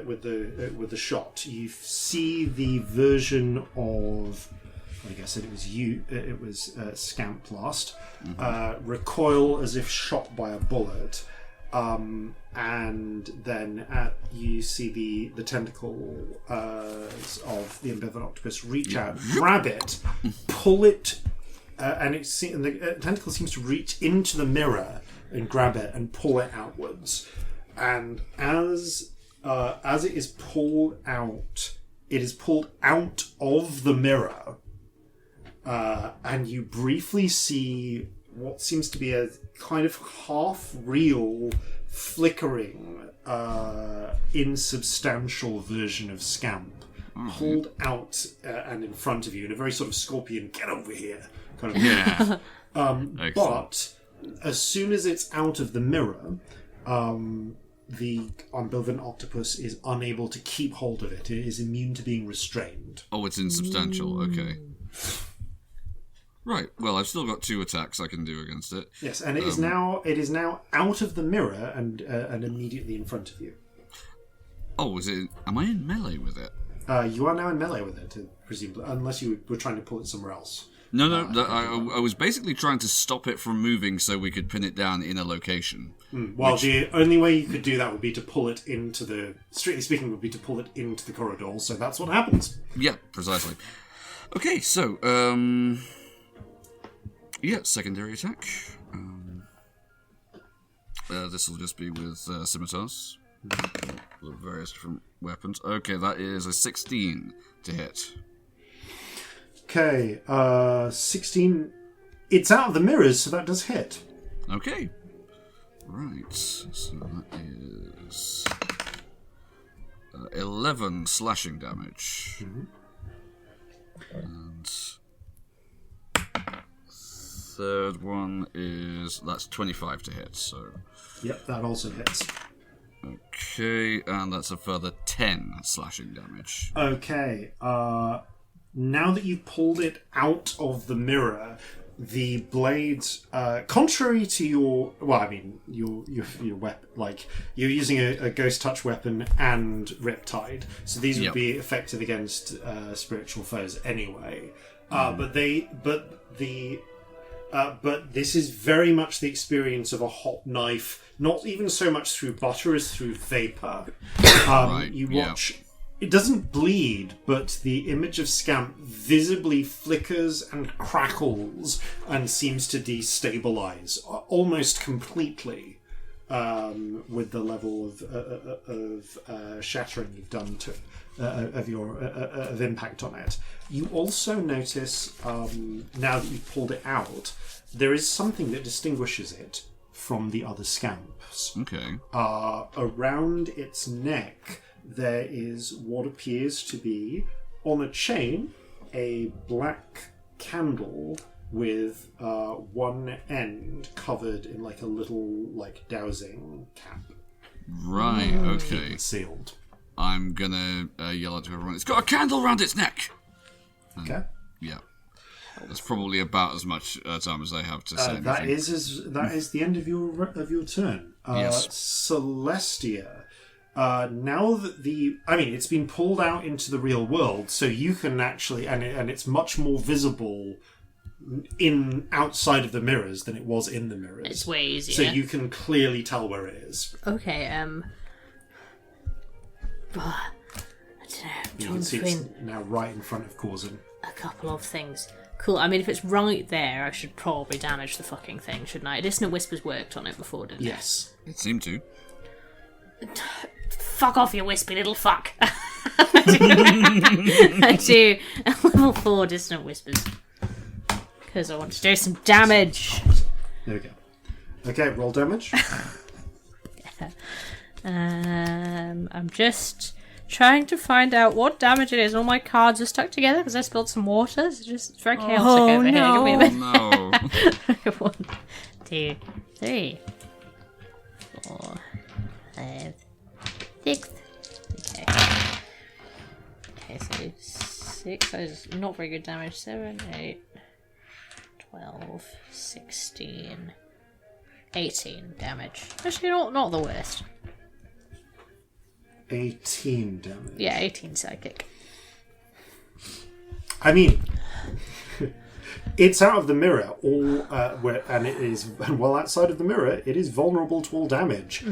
with the shot, you see the version of, I guess it was Scamp last, recoil as if shot by a bullet, and then you see the tentacle of the ambivalent octopus reach out, grab it, pull it, and the tentacle seems to reach into the mirror and grab it and pull it outwards, and as it is pulled out, it is pulled out of the mirror, and you briefly see what seems to be a kind of half-real, flickering, insubstantial version of Scamp pulled out and in front of you in a very sort of Scorpion, get over here kind of Yeah. but as soon as it's out of the mirror, the ambivalent octopus is unable to keep hold of it. It is immune to being restrained. Oh, it's insubstantial. Okay. Right. Well, I've still got 2 attacks I can do against it. Yes, and it is now out of the mirror and immediately in front of you. Oh, is it? Am I in melee with it? You are now in melee with it, presumably, unless you were trying to pull it somewhere else. No. I was basically trying to stop it from moving so we could pin it down in a location. Well, the only way you could do that would be to pull it strictly speaking, would be to pull it into the corridor. So that's what happens. Yeah, precisely. Okay, so secondary attack. This will just be with scimitars, with various different weapons. Okay, that is a 16 to hit. Okay, 16. It's out of the mirrors, so that does hit. Okay. Right, so that is 11 slashing damage. And third one that's 25 to hit, so... Yep, that also hits. Okay, and that's a further 10 slashing damage. Okay, now that you've pulled it out of the mirror, the blades, contrary to your weapon, like you're using a ghost touch weapon and Riptide, so these would be effective against spiritual foes anyway. But this is very much the experience of a hot knife, not even so much through butter as through vapor. You watch. It doesn't bleed, but the image of Scamp visibly flickers and crackles and seems to destabilize almost completely with the level of shattering you've done to of impact on it. You also notice, now that you've pulled it out, there is something that distinguishes it from the other Scamps. Okay. Around its neck, there is what appears to be, on a chain, a black candle with one end covered in like a little dowsing cap. Right, okay. Sealed. I'm gonna yell out to everyone, it's got a candle around its neck! Okay. Yeah. That's probably about as much time as I have to say anything. That is the end of your turn. Yes. Celestia. Now that it's been pulled out into the real world, so you can actually, and it's much more visible outside of the mirrors than it was in the mirrors. It's way easier. So you can clearly tell where it is. Okay, I don't know. You can see it's now right in front of Corzin. A couple of things. Cool. I mean, if it's right there, I should probably damage the fucking thing, shouldn't I? Dissonant Whispers worked on it before, didn't it? Yes. It seemed to. Fuck off, you wispy little fuck. I do. Level 4 Dissonant Whispers. Because I want to do some damage. There we go. Okay, roll damage. I'm just trying to find out what damage it is. All my cards are stuck together because I spilled some water. It's very chaotic over here. Give me a minute. No. 1, 2, 3, 4, 5, 6. Okay, so 6 is not very good damage. 7, 8, 12, 16, 18 damage. Actually, not the worst. 18 damage. Yeah, 18 psychic. I mean, it's out of the mirror, and it is well outside of the mirror. It is vulnerable to all damage.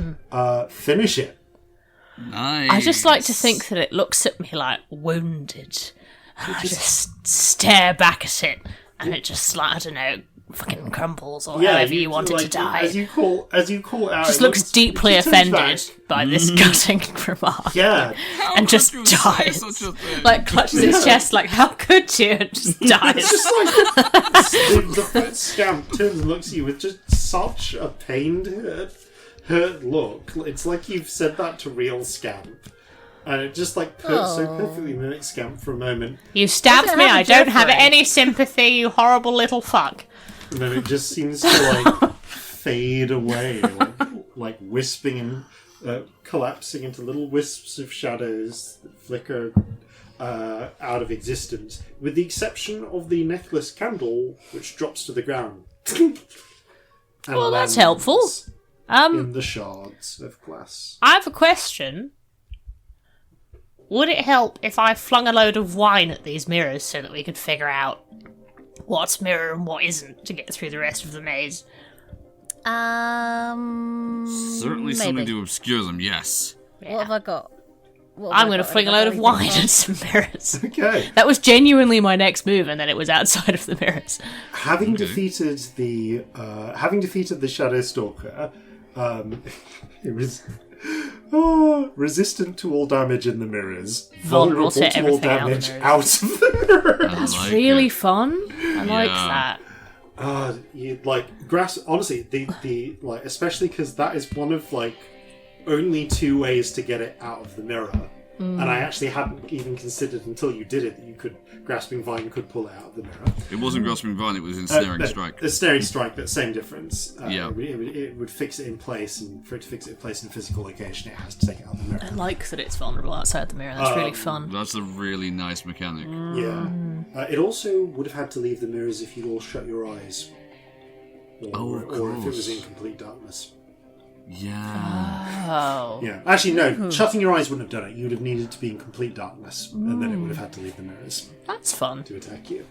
Finish it. Nice. I just like to think that it looks at me like wounded. I just stare back at it, and it just like, I don't know, fucking crumbles or however you want it to die. As you call out, Just looks deeply offended by this gutting remark. Yeah, and just dies. Like clutches its chest, like how could you? And just dies. it's just like the Scamp turns and looks at you with just such a pained, hurt look. It's like you've said that to real Scamp. And it just so perfectly mimics Scamp for a moment. You stabbed me, I don't have any sympathy, you horrible little fuck. And then it just seems to fade away, like wisping and collapsing into little wisps of shadows that flicker out of existence, with the exception of the necklace candle, which drops to the ground. Well, that's helpful. In the shards of glass. I have a question. Would it help if I flung a load of wine at these mirrors so that we could figure out what's mirror and what isn't to get through the rest of the maze? Certainly something to obscure them, yes. What have I got? I'm going to fling a load of wine at some mirrors. Okay. That was genuinely my next move, and then it was outside of the mirrors. Having defeated the Shadow Stalker, it was resistant to all damage in the mirrors, vulnerable to all damage out of the mirror. That's really fun. I like that. Honestly, the especially because that is one of only 2 ways to get it out of the mirror. And I actually hadn't even considered until you did it that you could, Grasping Vine could pull it out of the mirror. It wasn't Grasping Vine, it was Ensnaring Strike. Ensnaring Strike, but same difference. Yeah. It would fix it in place, and for it to fix it in place in a physical location, it has to take it out of the mirror. I like that it's vulnerable outside the mirror. That's really fun. That's a really nice mechanic. Yeah. It also would have had to leave the mirrors if you'd all shut your eyes. Or if it was in complete darkness. Yeah. Oh. Yeah. Actually, no. Shutting your eyes wouldn't have done it. You would have needed to be in complete darkness, and then it would have had to leave the mirrors That's fun. to attack you.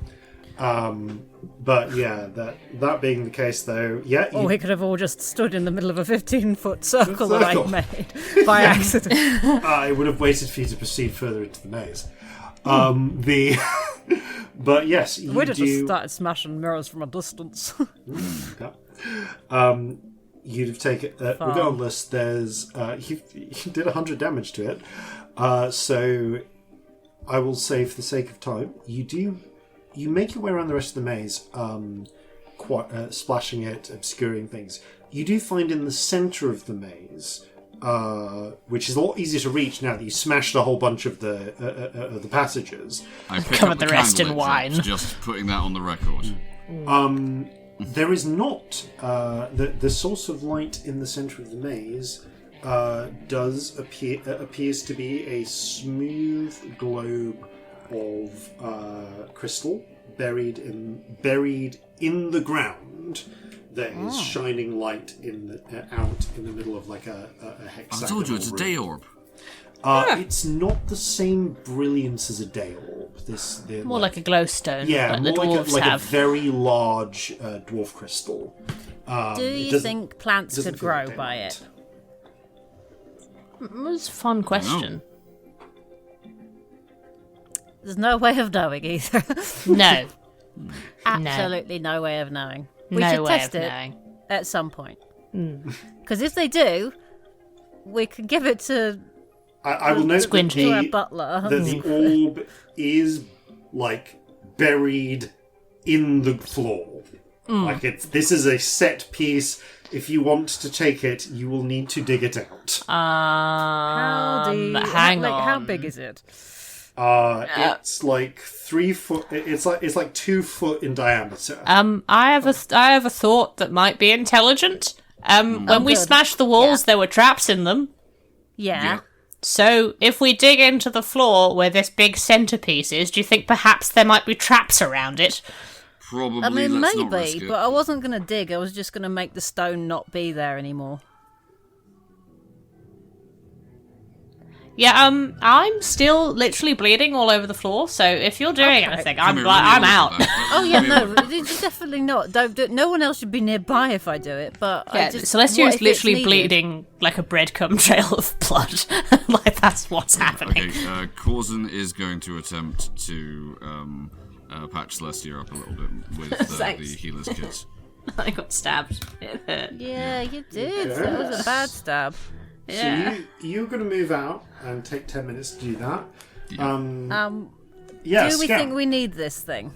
But yeah, that being the case, though, yeah. Or we could have all just stood in the middle of a 15-foot circle that I made by accident. I would have waited for you to proceed further into the maze. But yes, you We'd have just started smashing mirrors from a distance. You'd have taken regardless. There's you did 100 damage to it, so I will say for the sake of time, you make your way around the rest of the maze, splashing it, obscuring things. You do find in the center of the maze, which is a lot easier to reach now that you smashed a whole bunch of the passages. I picked Covered up the rest in candle wine. Just putting that on the record. There is not the source of light in the center of the maze appears to be a smooth globe of crystal buried in the ground that is shining light out in the middle of like a hexagonal. I told you, it's a room. day orb. It's not the same brilliance as a day orb. More like a glowstone. Yeah, like the more dwarves like a have. very large dwarf crystal. Do you think plants could grow by it? That's a fun question. There's no way of knowing either. No. Absolutely no way of knowing. We No should way test of it knowing. at some point. Because if they do, we could give it to I will note Squinty. our butler. that the orb is like buried in the floor. Like this is a set piece. If you want to take it, you will need to dig it out. Hang on. How big is it? It's like 3 foot. It's like 2 foot in diameter. I have a thought that might be intelligent. When we good. smashed the walls, there were traps in them. Yeah. So if we dig into the floor where this big centerpiece is, do you think perhaps there might be traps around it? Probably. I mean, let's not risk maybe, it. but I wasn't going to dig. I was just going to make the stone not be there anymore. Yeah, I'm still literally bleeding all over the floor, so if you're doing anything, Come here, I'm let me out. look at that. Oh yeah, Let me no, look. definitely not. Don't do it. No one else should be nearby if I do it. But Yeah, I just, Celestia what is if it's literally needed? bleeding like a breadcrumb trail of blood. Like, that's what's happening. Okay, Corzin is going to attempt to patch Celestia up a little bit with the Thanks. healer's kit. I got stabbed. It hurt. Yeah, you did. That was a bad stab. Yeah. So you're going to move out and take 10 minutes to do that. Yeah. Yeah, Do we Scamp. think we need this thing?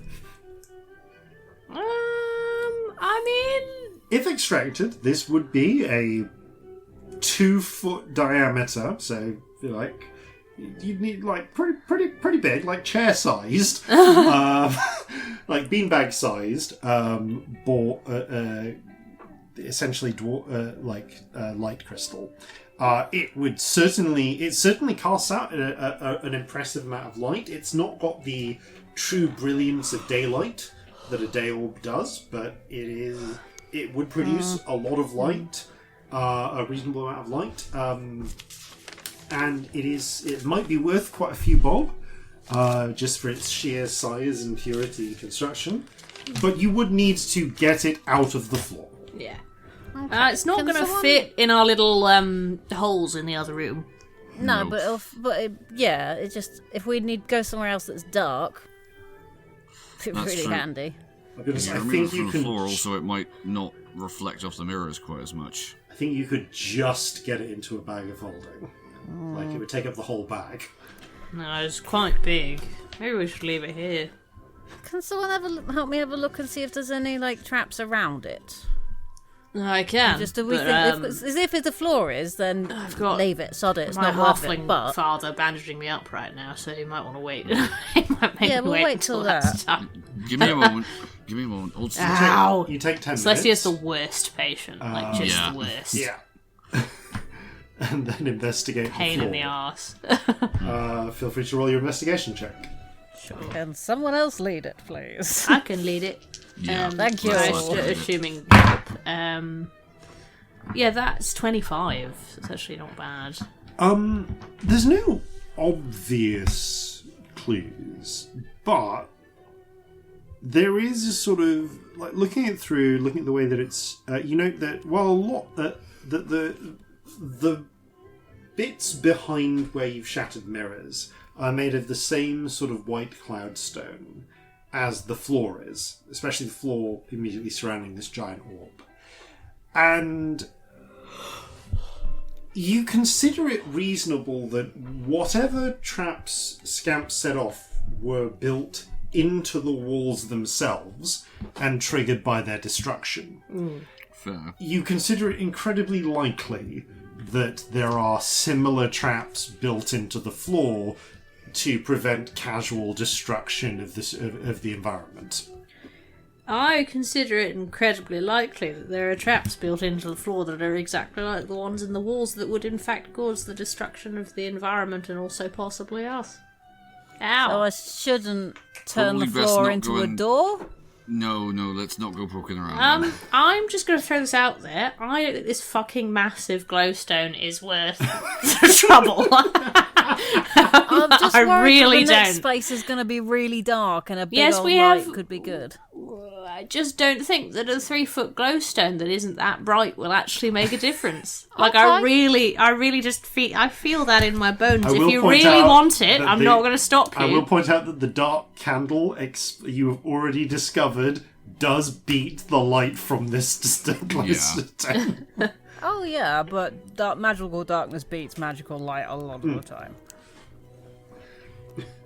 I mean, If extracted, this would be a 2 foot diameter. So, like, you'd need like pretty big, like chair sized, like beanbag sized, essentially light crystal. It certainly casts out an impressive amount of light. It's not got the true brilliance of daylight that a day orb does, but it would produce a lot of light, a reasonable amount of light, and it might be worth quite a few bob, just for its sheer size and purity and construction. But you would need to get it out of the floor. yeah. It's not Can going to someone- fit in our little holes in the other room. No, Nope. yeah. It's just if we need to go somewhere else that's dark, it'd be That's really true. handy. I'll be honest, If you I remove think it from you the can. floor, also it might not reflect off the mirrors quite as much. I think you could just get it into a bag of holding. Like it would take up the whole bag. No, it's quite big. Maybe we should leave it here. Can someone help me have a look and see if there's any like traps around it? I can. Just do we but, think if the floor is, then got leave it, sod it. It's my not worth halfling it. But father bandaging me up right now, so you might want to wait. He might make Yeah, me we'll wait until till that's that. done. Give me a moment. Give me a moment. Hold still. Ow! You take 10 Celestia's minutes. the worst patient. Like, just Yeah. the worst. Yeah. And then investigate Pain the in the floor. arse. Feel free to roll your investigation check. can someone else lead it, please? I can lead it. Yeah, thank you. let's Nice, do it. Assuming. Yeah, that's 25. It's actually not bad. There's no obvious clues, but there is a sort of like looking at the way that it's. You know that while a lot that the bits behind where you've shattered mirrors are made of the same sort of white cloudstone as the floor is, especially the floor immediately surrounding this giant orb, and you consider it reasonable that whatever traps Scamp set off were built into the walls themselves and triggered by their destruction. Fair. You consider it incredibly likely that there are similar traps built into the floor to prevent casual destruction of the environment. I consider it incredibly likely that there are traps built into the floor that are exactly like the ones in the walls that would in fact cause the destruction of the environment and also possibly us. Ow. So I shouldn't turn Probably the best floor not into go a in- door? No, let's not go poking around. I'm just going to throw this out there. I don't think this fucking massive glowstone is worth the trouble. I'm just worried I really that the next don't. space is going to be really dark and a big Yes, old we light have- could be good. I just don't think that a 3-foot glowstone that isn't that bright will actually make a difference. Like, I really just feel that in my bones. I If will you point really out want it, that I'm not going to stop you. I will point out that the dark candle you have already discovered does beat the light from this glowstone. Oh yeah, but magical darkness beats magical light a lot of the time.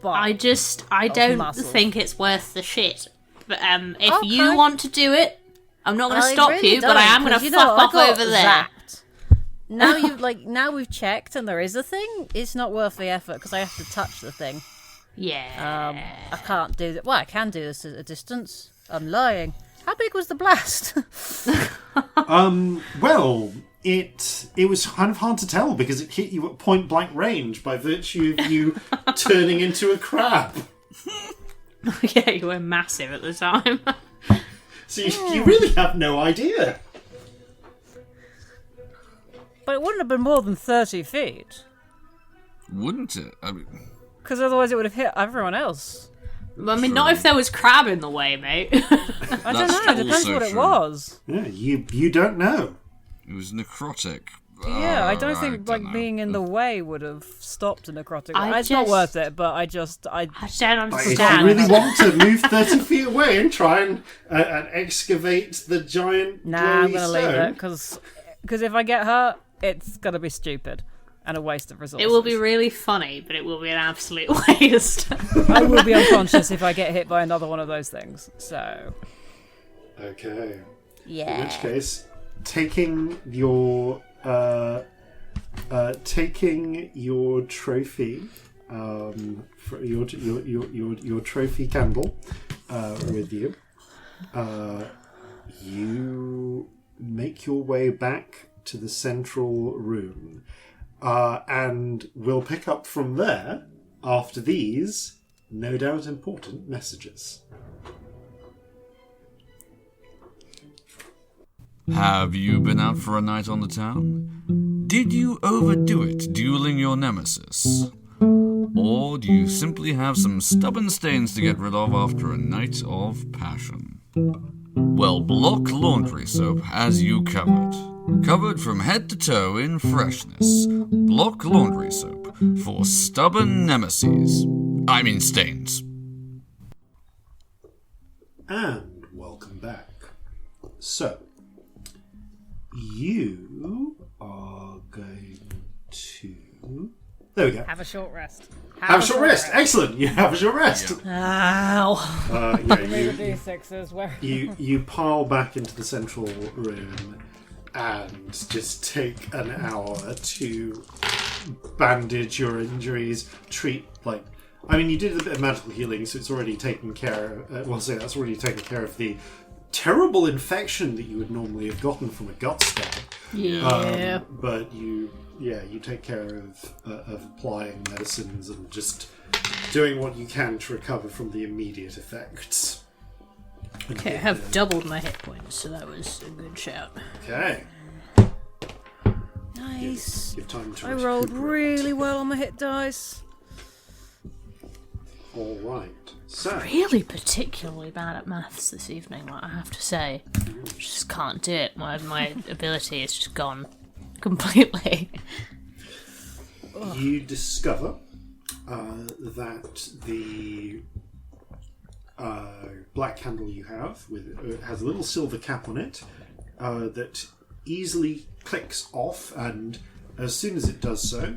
But I don't massive. think it's worth the shit. But if Okay. you want to do it, I'm not going to I stop really you, but I am don't, going to 'cause, fuck I off got over there. zapped. Now we've checked and there is a thing. It's not worth the effort because I have to touch the thing. Yeah. I can't do that. Well, I can do this at a distance. I'm lying. How big was the blast? Well, it was kind of hard to tell because it hit you at point blank range by virtue of you turning into a crab. Yeah, you were massive at the time. So you really have no idea. But it wouldn't have been more than 30 feet. Wouldn't it? I mean, Because otherwise it would have hit everyone else. I mean, not if there was crab in the way, mate. I don't know. It depends also what it true. was. Yeah, you don't know. it was necrotic. Yeah, I don't think don't know. being in the way would have stopped a necrotic. I It's not just- worth it, but I I don't If you understand. really want to move 30 feet away and try and excavate the giant nah, I'm glowy gonna leave stone. it because if I get hurt, it's gonna be stupid and a waste of resources. It will be really funny, but it will be an absolute waste. I will be unconscious if I get hit by another one of those things. So Okay. In Yeah. which case, taking your trophy, for your trophy candle with you, you make your way back to the central room, and we'll pick up from there after these, no doubt important messages. Have you been out for a night on the town? Did you overdo it dueling your nemesis? Or do you simply have some stubborn stains to get rid of after a night of passion? Well, Block Laundry Soap has you covered. Covered from head to toe in freshness. Block Laundry Soap for stubborn nemesis. I mean stains. And welcome back. So, you are going to... There we go. have a short rest. Have a short rest. Excellent. You have a short rest. Ow. Maybe the D6s where You pile back into the central room and just take an hour to bandage your injuries, treat, you did a bit of magical healing, so it's already taken care of, that's already taken care of the terrible infection that you would normally have gotten from a gut stab. Yeah. But you take care of applying medicines and just doing what you can to recover from the immediate effects. Okay, I have doubled my hit points, so that was a good shout. Okay. Nice. Give time to I rolled recuperate. really well on my hit dice. All right. So, Really particularly bad at maths this evening, I have to say. Just can't do it. My ability is just gone completely. you discover that the black candle you have has a little silver cap on it that easily clicks off, and as soon as it does so,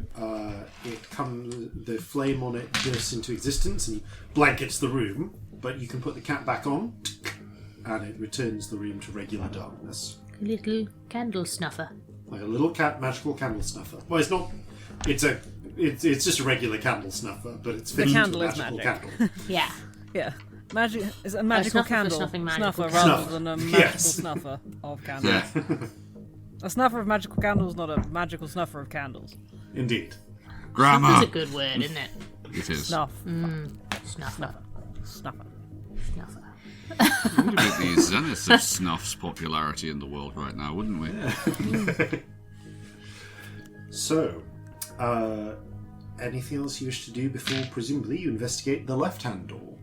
the flame on it bursts into existence and blankets the room. But you can put the cap back on, and it returns the room to regular darkness, A little candle snuffer. like a little magical candle snuffer. Well, it's not. It's just a regular candle snuffer, but it's fitting candle to a is magical magic. candle. Yeah. Yeah. Is it a magical snuffer for candle? snuffing magical Snuffer candles. rather than a magical Yes. snuffer of candles. Yeah. A snuffer of magical candles, not a magical snuffer of candles. Indeed. Grammar. That's a good word, isn't it? It is. Snuff. Snuffer. Snuffer. Snuffer. We'd be the zenith of snuff's popularity in the world right now, wouldn't we? So, anything else you wish to do before, presumably, you investigate the left-hand door?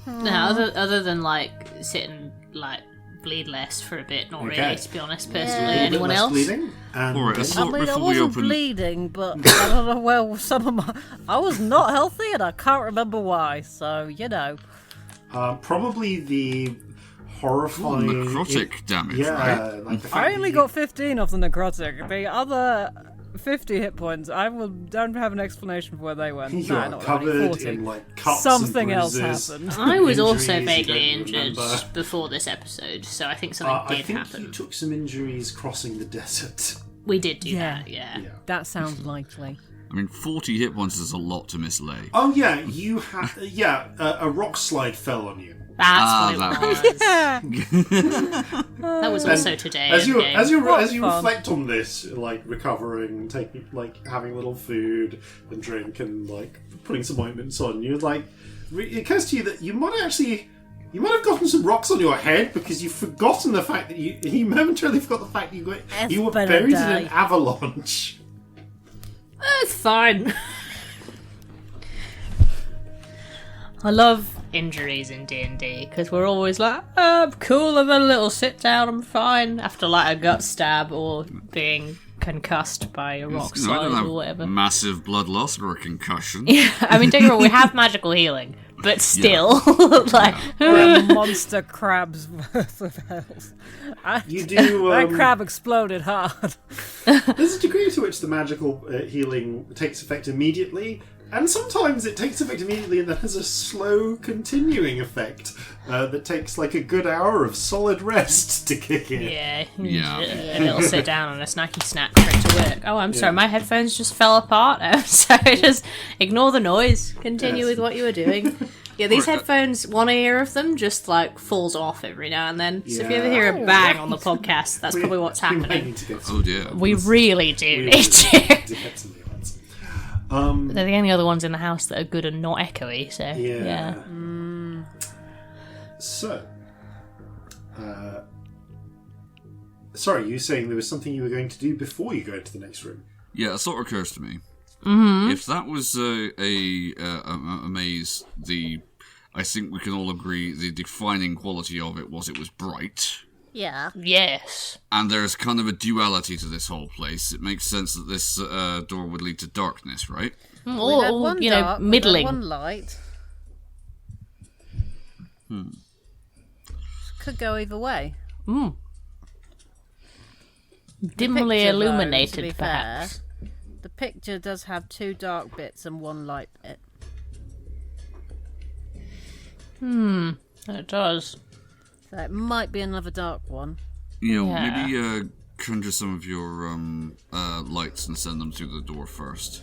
No, other than like sit and like bleed less for a bit. Not Okay. really, to be honest. Personally, A bit anyone less else? bleeding, and Alright, then- I thought I before we wasn't open. bleeding, but I don't know where some of my... I was not healthy, and I can't remember why, so, you know. probably the horrifying... necrotic damage, right? like the fact I that only you- got 15 off the necrotic. The other 50 hit points, don't have an explanation for where they went. You Nah, are not covered really, 40. in like cuts Something and else bruises. happened. I was also Injuries you vaguely don't injured remember. before this episode, so I think something I did think happen. you took some injuries crossing the desert. We did do Yeah. that, yeah. Yeah. That sounds likely. I mean, 40 hit points is a lot to mislay. Oh yeah, you had a rock slide fell on you. That's what that it was. Yeah. That was also today. As you in-game. as you What fun. reflect on this, like recovering, taking like having a little food and drink, and like putting some ointments on, you're like, it occurs to you that you might have gotten some rocks on your head because you've forgotten the fact that you momentarily forgot the fact you were been a buried in day. an avalanche. It's fine. I love injuries in D&D because we're always like, oh, I'm cool, I've had a little sit down, I'm fine, after like a gut stab or being concussed by a rock You know, I slide don't have or whatever. massive blood loss or a concussion. Yeah, I mean, don't get me wrong, we have magical healing, but still, like, We're monster crabs worth of health. You do. That crab exploded hard. There's a degree to which the magical healing takes effect immediately, and sometimes it takes effect immediately and then has a slow continuing effect that takes like a good hour of solid rest to kick in. yeah, Yeah. a little sit down and a snacky snack for it to work. Oh, I'm sorry, my headphones just fell apart, so just ignore the noise, continue Yes. with what you were doing. Yeah, these Right. headphones, one ear of them just like falls off every now and then. So if you ever Yeah. hear a bang on the podcast, that's probably what's We might happening. need to get some, Oh dear. We really do we need need to. to get some new ones. They're the only other ones in the house that are good and not echoey, so yeah. So, sorry, you were saying there was something you were going to do before you go into the next room? Yeah, a thought occurs to me. Mm-hmm. If that was a maze, I think we can all agree the defining quality of it was bright. Yeah. Yes. And there's kind of a duality to this whole place. It makes sense that this door would lead to darkness, right? We had Or, one you know, dark, we had middling. one light. Could go either way. Dimly Picture, though, illuminated, to be perhaps. fair, the picture does have 2 dark bits and 1 light bit. It does. So it might be another dark one. You know, Yeah. maybe conjure some of your lights and send them through the door first.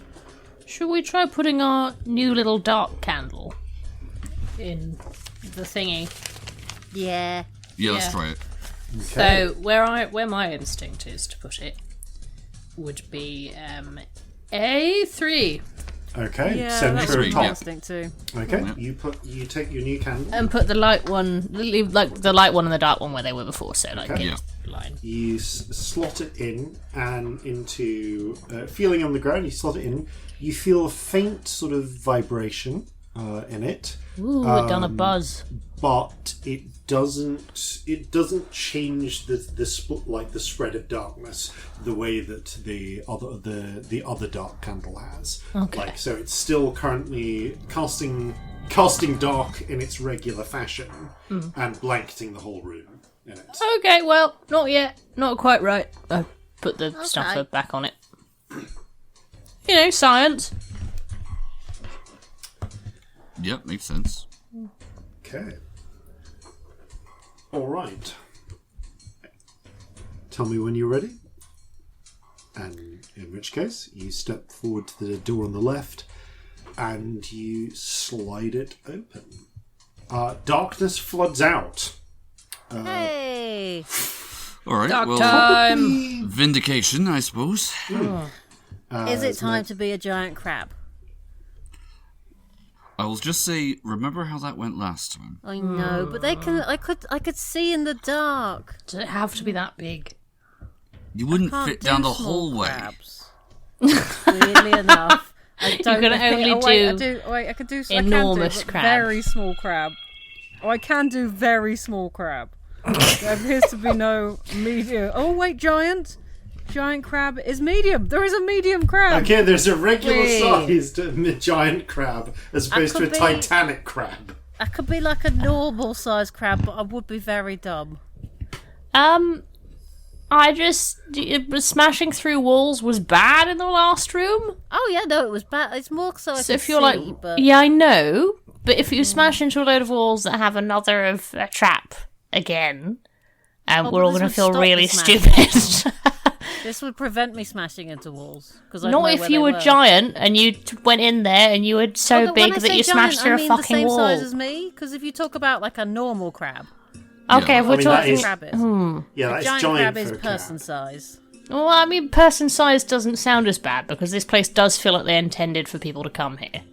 Should we try putting our new little dark candle in the thingy? Yeah. Yeah, let's Yeah. try it. So where my instinct is to put it would be A3, Okay, Yeah, center that's of sweet, top. yeah. instinct too. Okay, Yeah. you take your new candle. and put the light one, leave like the light one and the dark one where they were before. So like Okay. in Yeah. a line. You slot it in, and into feeling on the ground. You slot it in. You feel a faint sort of vibration in it, Ooh, it done a buzz. but it doesn't. It doesn't change the spread of darkness the way that the other dark candle has. Okay. Like, so it's still currently casting dark in its regular fashion and blanketing the whole room in it. Okay, well, not yet, not quite right. I put the stuffer back on it. You know, science. Yep, makes sense. Okay. All right. Tell me when you're ready. And in which case, you step forward to the door on the left, and you slide it open. Darkness floods out. Hey! All right. Dark well, time. vindication, I suppose. Is it time to be a giant crab? I will just say, remember how that went last time? I know, but they can. I could see in the dark. Does it have to be that big? You wouldn't Can't fit do down the small hallway. crabs. Weirdly enough, I don't. can only I could do enormous crab. Very small crab. Oh, I can do very small crab. There appears to be no medium. Oh wait, giant crab is medium. There is a medium crab. Okay, there's a regular Wait. sized giant crab as opposed to a could be- titanic crab. I could be like a normal sized crab, but I would be very dumb. Smashing through walls was bad in the last room. Oh yeah, no, it was bad. It's more so I So could if you're see, like, but yeah, I know, but if you smash into a load of walls that have another of a trap again, Oh, we're but all this going to would feel stop the really smashing. stupid. this would prevent me smashing into walls. Not if you were giant and you went in there and you were so big that you smashed through a fucking the same wall. size as me. Because if you talk about like a normal crab, Okay, Yeah. if we're I mean, that talking. is- crab is. Yeah, A that's giant giant crab for is a person crab. size. Well, I mean, person size doesn't sound as bad because this place does feel like they're intended for people to come here.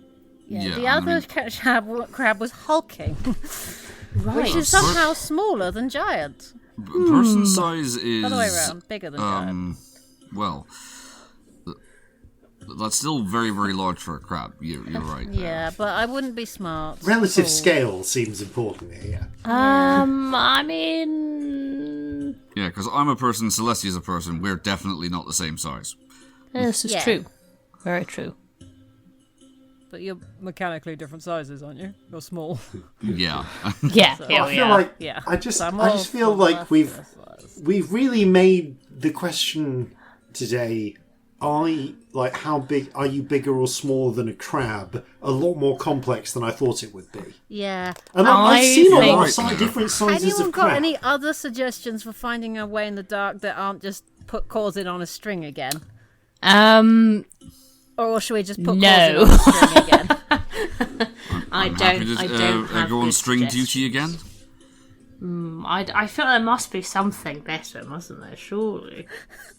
Yeah, Yeah, the I other mean- crab was hulking, Right. which is somehow smaller than giant. Person size is Other way around, bigger than giant. well, that's still very, very large for a crab. You're right. there. Yeah, but I wouldn't be smart. Relative at all. scale seems important here. I mean, Yeah, because I'm a person, Celestia's a person. We're definitely not the same size. this is Yeah. true. Very true. But you're mechanically different sizes, aren't you? You're small. Yeah. Yeah, So- here I we feel are. like Yeah. I just So I'm I all just feel for like less size. we've really made the question today. How big are you, bigger or smaller than a crab? A lot more complex than I thought it would be. Yeah. And I've seen a lot of think- different sizes Anyone of got crab. any other suggestions for finding a way in the dark that aren't just put Corzin on a string again? Or should we just put No. Corzin on a string again? I Happy don't. to, I don't have go on good string suggestions. duty again. I feel there must be something better, mustn't there? Surely.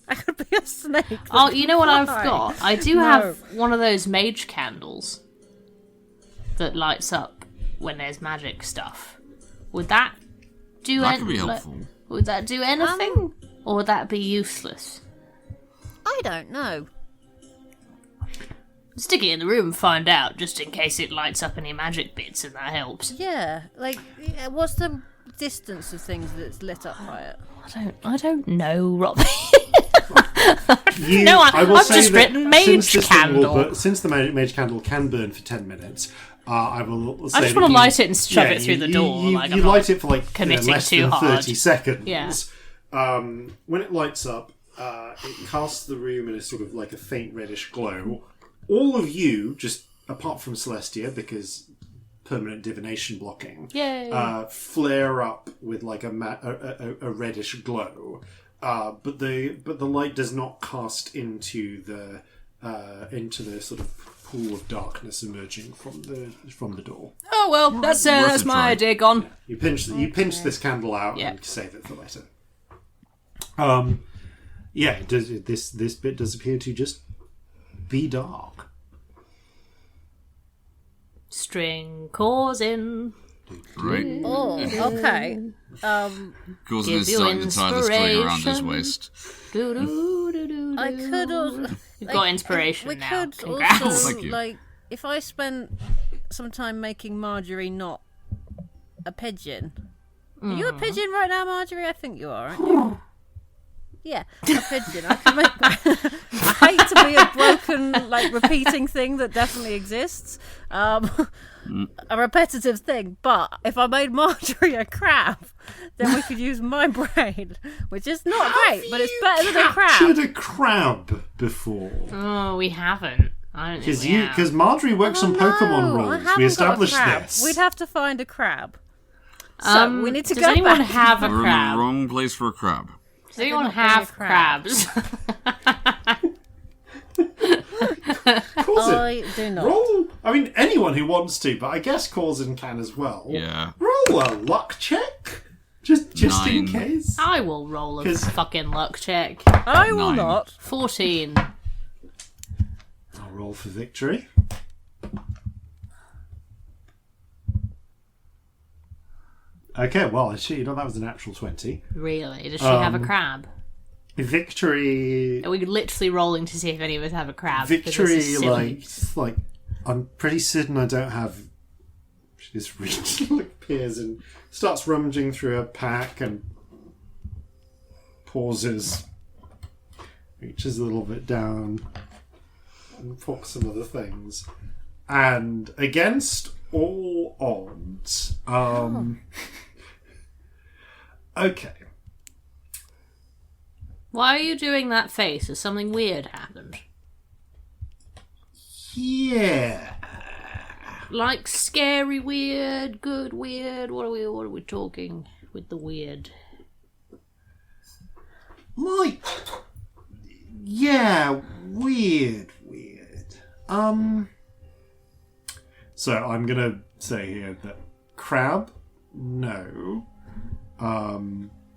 I could be a snake. Oh, you know what I've Fine. got? I do have one of those mage candles that lights up when there's magic stuff. Would that do That could be helpful. Would that do anything? Or would that be useless? I don't know. Stick it in the room and find out, just in case it lights up any magic bits and that helps. Yeah, like, what's the distance of things that's lit up by it? I don't know, Robbie. You- No, I will I've say just that written mage since this thing will candle. since the mage candle can burn for 10 minutes, I will say I just that want to you- light it and shove yeah, it through the you- door. You, like, you I'm not light it for like committing less too than 30 hard. seconds. Yeah. When it lights up, it casts the room in a sort of like a faint reddish glow. All of you, just apart from Celestia, because permanent divination blocking, Yay. flare up with like a reddish glow. But the light does not cast into the sort of pool of darkness emerging from the door. Oh well, that's worth a my try. idea gone. You pinch this candle out Yeah. and save it for later. This bit does appear to just be dark. String Corzin. Right. Oh, okay. Corzin Give is you starting to tie the string around his inspiration. waist. I could also... You've got inspiration we now. could Congrats. also, Thank you. like, if I spent some time making Marjorie not a pigeon. Are you a pigeon right now, Marjorie? I think you are, aren't you? Yeah, a pigeon. I can make... I hate to be a broken, like, repeating thing that definitely exists. A repetitive thing. But if I made Marjorie a crab, then we could use my brain, which is not great, but it's better than a crab. Captured a crab before. Oh, we haven't. I don't think we have. Because Marjorie works on Pokemon No, I rules. haven't We got a established crab. this. We'd have to find a crab. So we need to does go anyone back. have a We're in the crab? wrong place for a crab. Does anyone not bring a have crab. crabs? Course it. I do not. Roll. I anyone who wants to, but I guess Corzin can as well. Yeah. Roll a luck check. Just in 9. case. I will roll a 'Cause- fucking luck check. I will 9. not. 14. I'll roll for victory. Okay, well, actually, that was a natural 20. Really? Does she have a crab? Victory... Are we literally rolling to see if any of us have a crab? 'Cause this is Victory, silly. like, I'm pretty certain I don't have... She just really peers and starts rummaging through her pack and pauses, reaches a little bit down and pocks some other things. And against all odds, okay. Why are you doing that face? Has something weird happened? Yeah. Like scary weird, good weird? What are we talking with the weird? Like, yeah, weird. So I'm gonna say here that crab, no.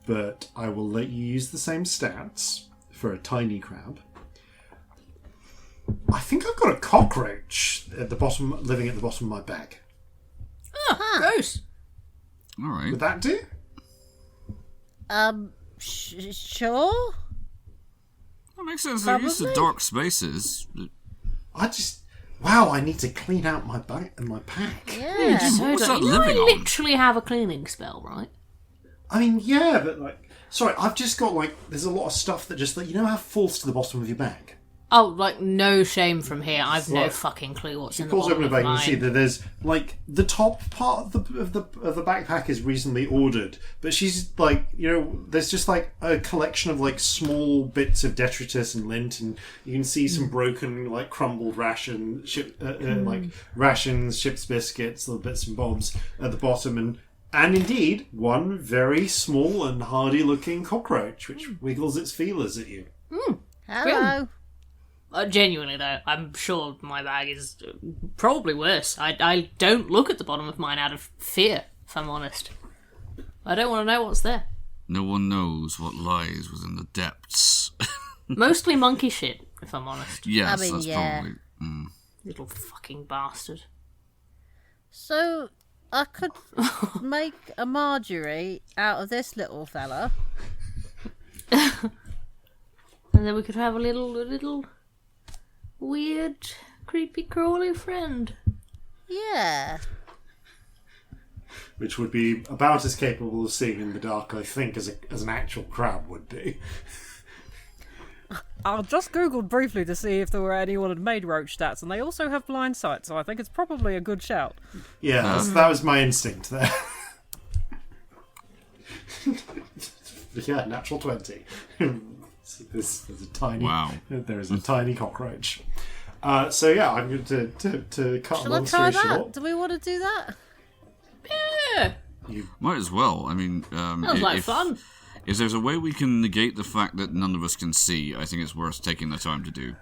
But I will let you use the same stats for a tiny crab. I think I've got a cockroach at the bottom, living at the bottom of my bag. Oh, gross. All right. Would that do? Sure. That makes sense. They're used to Probably. dark spaces. Wow, I need to clean out my bag and my pack. Yeah. So What's that you know I living on? literally have a cleaning spell, right? I mean, yeah, but like, sorry, I've just got like, there's a lot of stuff that just, like, you know how it falls to the bottom of your bag? Oh, like, no shame from here. I've no Right. fucking clue what's She in the pulls bottom open of the bag and you mine. see that there's like the top part of the backpack is reasonably ordered, but she's like, there's just like a collection of like small bits of detritus and lint, and you can see some broken, like crumbled like rations, ship's biscuits, little bits and bobs at the bottom, and indeed one very small and hardy looking cockroach which wiggles its feelers at you. Hello. Genuinely, though, I'm sure my bag is probably worse. I don't look at the bottom of mine out of fear, if I'm honest. I don't want to know what's there. No one knows what lies within the depths. Mostly monkey shit, if I'm honest. Yes, I mean, that's yeah. probably. Little fucking bastard. So I could make a Marjorie out of this little fella. And then we could have a little weird, creepy, crawly friend. Yeah. Which would be about as capable of seeing in the dark, I think, as an actual crab would be. I just googled briefly to see if there were anyone had made roach stats, and they also have blind sight, so I think it's probably a good shout. Yeah, that was my instinct there. Yeah, natural 20. There's a tiny. Wow. There is a tiny cockroach. So yeah, I'm going to cut a Shall I long try story that? short. Do we want to do that? Yeah, Might as well. I mean, sounds like fun. if there's a way we can negate the fact that none of us can see, I think it's worth taking the time to do.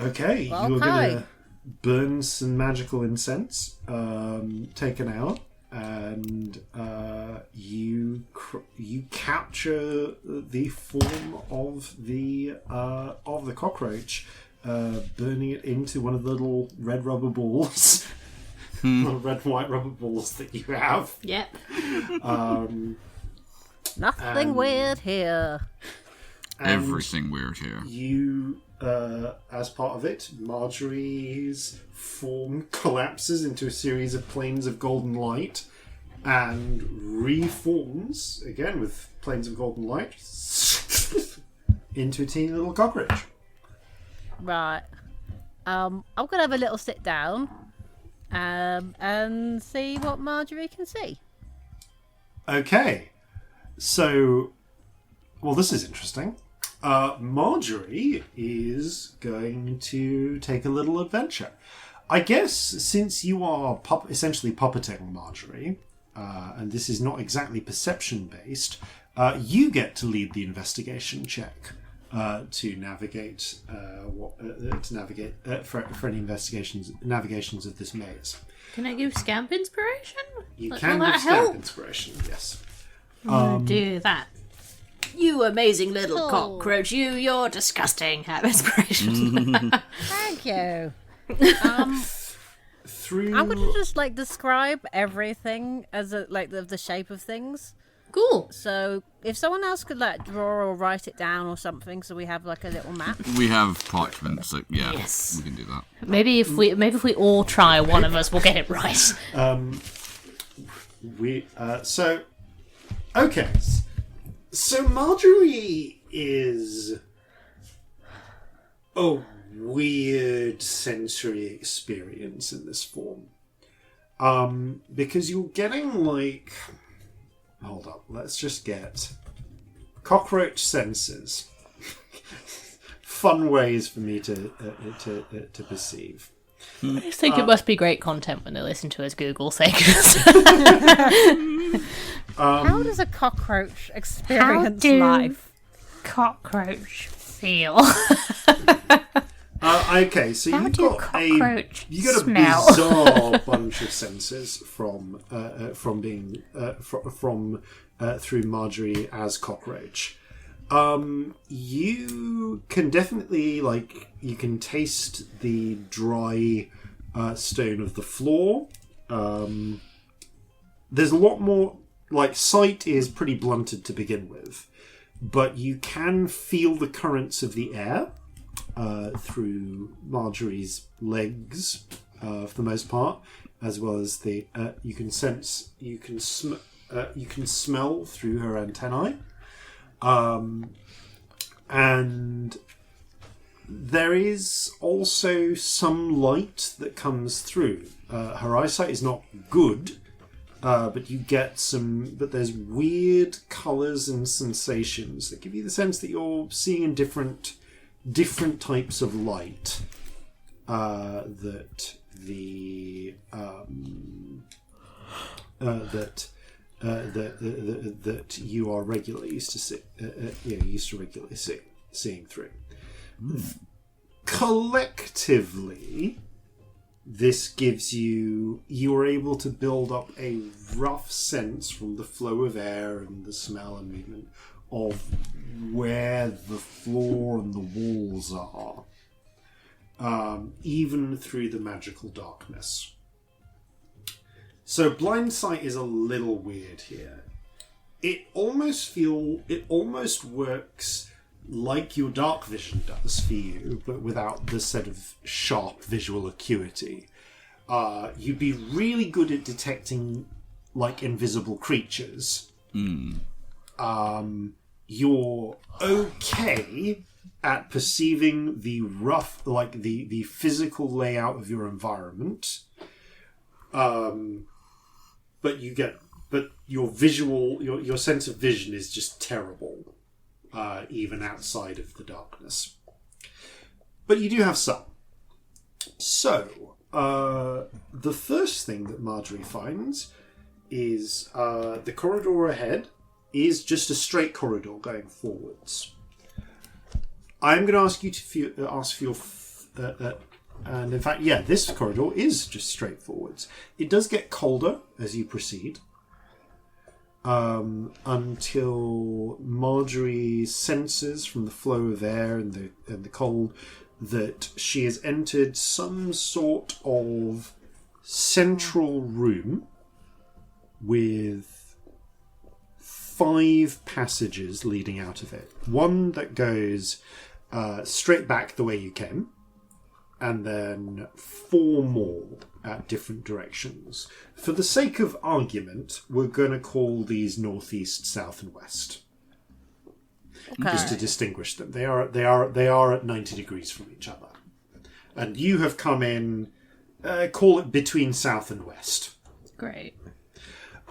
Okay, Well, you're hi. going to burn some magical incense, take an hour, and you capture the form of the cockroach, burning it into one of the little red rubber balls, little red and white rubber balls that you have. Yep. Nothing weird here. And Everything weird here. You, as part of it, Marjorie's form collapses into a series of planes of golden light and reforms, again with planes of golden light, into a teeny little cockroach. Right. I'm gonna have a little sit down, and see what Marjorie can see. Okay, so, well, this is interesting. Marjorie is going to take a little adventure. I guess since you are essentially puppeting Marjorie, and this is not exactly perception-based, you get to lead the investigation check. to navigate for any navigations of this maze. Can I give Scamp inspiration? You Will can that give Scamp help? inspiration, yes. Do that. You amazing little cockroach. You're disgusting. Have inspiration. Thank you. Through... I'm going to just describe everything as the shape of things. Cool. So if someone else could draw or write it down or something, so we have a little map. We have parchment, so yeah, Yes. we can do that. Maybe if we all try, one of us will get it right. So Marjorie is a weird sensory experience in this form. Because you're getting hold up, let's just get cockroach senses. Fun ways for me to perceive. I just think it must be great content when they listen to us Google things. How does a cockroach experience How do life? Cockroach feel? Okay, so How you've do got cockroach a smell? bizarre bunch of senses from being through Marjorie as cockroach. You can definitely you can taste the dry stone of the floor. There's a lot more. Sight is pretty blunted to begin with, but you can feel the currents of the air through Marjorie's legs, for the most part, as well as you can smell through her antennae, and there is also some light that comes through. Her eyesight is not good. But you get but there's weird colours and sensations that give you the sense that you're seeing different types of light that you are regularly used to seeing through. Collectively, this gives you are able to build up a rough sense from the flow of air and the smell and movement of where the floor and the walls are, even through the magical darkness. So blind sight is a little weird here. It almost works like your dark vision does for you, but without the set of sharp visual acuity. You'd be really good at detecting invisible creatures. You're okay at perceiving the rough, the physical layout of your environment. But your your sense of vision is just terrible. Even outside of the darkness. But you do have some. So, the first thing that Marjorie finds is the corridor ahead is just a straight corridor going forwards. I'm going to ask you to ask for your... and in fact, this corridor is just straight forwards. It does get colder as you proceed. Until Marjorie senses from the flow of air and the cold that she has entered some sort of central room with 5 passages leading out of it. One that goes straight back the way you came, and then 4 more at different directions. For the sake of argument, we're going to call these northeast, south, and west, just to distinguish them. They are at 90 degrees from each other, and you have come in. Call it between south and west. Great.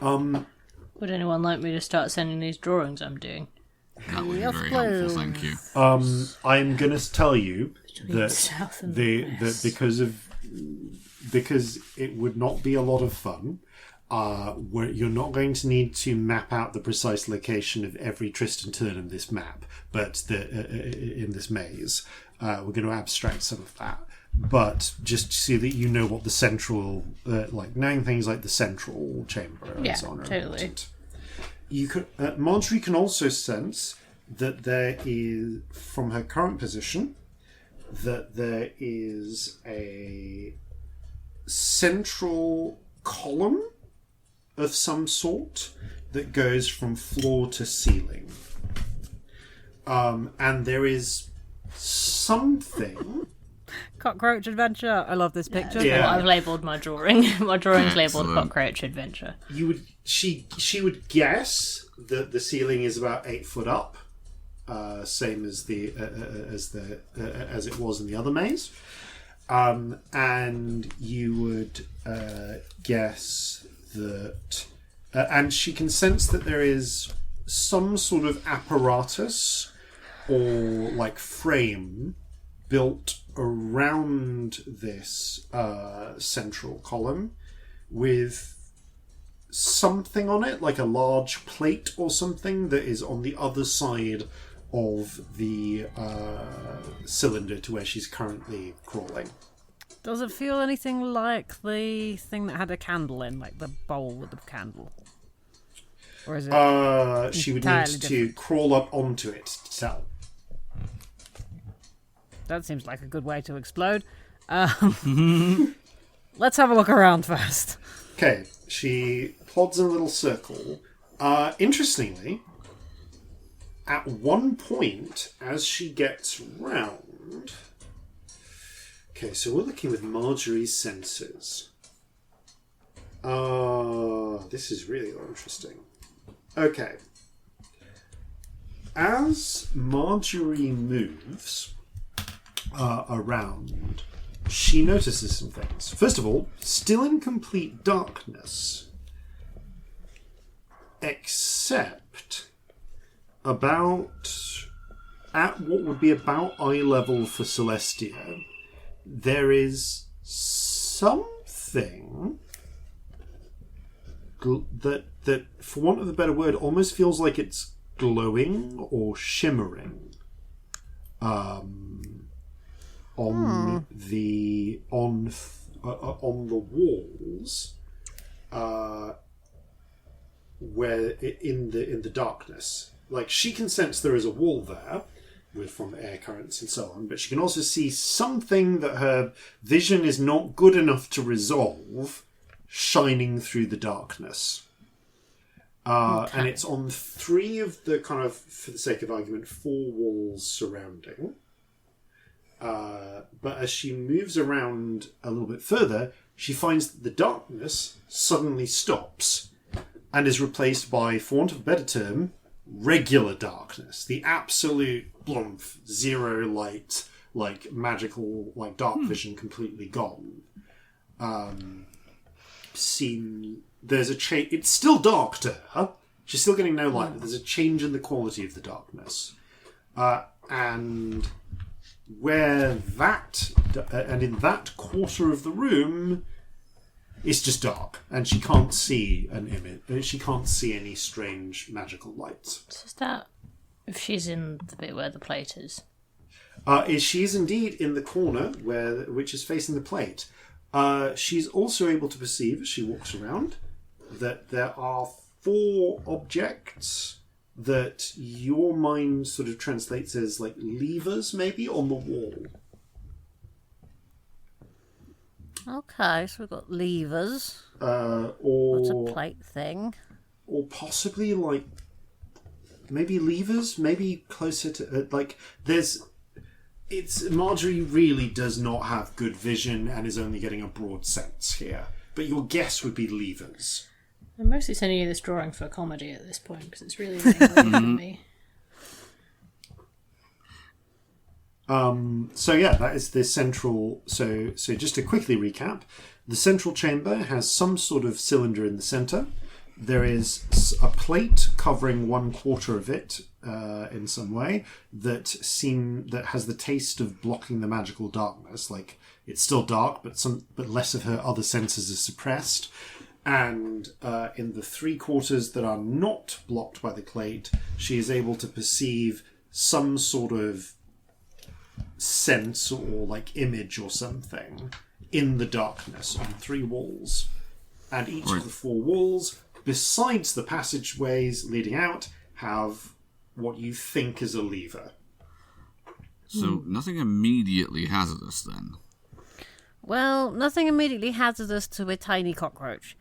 Would anyone like me to start sending these drawings I'm doing? That would be very helpful, thank you. I'm going to tell you that south and that because it would not be a lot of fun, where you're not going to need to map out the precise location of every twist and turn in this map, but in this maze. We're going to abstract some of that. But just so that you know what the central, knowing things like the central chamber and so on are important. Marjorie can also sense that there is, from her current position, that there is a central column of some sort that goes from floor to ceiling. And there is something... Cockroach Adventure. I love this picture. Yeah. I've labelled my drawing. My drawing's labelled Cockroach Adventure. She would guess that the ceiling is about 8 foot up, same as as it was in the other maze, and you would guess that, and she can sense that there is some sort of apparatus or frame built around this central column with something on it, like a large plate or something that is on the other side of the cylinder to where she's currently crawling. Does it feel anything like the thing that had a candle in, like the bowl with the candle? Or is it she would need to crawl up onto it to tell. That seems like a good way to explode. Let's have a look around first. Okay, she plods in a little circle. Interestingly, at one point, as she gets round... Okay, so we're looking with Marjorie's senses. This is really interesting. Okay. As Marjorie moves around, she notices some things. First of all, still in complete darkness, except at what would be about eye level for Celestia, there is something that, for want of a better word, almost feels like it's glowing or shimmering on the walls, where in the darkness. Like, she can sense there is a wall there from air currents and so on, but she can also see something that her vision is not good enough to resolve shining through the darkness. And it's on 3 of the kind of, for the sake of argument, 4 walls surrounding. But as she moves around a little bit further, she finds that the darkness suddenly stops and is replaced by, for want of a better term, regular darkness. The absolute blumph, zero light, magical, dark vision completely gone. There's a change. It's still dark to her. She's still getting no light, but there's a change in the quality of the darkness. And in that quarter of the room, it's just dark, and she can't see an image. She can't see any strange magical lights. So is that if she's in the bit where the plate is? She is indeed in the corner which is facing the plate. She's also able to perceive, as she walks around, that there are 4 objects that your mind sort of translates as levers, maybe, on the wall. Okay, so we've got levers. Or what's a plate thing? Or possibly maybe levers, maybe closer to Marjorie really does not have good vision and is only getting a broad sense here. But your guess would be levers. I'm mostly sending you this drawing for comedy at this point because it's really running for me. So yeah, that is the central. So just to quickly recap, the central chamber has some sort of cylinder in the center. There is a plate covering 1/4 of it in some way that has the taste of blocking the magical darkness. It's still dark, but less of her other senses is suppressed. And in the 3 quarters that are not blocked by the plate, she is able to perceive some sort of sense or like image or something in the darkness on 3 walls. And each of the 4 walls, besides the passageways leading out, have what you think is a lever. So nothing immediately hazardous then? Well, nothing immediately hazardous to a tiny cockroach.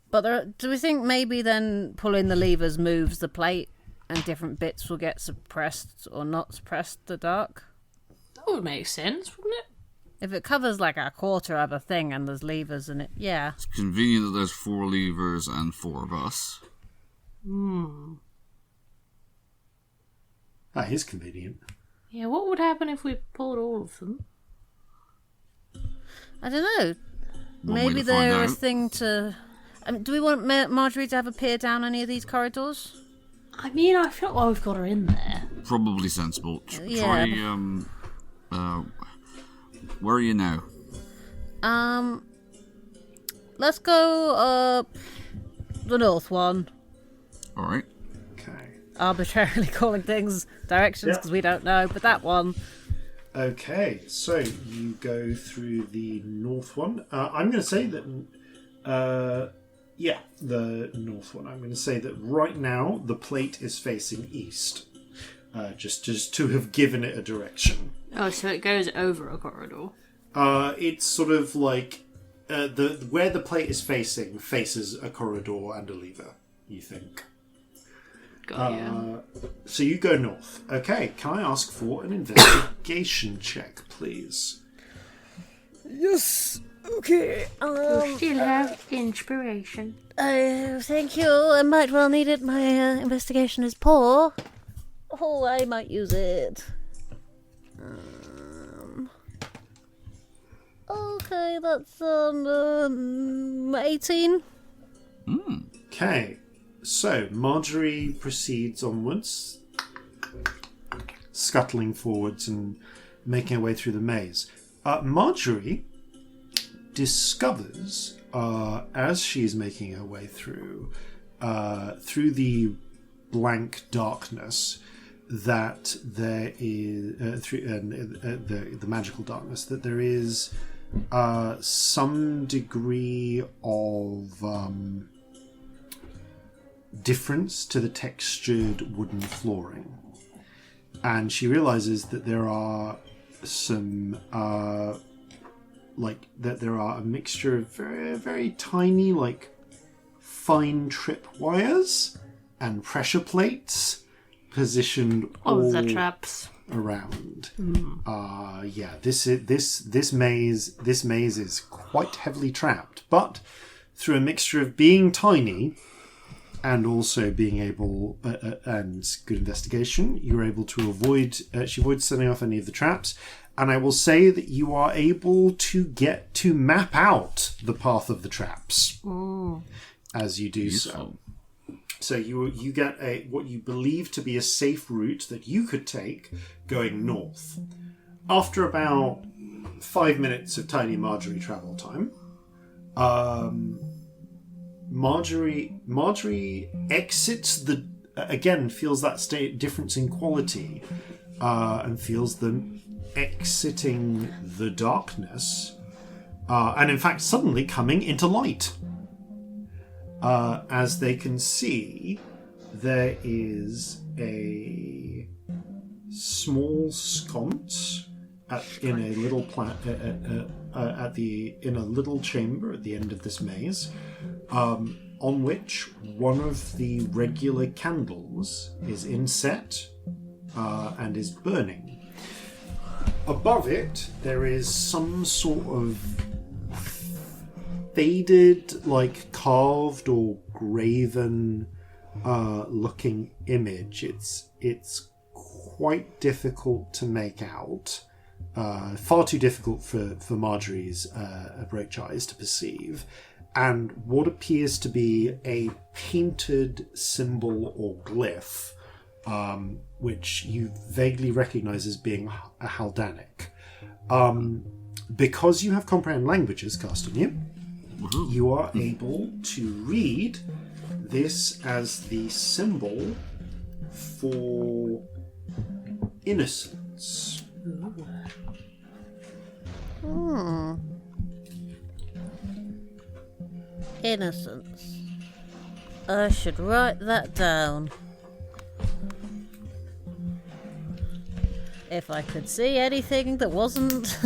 But do we think maybe then pulling the levers moves the plate and different bits will get suppressed or not suppressed the dark? That would make sense, wouldn't it? If it covers like a quarter of a thing and there's levers in it, yeah. It's convenient that there's 4 levers and 4 of us. That is convenient. Yeah, what would happen if we pulled all of them? I don't know. One way Maybe to find they're a out. thing to... do we want Marjorie to have a peer down any of these corridors? I mean, I feel like we've got her in there. Probably sensible. Yeah. Try, where are you now? Let's go up the north one. Alright. Okay. Arbitrarily calling things directions because we don't know, but that one. Okay, so you go through the north one. I'm going to say that... the north one. I'm going to say that right now the plate is facing east. Just to have given it a direction. Oh, so it goes over a corridor. It's sort of like where the plate is facing faces a corridor and a lever, you think. Got you. So you go north. Okay, can I ask for an investigation check, please? Yes. Okay. You still have inspiration. Thank you. I might well need it. My investigation is poor. Oh, I might use it. Okay, that's 18. Okay, so Marjorie proceeds onwards, scuttling forwards and making her way through the maze. Marjorie discovers, as she's making her way through the blank darkness, that there is through the magical darkness, that there is some degree of difference to the textured wooden flooring, and she realizes that there are some there are a mixture of very, very tiny, like fine trip wires and pressure plates positioned all the traps around. This maze is quite heavily trapped, but through a mixture of being tiny and also being able and good investigation, you're able to avoid. She avoids setting off any of the traps. And I will say that you are able to get to map out the path of the traps as you do so. So you get what you believe to be a safe route that you could take going north. After about 5 minutes of tiny Marjorie travel time, Marjorie exits feels that difference in quality, and feels them exiting the darkness, and in fact suddenly coming into light. As they can see, there is a small sconce in a little in a little chamber at the end of this maze, on which one of the regular candles is inset and is burning. Above it, there is some sort of faded, like carved or graven looking image. It's quite difficult to make out. Far too difficult for Marjorie's broach eyes to perceive. And what appears to be a painted symbol or glyph, which you vaguely recognize as being a Haldanic. because you have comprehend languages cast on you, you are able to read this as the symbol for innocence. Innocence. I should write that down. If I could see anything that wasn't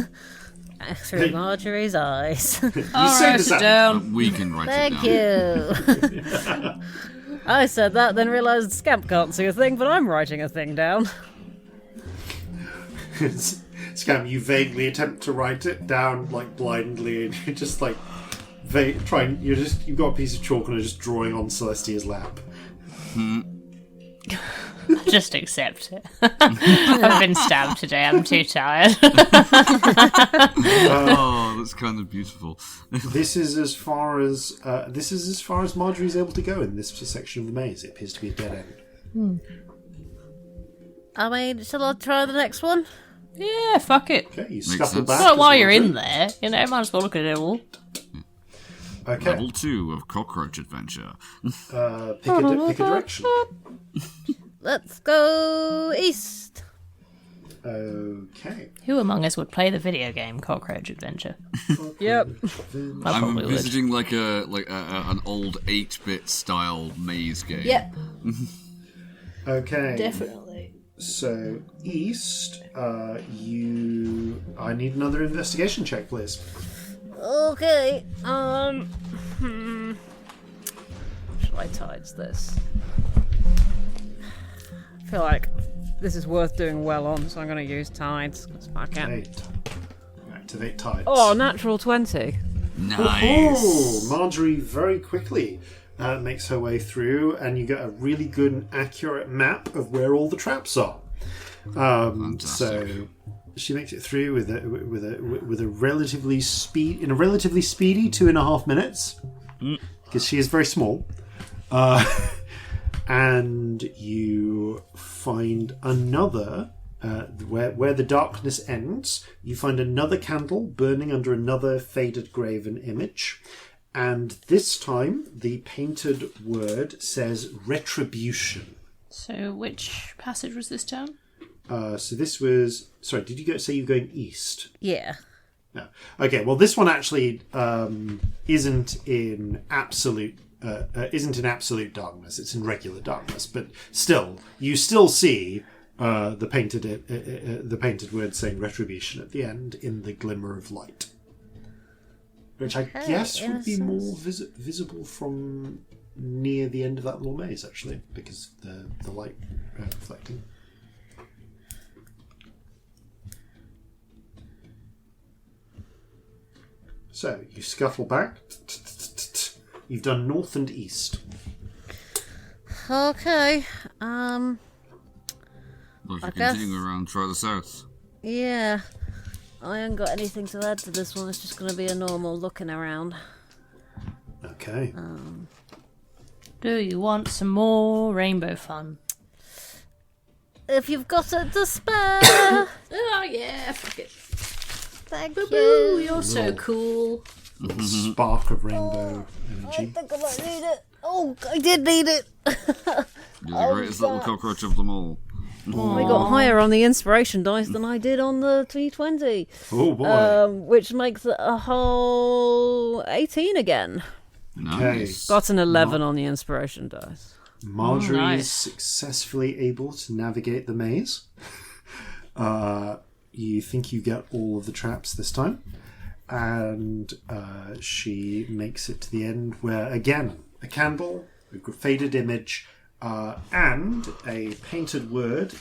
through Marjorie's eyes. I'll write it down. We can write it Thank down. you. I said that, then realised Scamp can't see a thing, but I'm writing a thing down. Scamp, you vaguely attempt to write it down like blindly, and you're just like you've got a piece of chalk and are just drawing on Celestia's lap. Just accept it. I've been stabbed today. I'm too tired. Oh, that's kind of beautiful. This is as far as Marjorie's able to go in this section of the maze. It appears to be a dead end. I mean, shall I try the next one? Yeah, fuck it. Okay, you Makes scuffle sense. back. Well, while as you're Marjorie. in there, might as well look at it all. Okay, Level 2 of Cockroach Adventure. pick a direction. Let's go east. Okay. Who among us would play the video game Cockroach Adventure? Yep. I I'm probably would. envisaging like an old 8-bit style maze game. Yep, Okay. definitely. So east, I need another investigation check, please. Okay. Shall I tides this? I feel like this is worth doing well on, so I'm going to use tides. 'Cause fuck it. 8. Activate tides. Oh, natural 20. Nice. Oh, Marjorie very quickly makes her way through, and you get a really good and accurate map of where all the traps are. So she makes it through with a relatively speedy 2.5 minutes, because she is very small. And you find another where the darkness ends. You find another candle burning under another faded graven image. And this time, the painted word says retribution. So, which passage was this down? So this was... Sorry, did you say you were going east? Yeah. No. Okay, well, this one actually isn't in absolute darkness. It's in regular darkness. But still, you still see the painted word saying retribution at the end in the glimmer of light. Which I guess would be more visible from near the end of that little maze, actually, because of the light reflecting. So, you scuffle back. You've done north and east. Okay. Well, if I you're guess- continuing around, try the south. Yeah. I ain't got anything to add to this one. It's just going to be a normal looking around. Okay. Do you want some more rainbow fun? If you've got it to spare. Oh, yeah, fuck it. Thank Ooh, you. you're so cool. Spark of rainbow I energy. think I might need it. Oh, I did need it. You're the greatest little cockroach of them all. I got higher on the inspiration dice than I did on the T20. Oh boy. Which makes it a whole 18 again. Nice. Got an 11 on the inspiration dice. Marjorie nice. is successfully able to navigate the maze. You think you get all of the traps this time. And she makes it to the end where, again, a candle, a faded image, and a painted word.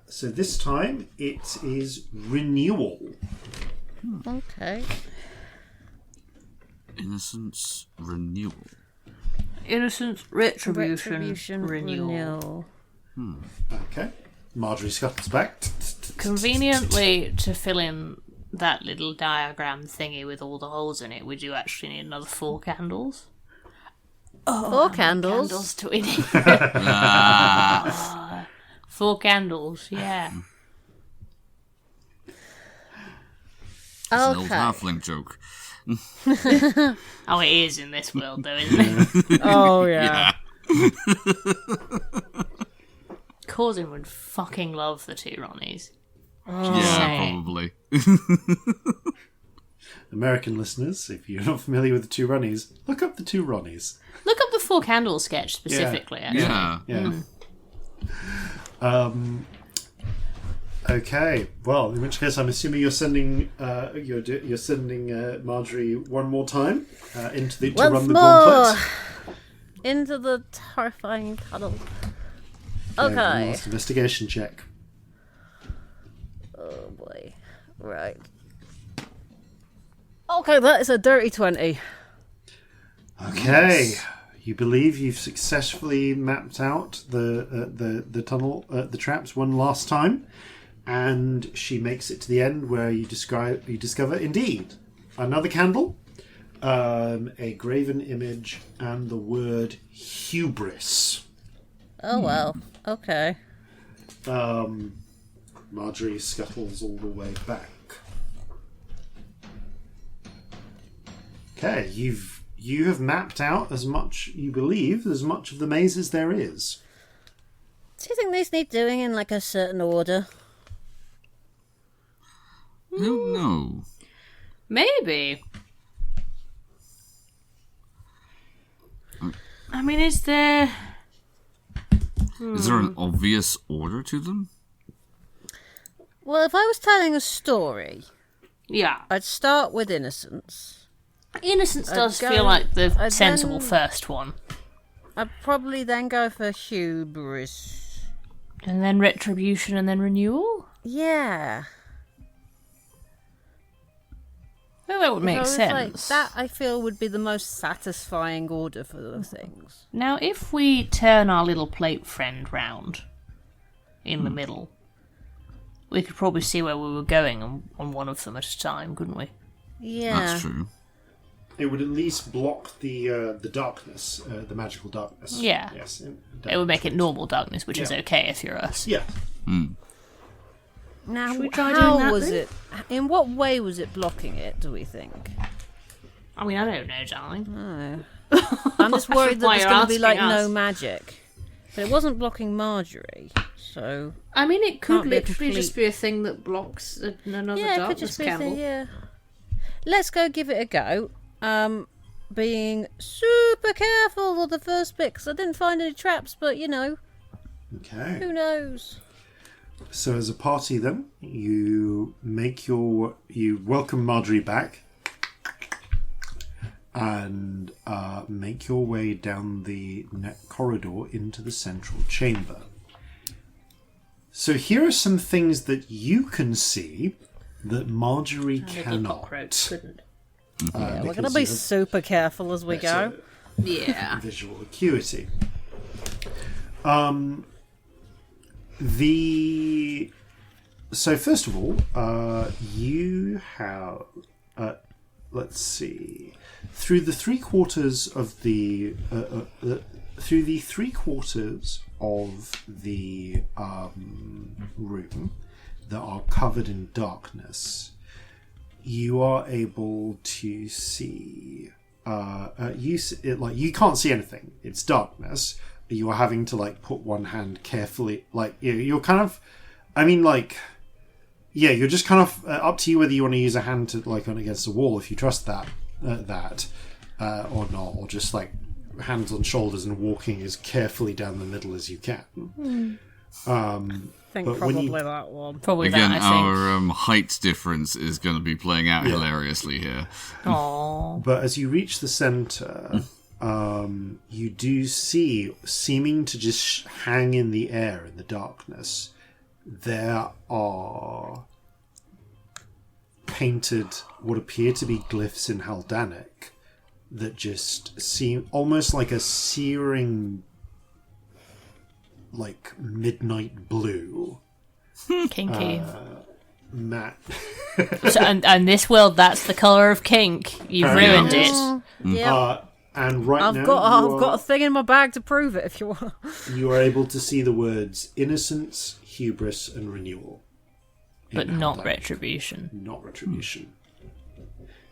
So this time it is renewal. Okay. Innocence renewal. Innocence, retribution, renewal. Okay. Marjorie scuttles back. Conveniently, to fill in that little diagram thingy with all the holes in it, would you actually need another 4 candles? 4 candles. Candles to it. 4 candles, yeah. It's an old halfling joke. Oh, it is in this world, though, isn't it? Oh, yeah. Corzin would fucking love the two Ronnies. Yeah, probably. American listeners, if you're not familiar with the two Ronnies, look up the two Ronnies. Look up the Four Candles sketch specifically. Yeah. Yeah. Okay. Well, in which case, I'm assuming you're sending you're sending Marjorie one more time to run the gauntlet. Into the terrifying tunnel. One Okay. last investigation check. Oh boy. Right. Okay, that is a dirty 20. Okay. You believe you've successfully mapped out the tunnel, the traps one last time, and she makes it to the end where you discover indeed another candle, a graven image, and the word hubris. Oh well. Okay. Marjorie scuttles all the way back. Okay, you have mapped out as much of the maze as there is. Do you think these need doing in like a certain order? No. Maybe. I mean, is there... Is there an obvious order to them? Well, if I was telling a story, Yeah. I'd start with innocence. Innocence does go- feel like the I'd sensible then- first one. I'd probably then go for hubris. And then retribution and then renewal? Yeah. Well, that would make So it's sense. Like, that I feel would be the most satisfying order for the things. Now, if we turn our little plate friend round in the middle, we could probably see where we were going on one of them at a time, couldn't we? Yeah. That's true. It would at least block the darkness, the magical darkness. Yeah. Yes. It would make it normal darkness, which is Yeah. okay if you're us. Yeah. Now, Should we try how doing that was then? it? In what way was it blocking it, do we think? I mean, I don't know, darling. I'm just worried that Why there's you're going to be like asking us. no magic. But it wasn't blocking Marjorie, so... I mean, it could Can't be a literally complete- just be a thing that blocks another Yeah, it could darkness just be a candle. thing, yeah. Let's go give it a go. Being super careful of the first bit, because I didn't find any traps, but, you know, Okay. who knows? So as a party, then you welcome Marjorie back, and make your way down the net corridor into the central chamber. So here are some things that you can see that Marjorie cannot. Couldn't. Yeah, we're because going to be you have super careful as we go. better Yeah. visual acuity. So first of all, you have let's see, through the three quarters of the room that are covered in darkness, you are able to see. You can't see anything. It's darkness. You are having to put one hand carefully. You're kind of. I mean, you're just kind of up to you whether you want to use a hand to on against the wall if you trust that or not, or just hands on shoulders and walking as carefully down the middle as you can. I think But when probably you- that one. Probably Again, that, I think. our height difference is going to be playing out hilariously here. Aww. But as you reach the center, you do see, seeming to just hang in the air in the darkness, there are painted what appear to be glyphs in Haldanic that just seem almost like a searing, midnight blue. Kinky. Matte. So, and this world, that's the colour of kink. You've ruined it. Yeah. And right I've now got a thing in my bag to prove it if you want. you are able to see the words innocence, hubris, and renewal. But in not Haldanic. retribution. Not retribution.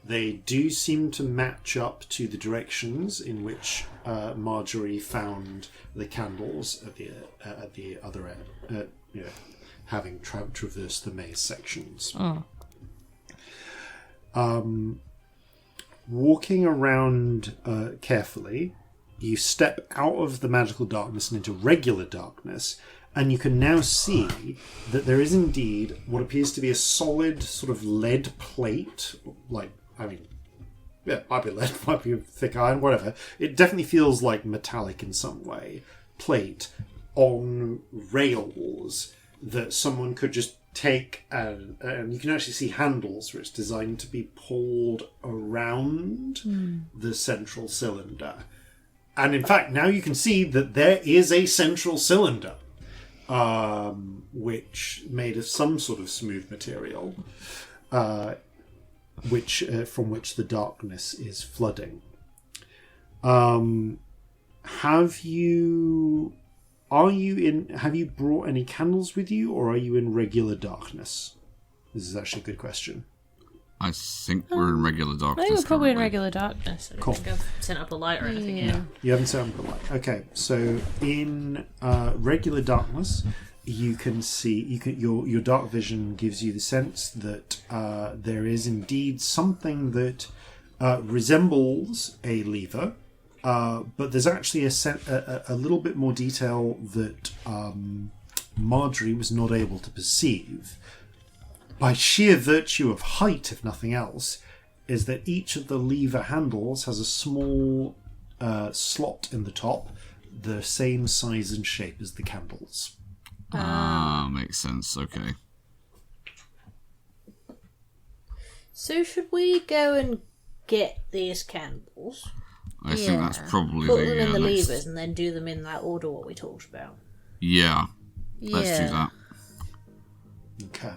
They do seem to match up to the directions in which Marjorie found the candles at the other end, having traversed the maze sections. Walking around carefully, you step out of the magical darkness and into regular darkness, and you can now see that there is indeed what appears to be a solid sort of lead plate, it might be lead, might be thick iron, whatever. It definitely feels like metallic in some way. Plate on rails that someone could just take, and you can actually see handles where it's designed to be pulled around the central cylinder. And in fact, now you can see that there is a central cylinder, which made of some sort of smooth material, from which the darkness is flooding. Have you brought any candles with you, or are you in regular darkness? This is actually a good question. I think we're in regular darkness. I think we're probably in currently. regular darkness. I don't think I've sent up a light or anything yet. You haven't set up a light. Okay, so in regular darkness, you can see your dark vision gives you the sense that there is indeed something that resembles a lever, but there's actually a little bit more detail that Marjorie was not able to perceive. By sheer virtue of height, if nothing else, is that each of the lever handles has a small slot in the top, the same size and shape as the candles. Makes sense. Okay. So should we go and get these candles? I think that's probably Put them in the next... levers and then do them in that order what we talked about. Yeah. Let's do that. Okay.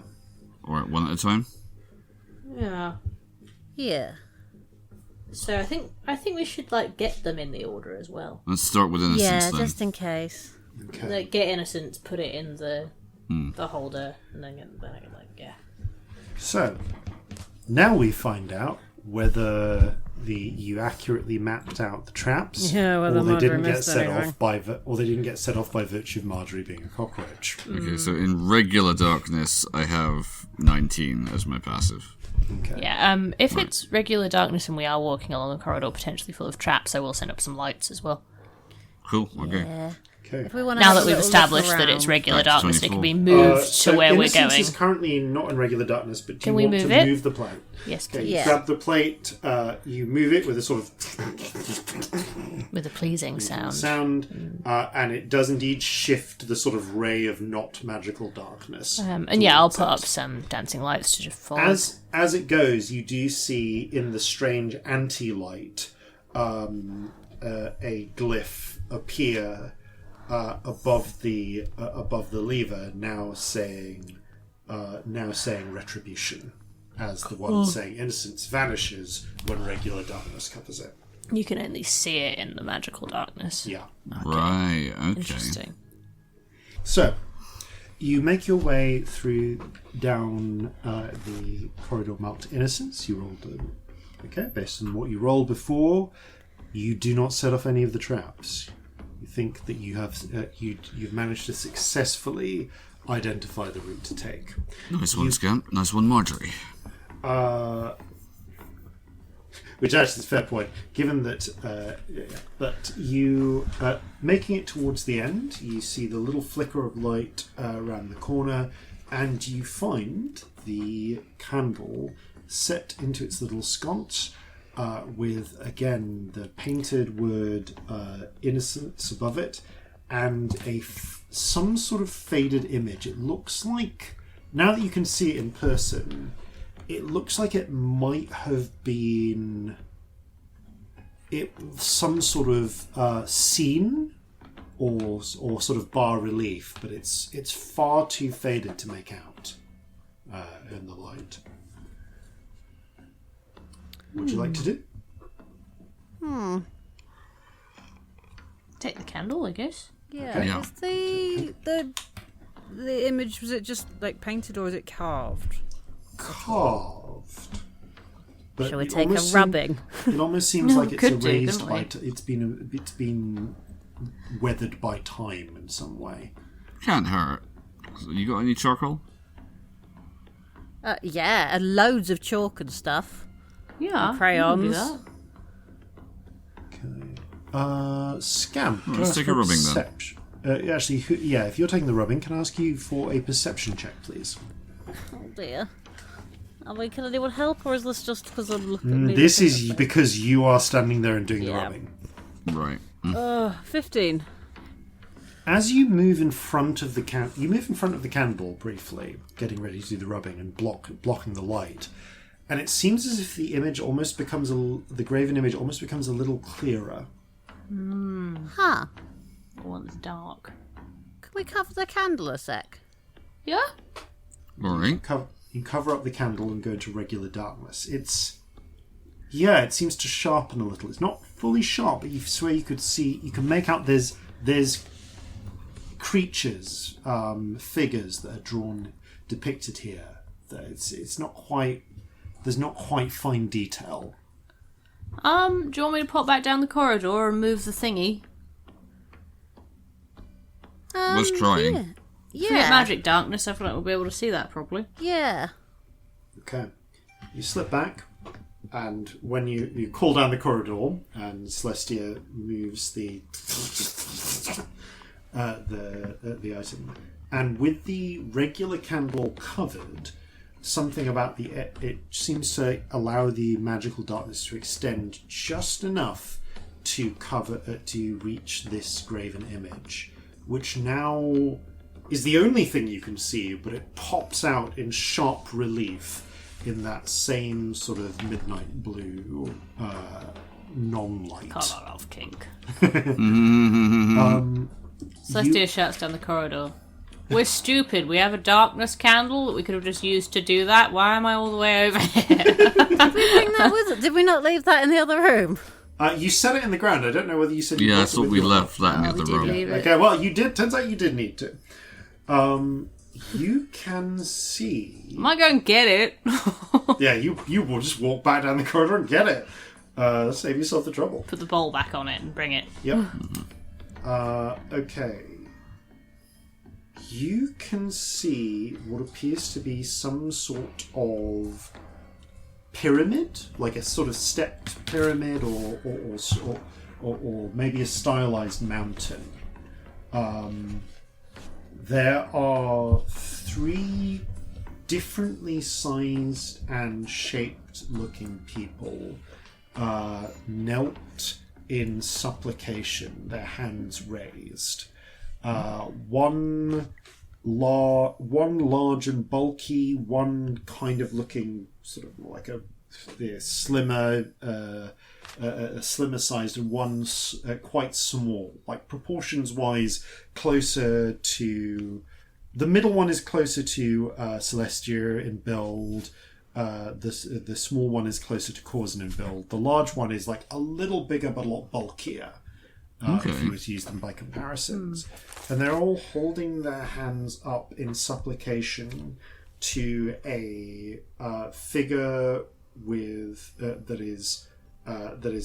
Alright, one at a time? Yeah. Yeah. So I think we should get them in the order as well. Let's start with Innocence Yeah, then. just in case. Okay. Get Innocence, put it in the holder, and then get So, now we find out whether you accurately mapped out the traps, whether or they Marjorie didn't get missed set anything. off by virtue of Marjorie being a cockroach. Okay, so in regular darkness, I have 19 as my passive. Okay. Yeah, if it's regular darkness and we are walking along a corridor potentially full of traps, I will send up some lights as well. Cool, okay. Yeah. Okay. If we want to Now have that a we've little established look that it's around. regular Back to darkness and it can 24. be moved So to where we're Innocence going. is currently not in regular darkness, but do Can you we want move to it? move the plate? Yes, Okay, please. you Yeah. grab the plate, you move it with a sort of With a pleasing sound. and it does indeed shift the sort of ray of not magical darkness. And yeah, I'll towards put up it. some dancing lights to just follow. As it goes, you do see in the strange anti-light a glyph appear above the lever, now saying retribution, as the one saying innocence vanishes when regular darkness covers it. You can only see it in the magical darkness. Yeah. Right, okay. Interesting. So, you make your way down the corridor marked Innocence. You rolled based on what you rolled before, you do not set off any of the traps. You think that you have you've managed to successfully identify the route to take. Nice one, Scamp. Nice one, Marjorie. Which actually is a fair point, given that. But you, making it towards the end, you see the little flicker of light around the corner, and you find the candle set into its little sconce, with again the painted word "innocence" above it, and some sort of faded image. It looks like, now that you can see it in person, it looks like it might have been some sort of scene or sort of bas relief, but it's far too faded to make out in the light. What would you like to do? Take the candle, I guess. Yeah. Okay. Yeah. Is the image, was it just painted or is it carved? Carved. But Shall we it take a almost rubbing? It almost seems like it's Could do, erased couldn't by. we? It's been weathered by time in some way. Can't hurt. You got any charcoal? Yeah, and loads of chalk and stuff. Yeah. And crayons. we can do that. Okay. Scamp. can I Let's ask take for a rubbing, then. perception? Actually, if you're taking the rubbing, can I ask you for a perception check, please? Oh dear. Can anyone help, or is this just because I'm looking? This is because you are standing there and doing the rubbing. Right. 15. As you move in front of the candle briefly, getting ready to do the rubbing and blocking the light, and it seems as if the image almost becomes the graven image almost becomes a little clearer. Huh. The one's dark. Can we cover the candle a sec? Yeah? All right. You cover up the candle and go into regular darkness. It seems to sharpen a little. It's not fully sharp, but you swear you can make out there's creatures, figures that are depicted here. It's not quite. There's not quite fine detail. Do you want me to pop back down the corridor and move the thingy? Worth trying. Yeah. Forget magic darkness, I feel like we'll be able to see that properly. Yeah. Okay. You slip back, and when you call down the corridor, and Celestia moves the item, and with the regular candle covered, something about it seems to allow the magical darkness to extend just enough to to reach this graven image, which now is the only thing you can see, but it pops out in sharp relief in that same sort of midnight blue non-light. Colour of kink. Um, Celestia shouts down the corridor. We're stupid. We have a darkness candle that we could have just used to do that. Why am I all the way over here? Did we bring that with us? Did we not leave that in the other room? You set it in the ground. I don't know whether you said. Yeah, you I thought we left that in the other room. Okay, well, you did. Turns out you did need to. You can see. I might go and get it. Yeah, you will just walk back down the corridor and get it. Save yourself the trouble. Put the bowl back on it and bring it. Yep. Okay. You can see what appears to be some sort of pyramid, like a sort of stepped pyramid, or maybe a stylized mountain. There are 3 differently sized and shaped looking people knelt in supplication, their hands raised. One large and bulky, one kind of looking sort of like a slimmer sized, and one quite small, like proportions wise closer to the middle one is closer to Celestia in build. The small one is closer to Corzin in build. The large one is like a little bigger but a lot bulkier. If you were to use them by comparisons. And they're all holding their hands up in supplication to a figure with that is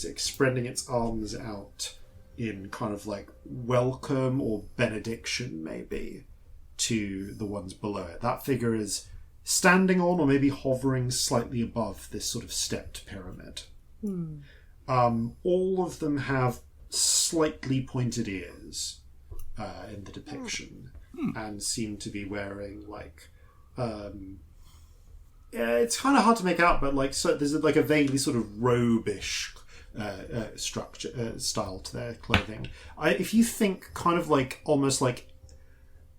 extending its arms out in kind of like welcome or benediction, maybe, to the ones below it. That figure is standing on or maybe hovering slightly above this sort of stepped pyramid. All of them have slightly pointed ears in the depiction, and seem to be wearing like it's kind of hard to make out, but like so there's like a vaguely sort of robe-ish structure style to their clothing. If you think kind of like almost like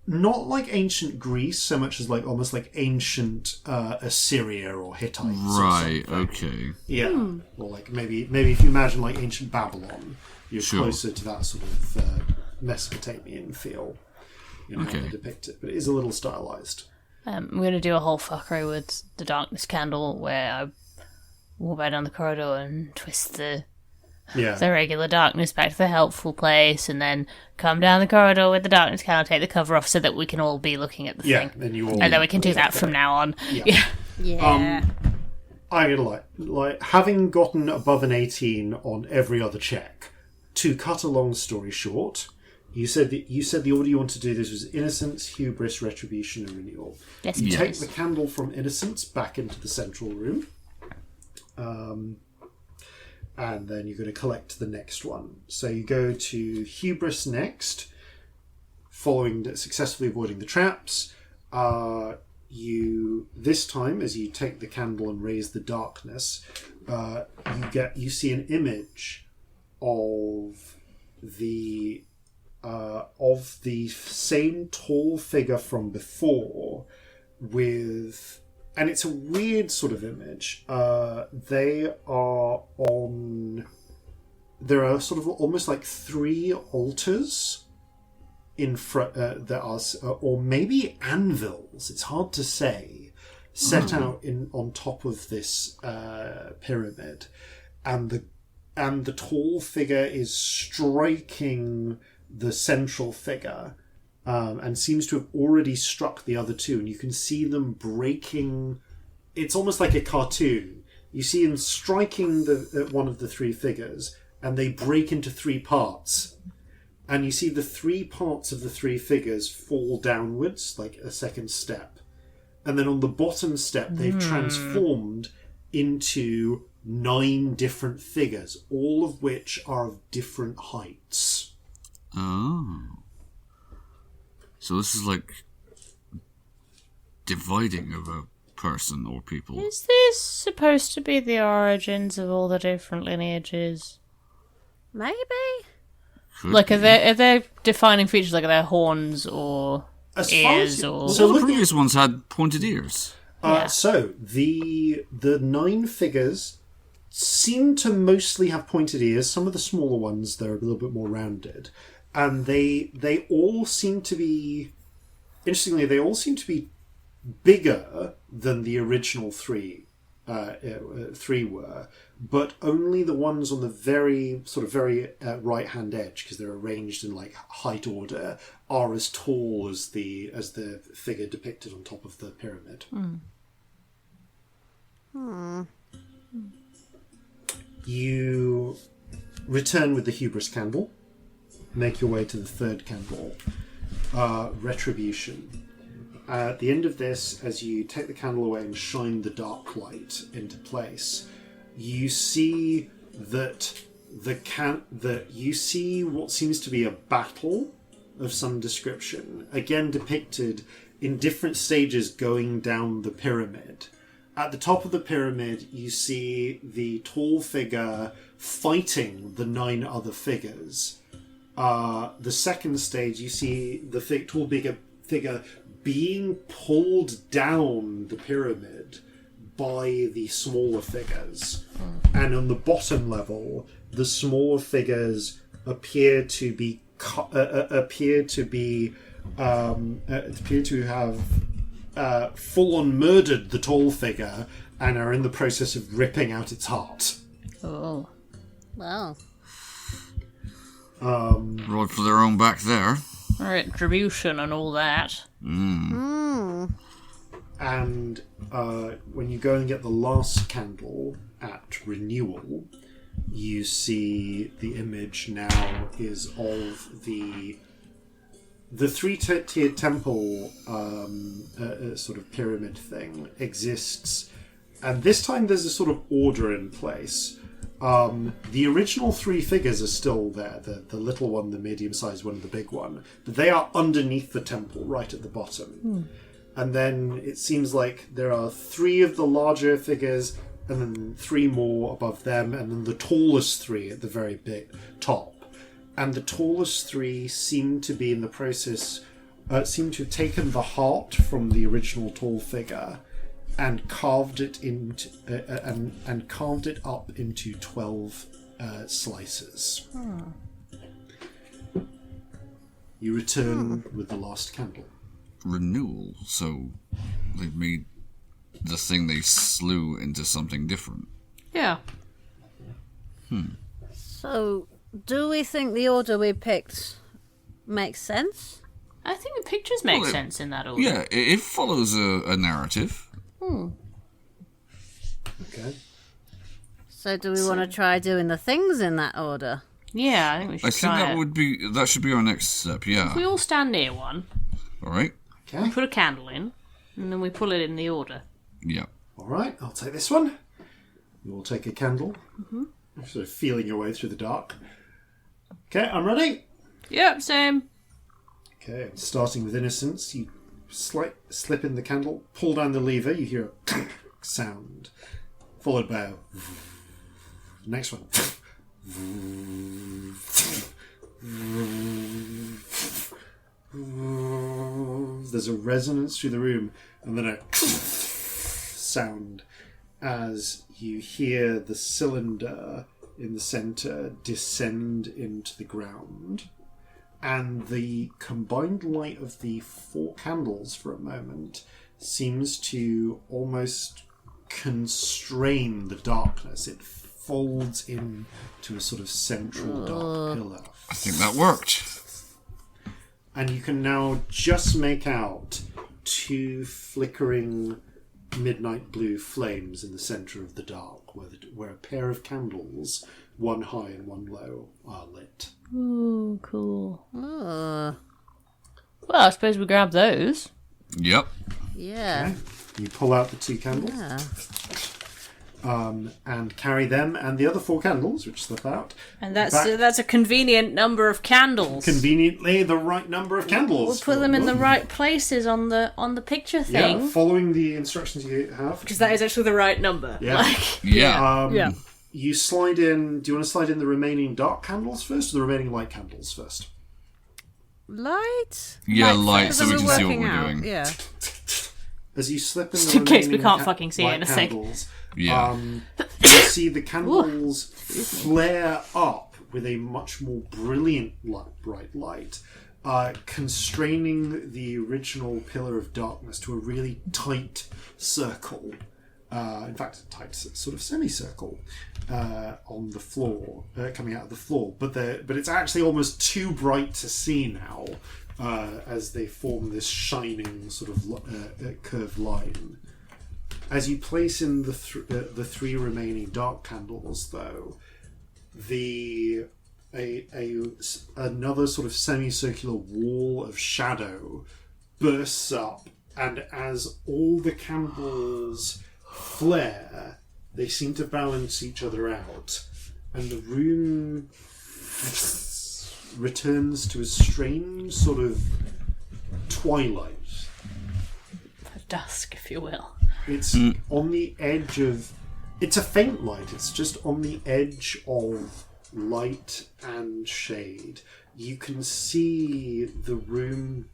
not like ancient Greece so much as like almost like ancient Assyria or Hittites, right? Okay, yeah, or like maybe if you imagine like ancient Babylon, you're closer to that sort of Mesopotamian feel. How they depict it, but it is a little stylized. I'm going to do a whole fuckery with the darkness candle where I walk back down the corridor and twist the regular darkness back to the helpful place, and then come down the corridor with the darkness candle, take the cover off so that we can all be looking at the thing. And you all, and then we can do that from now on. Yeah. like having gotten above an 18 on every other check. To cut a long story short, you said the order you want to do this was innocence, hubris, retribution, and renewal. Yes, you take the candle from innocence back into the central room, and then you're going to collect the next one. So you go to hubris next, successfully avoiding the traps. This time, as you take the candle and raise the darkness, you see an image of the same tall figure from before, and it's a weird sort of image. There are sort of almost like 3 altars in front that are, or maybe anvils. It's hard to say. Set out on top of this pyramid, and the tall figure is striking the central figure, and seems to have already struck the other 2, and you can see them breaking. It's almost like a cartoon. You see him striking one of the 3 figures, and they break into 3 parts. And you see the 3 parts of the 3 figures fall downwards, like a second step. And then on the bottom step, they've transformed into 9 different figures, all of which are of different heights. Oh. So this is like dividing of a person or people. Is this supposed to be the origins of all the different lineages? Maybe. Like, are there defining features, like are there horns or ears or... So the previous ones had pointed ears. So the 9 figures seem to mostly have pointed ears. Some of the smaller ones, they're a little bit more rounded. And they all seem to be... Interestingly, they all seem to be bigger than the original 3 were, but only the ones on the very right-hand edge, because they're arranged in like height order, are as tall as the figure depicted on top of the pyramid. You return with the hubris candle, make your way to the 3rd candle, retribution. At the end of this, as you take the candle away and shine the dark light into place, you see that you see what seems to be a battle of some description, again depicted in different stages going down the pyramid. At the top of the pyramid, you see the tall figure fighting the 9 other figures. The second stage, you see the tall figure being pulled down the pyramid by the smaller figures. And on the bottom level, the smaller figures appear to have full on murdered the tall figure and are in the process of ripping out its heart. Oh. Wow. Right for their own back there. Retribution and all that. And when you go and get the last candle at renewal, you see the image now is of the 3-tiered temple sort of pyramid thing exists, and this time there's a sort of order in place. The original 3 figures are still there, the little one, the medium-sized one, and the big one, but they are underneath the temple, right at the bottom. And then it seems like there are 3 of the larger figures, and then 3 more above them, and then the tallest 3 at the very big top. And the tallest 3 seem to be in the process, seem to have taken the heart from the original tall figure and carved it into and carved it up into 12 slices. You return with the last candle. Renewal, so they've made the thing they slew into something different. Yeah. So, do we think the order we picked makes sense? I think the pictures make sense in that order. Yeah, it follows a narrative. Okay. So do we want to try doing the things in that order? Yeah, I think we should try it. That should be our next step. Yeah. If we all stand near one, All right. Okay. put a candle in, and then we pull it in the order. Yeah. All right, I'll take this one. You will take a candle. Mm-hmm. Sort of feeling your way through the dark. Okay, I'm ready. Yep, same. Okay, starting with innocence, you slip in the candle, pull down the lever, you hear a sound, followed by a next one. There's a resonance through the room, and then a sound as you hear the cylinder in the centre descend into the ground. And the combined light of the 4 candles for a moment seems to almost constrain the darkness. It folds into a sort of central dark pillar. I think that worked. And you can now just make out 2 flickering midnight blue flames in the centre of the dark, where a pair of candles, one high and one low, are lit. Ooh, cool. Oh, Well, I suppose we grab those. Yep. yeah. Okay. You pull out the 2 candles. Yeah. And carry them and the other 4 candles, which slip out. And that's a convenient number of candles. Conveniently, the right number of candles. We'll put them in the right places on the picture thing. Yeah, following the instructions you have. Because that is actually the right number. Yeah. Yeah. Yeah. You slide in... Do you want to slide in the remaining dark candles first, or the remaining light candles first? Light? Yeah, light, so Then we can see what working we're out. doing. Yeah. As you slip in Just the in case we remaining can't fucking see light anything. candles, Yeah. you see the candles flare up with a much more brilliant bright light, constraining the original pillar of darkness to a really tight circle. In fact, a tight sort of semicircle on the floor, coming out of the floor. But it's actually almost too bright to see now, as they form this shining sort of curved line. As you place in the 3 remaining dark candles, though, another sort of semicircular wall of shadow bursts up, and as all the candles flare, they seem to balance each other out, and the room returns to a strange sort of twilight. Dusk, if you will. It's on the edge of... It's a faint light. It's just on the edge of light and shade. You can see the room,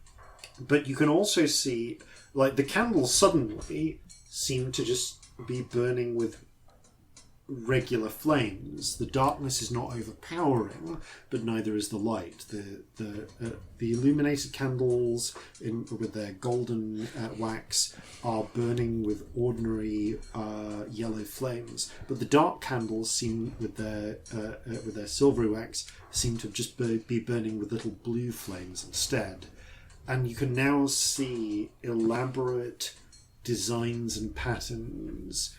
but you can also see... Like, the candles suddenly seem to just be burning with regular flames. The darkness is not overpowering, but neither is the light. The illuminated candles with their golden wax are burning with ordinary yellow flames, but the dark candles seem with their silvery wax seem to just be burning with little blue flames instead. And you can now see elaborate designs and patterns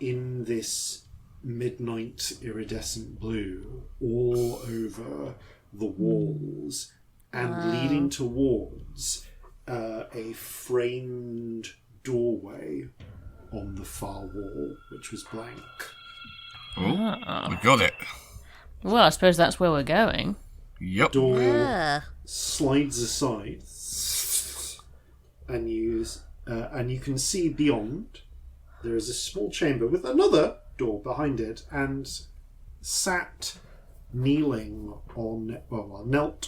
in this midnight iridescent blue all over the walls, and leading towards a framed doorway on the far wall, which was blank. Oh, we got it. Well, I suppose that's where we're going. Yep. Door slides aside, and you can see beyond. There is a small chamber with another door behind it, and knelt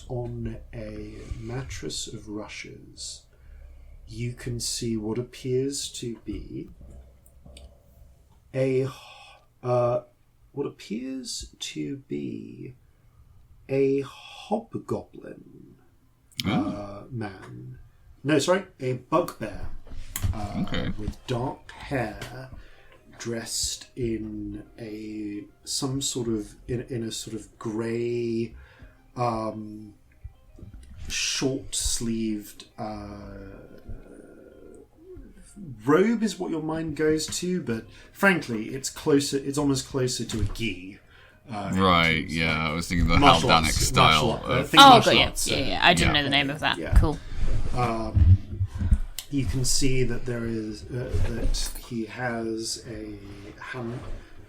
on a mattress of rushes. You can see what appears to be a hobgoblin man. No, sorry, a bugbear. With dark hair, dressed in a sort of grey, robe is what your mind goes to, but frankly, it's closer. It's almost closer to a gi. Right, yeah, I was thinking the Haldanic style. Got you. Yeah. I didn't know the name of that. Yeah. Cool. You can see that there is that he has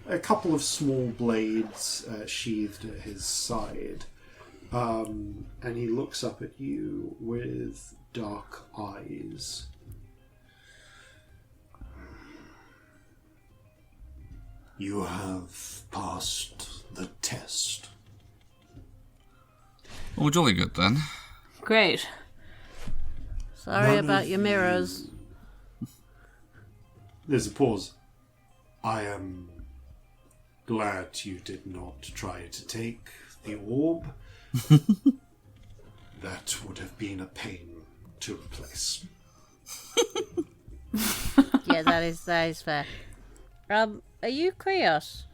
a couple of small blades sheathed at his side, and he looks up at you with dark eyes. You have passed the test. Oh, jolly good then. Great. Sorry about your mirrors. There's a pause. I am glad you did not try to take the orb. That would have been a pain to replace. Yeah, that is fair. Are you Krios?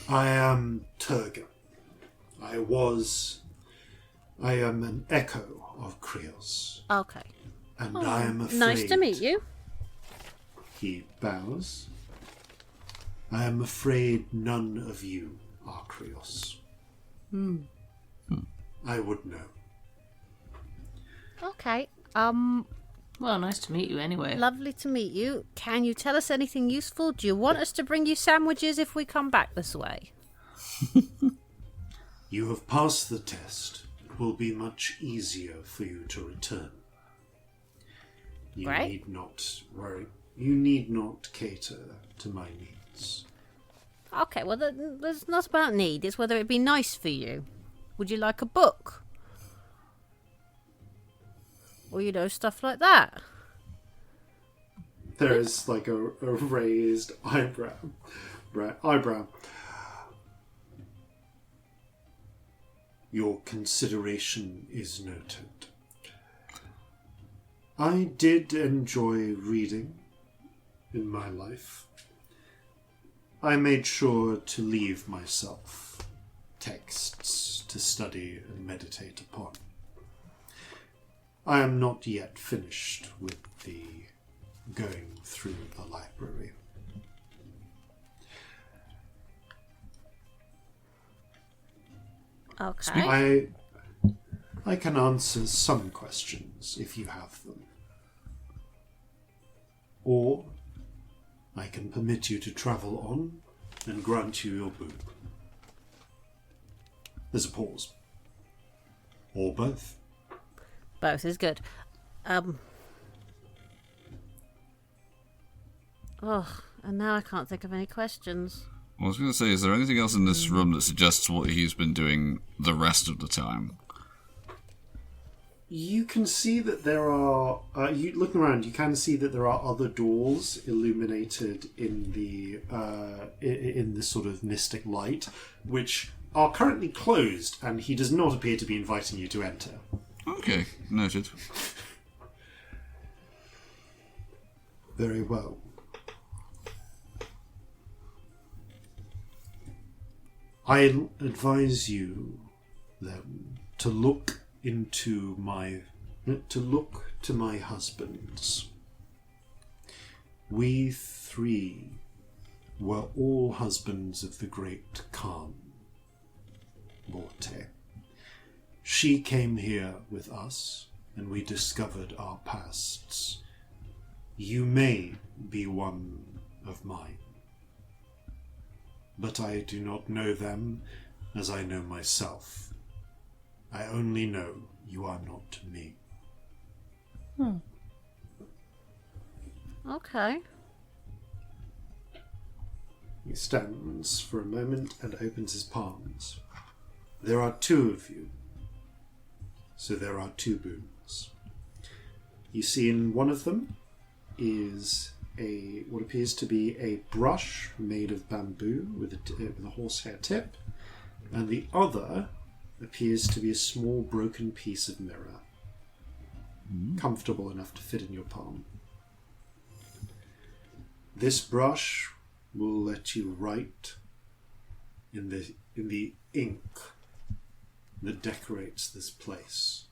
I am Turga. I am an echo of Krios. Okay. And I am afraid... Nice to meet you. He bows. I am afraid none of you are Krios. I would know. Okay. Well, nice to meet you anyway. Lovely to meet you. Can you tell us anything useful? Do you want us to bring you sandwiches if we come back this way? You have passed the test. It will be much easier for you to return. You Right. need not worry. You need not cater to my needs. Okay, well, it's not about need. It's whether it'd be nice for you. Would you like a book? Or, stuff like that. There is like a raised eyebrow. Your consideration is noted. I did enjoy reading in my life. I made sure to leave myself texts to study and meditate upon. I am not yet finished with the going through the library. Okay. I can answer some questions if you have them. Or I can permit you to travel on and grant you your boon. There's a pause. Or both. Both is good. And now I can't think of any questions. I was going to say, is there anything else in this room that suggests what he's been doing the rest of the time? You can see that there are... looking around, you can see that there are other doors illuminated in the in this sort of mystic light, which are currently closed, and he does not appear to be inviting you to enter. Okay, noted. Very well. I advise you, then, to look to my husbands. We three were all husbands of the great Khan, Morte. She came here with us, and we discovered our pasts. You may be one of mine, but I do not know them as I know myself. I only know you are not me. Okay. He stands for a moment and opens his palms. There are two of you, so there are two boons. You see in one of them is what appears to be a brush made of bamboo with a horsehair tip, and the other appears to be a small broken piece of mirror, comfortable enough to fit in your palm. This brush will let you write in the ink that decorates this place,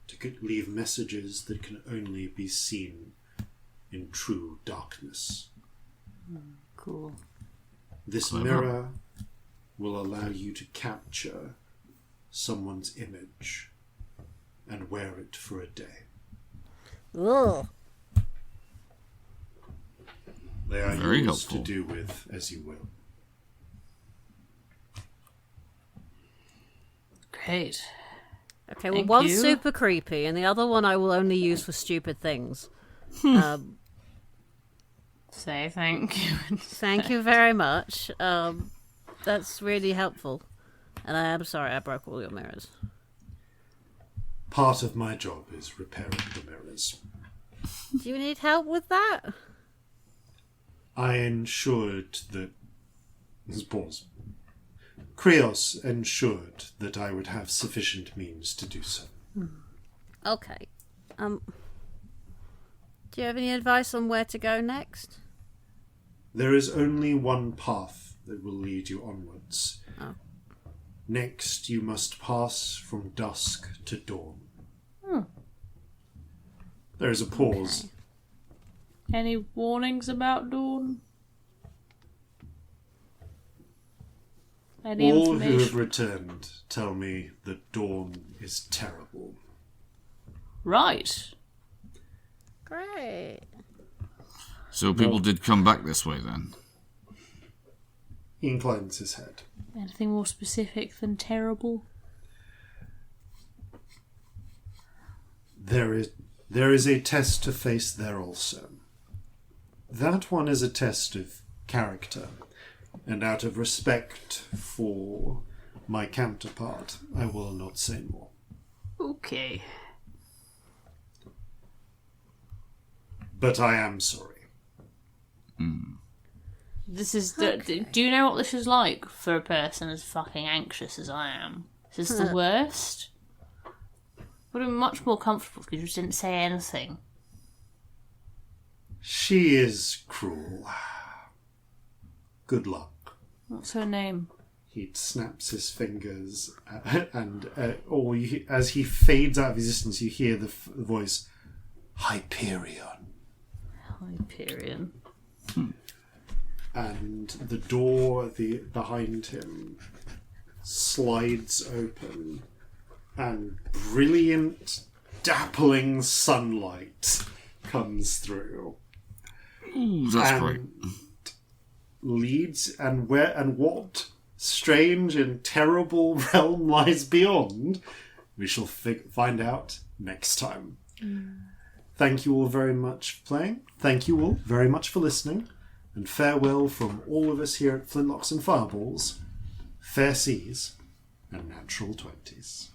to leave messages that can only be seen in true darkness. Cool. This mirror will allow you to capture someone's image and wear it for a day. Ugh. They are Very yours helpful. to do with as you will. Great. Okay, well, Thank one's you. super creepy, and the other one I will only use for stupid things. Say thank you. Thank you very much. That's really helpful. And I am sorry I broke all your mirrors. Part of my job is repairing the mirrors. Do you need help with that? I ensured that... Let's pause. Krios ensured that I would have sufficient means to do so. Okay. Do you have any advice on where to go next? There is only one path that will lead you onwards. Oh. Next, you must pass from dusk to dawn. There is a pause. Okay. Any warnings about Dawn? Any All who have information? returned tell me that dawn is terrible. Right. Great. So people did come back this way then? He inclines his head. Anything more specific than terrible? There is a test to face there also. That one is a test of character, and out of respect for my counterpart, I will not say more. Okay. But I am sorry. This is. Do you know what this is like for a person as fucking anxious as I am? Is this the worst? Would have been much more comfortable if you just didn't say anything. She is cruel. Good luck. What's her name? He snaps his fingers, and as he fades out of existence, you hear the voice, Hyperion. Hyperion. And the door behind him slides open, and brilliant, dappling sunlight comes through. Ooh, that's and great. Leads and what strange and terrible realm lies beyond, we shall find out next time. Thank you all very much for playing. Thank you all very much for listening. And farewell from all of us here at Flintlocks and Fireballs. Fair seas and natural 20s.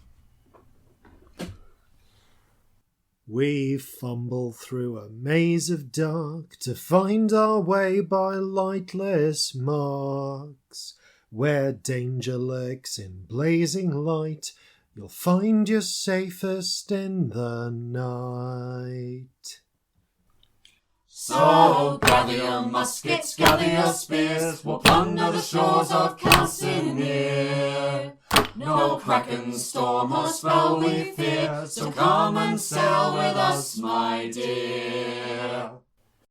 We fumble through a maze of dark to find our way by lightless marks. Where danger lurks in blazing light, you'll find you're safest in the night. So gather your muskets, gather your spears, we'll plunder the shores of Calcinea. No kraken, storm or spell we fear, so come and sail with us, my dear.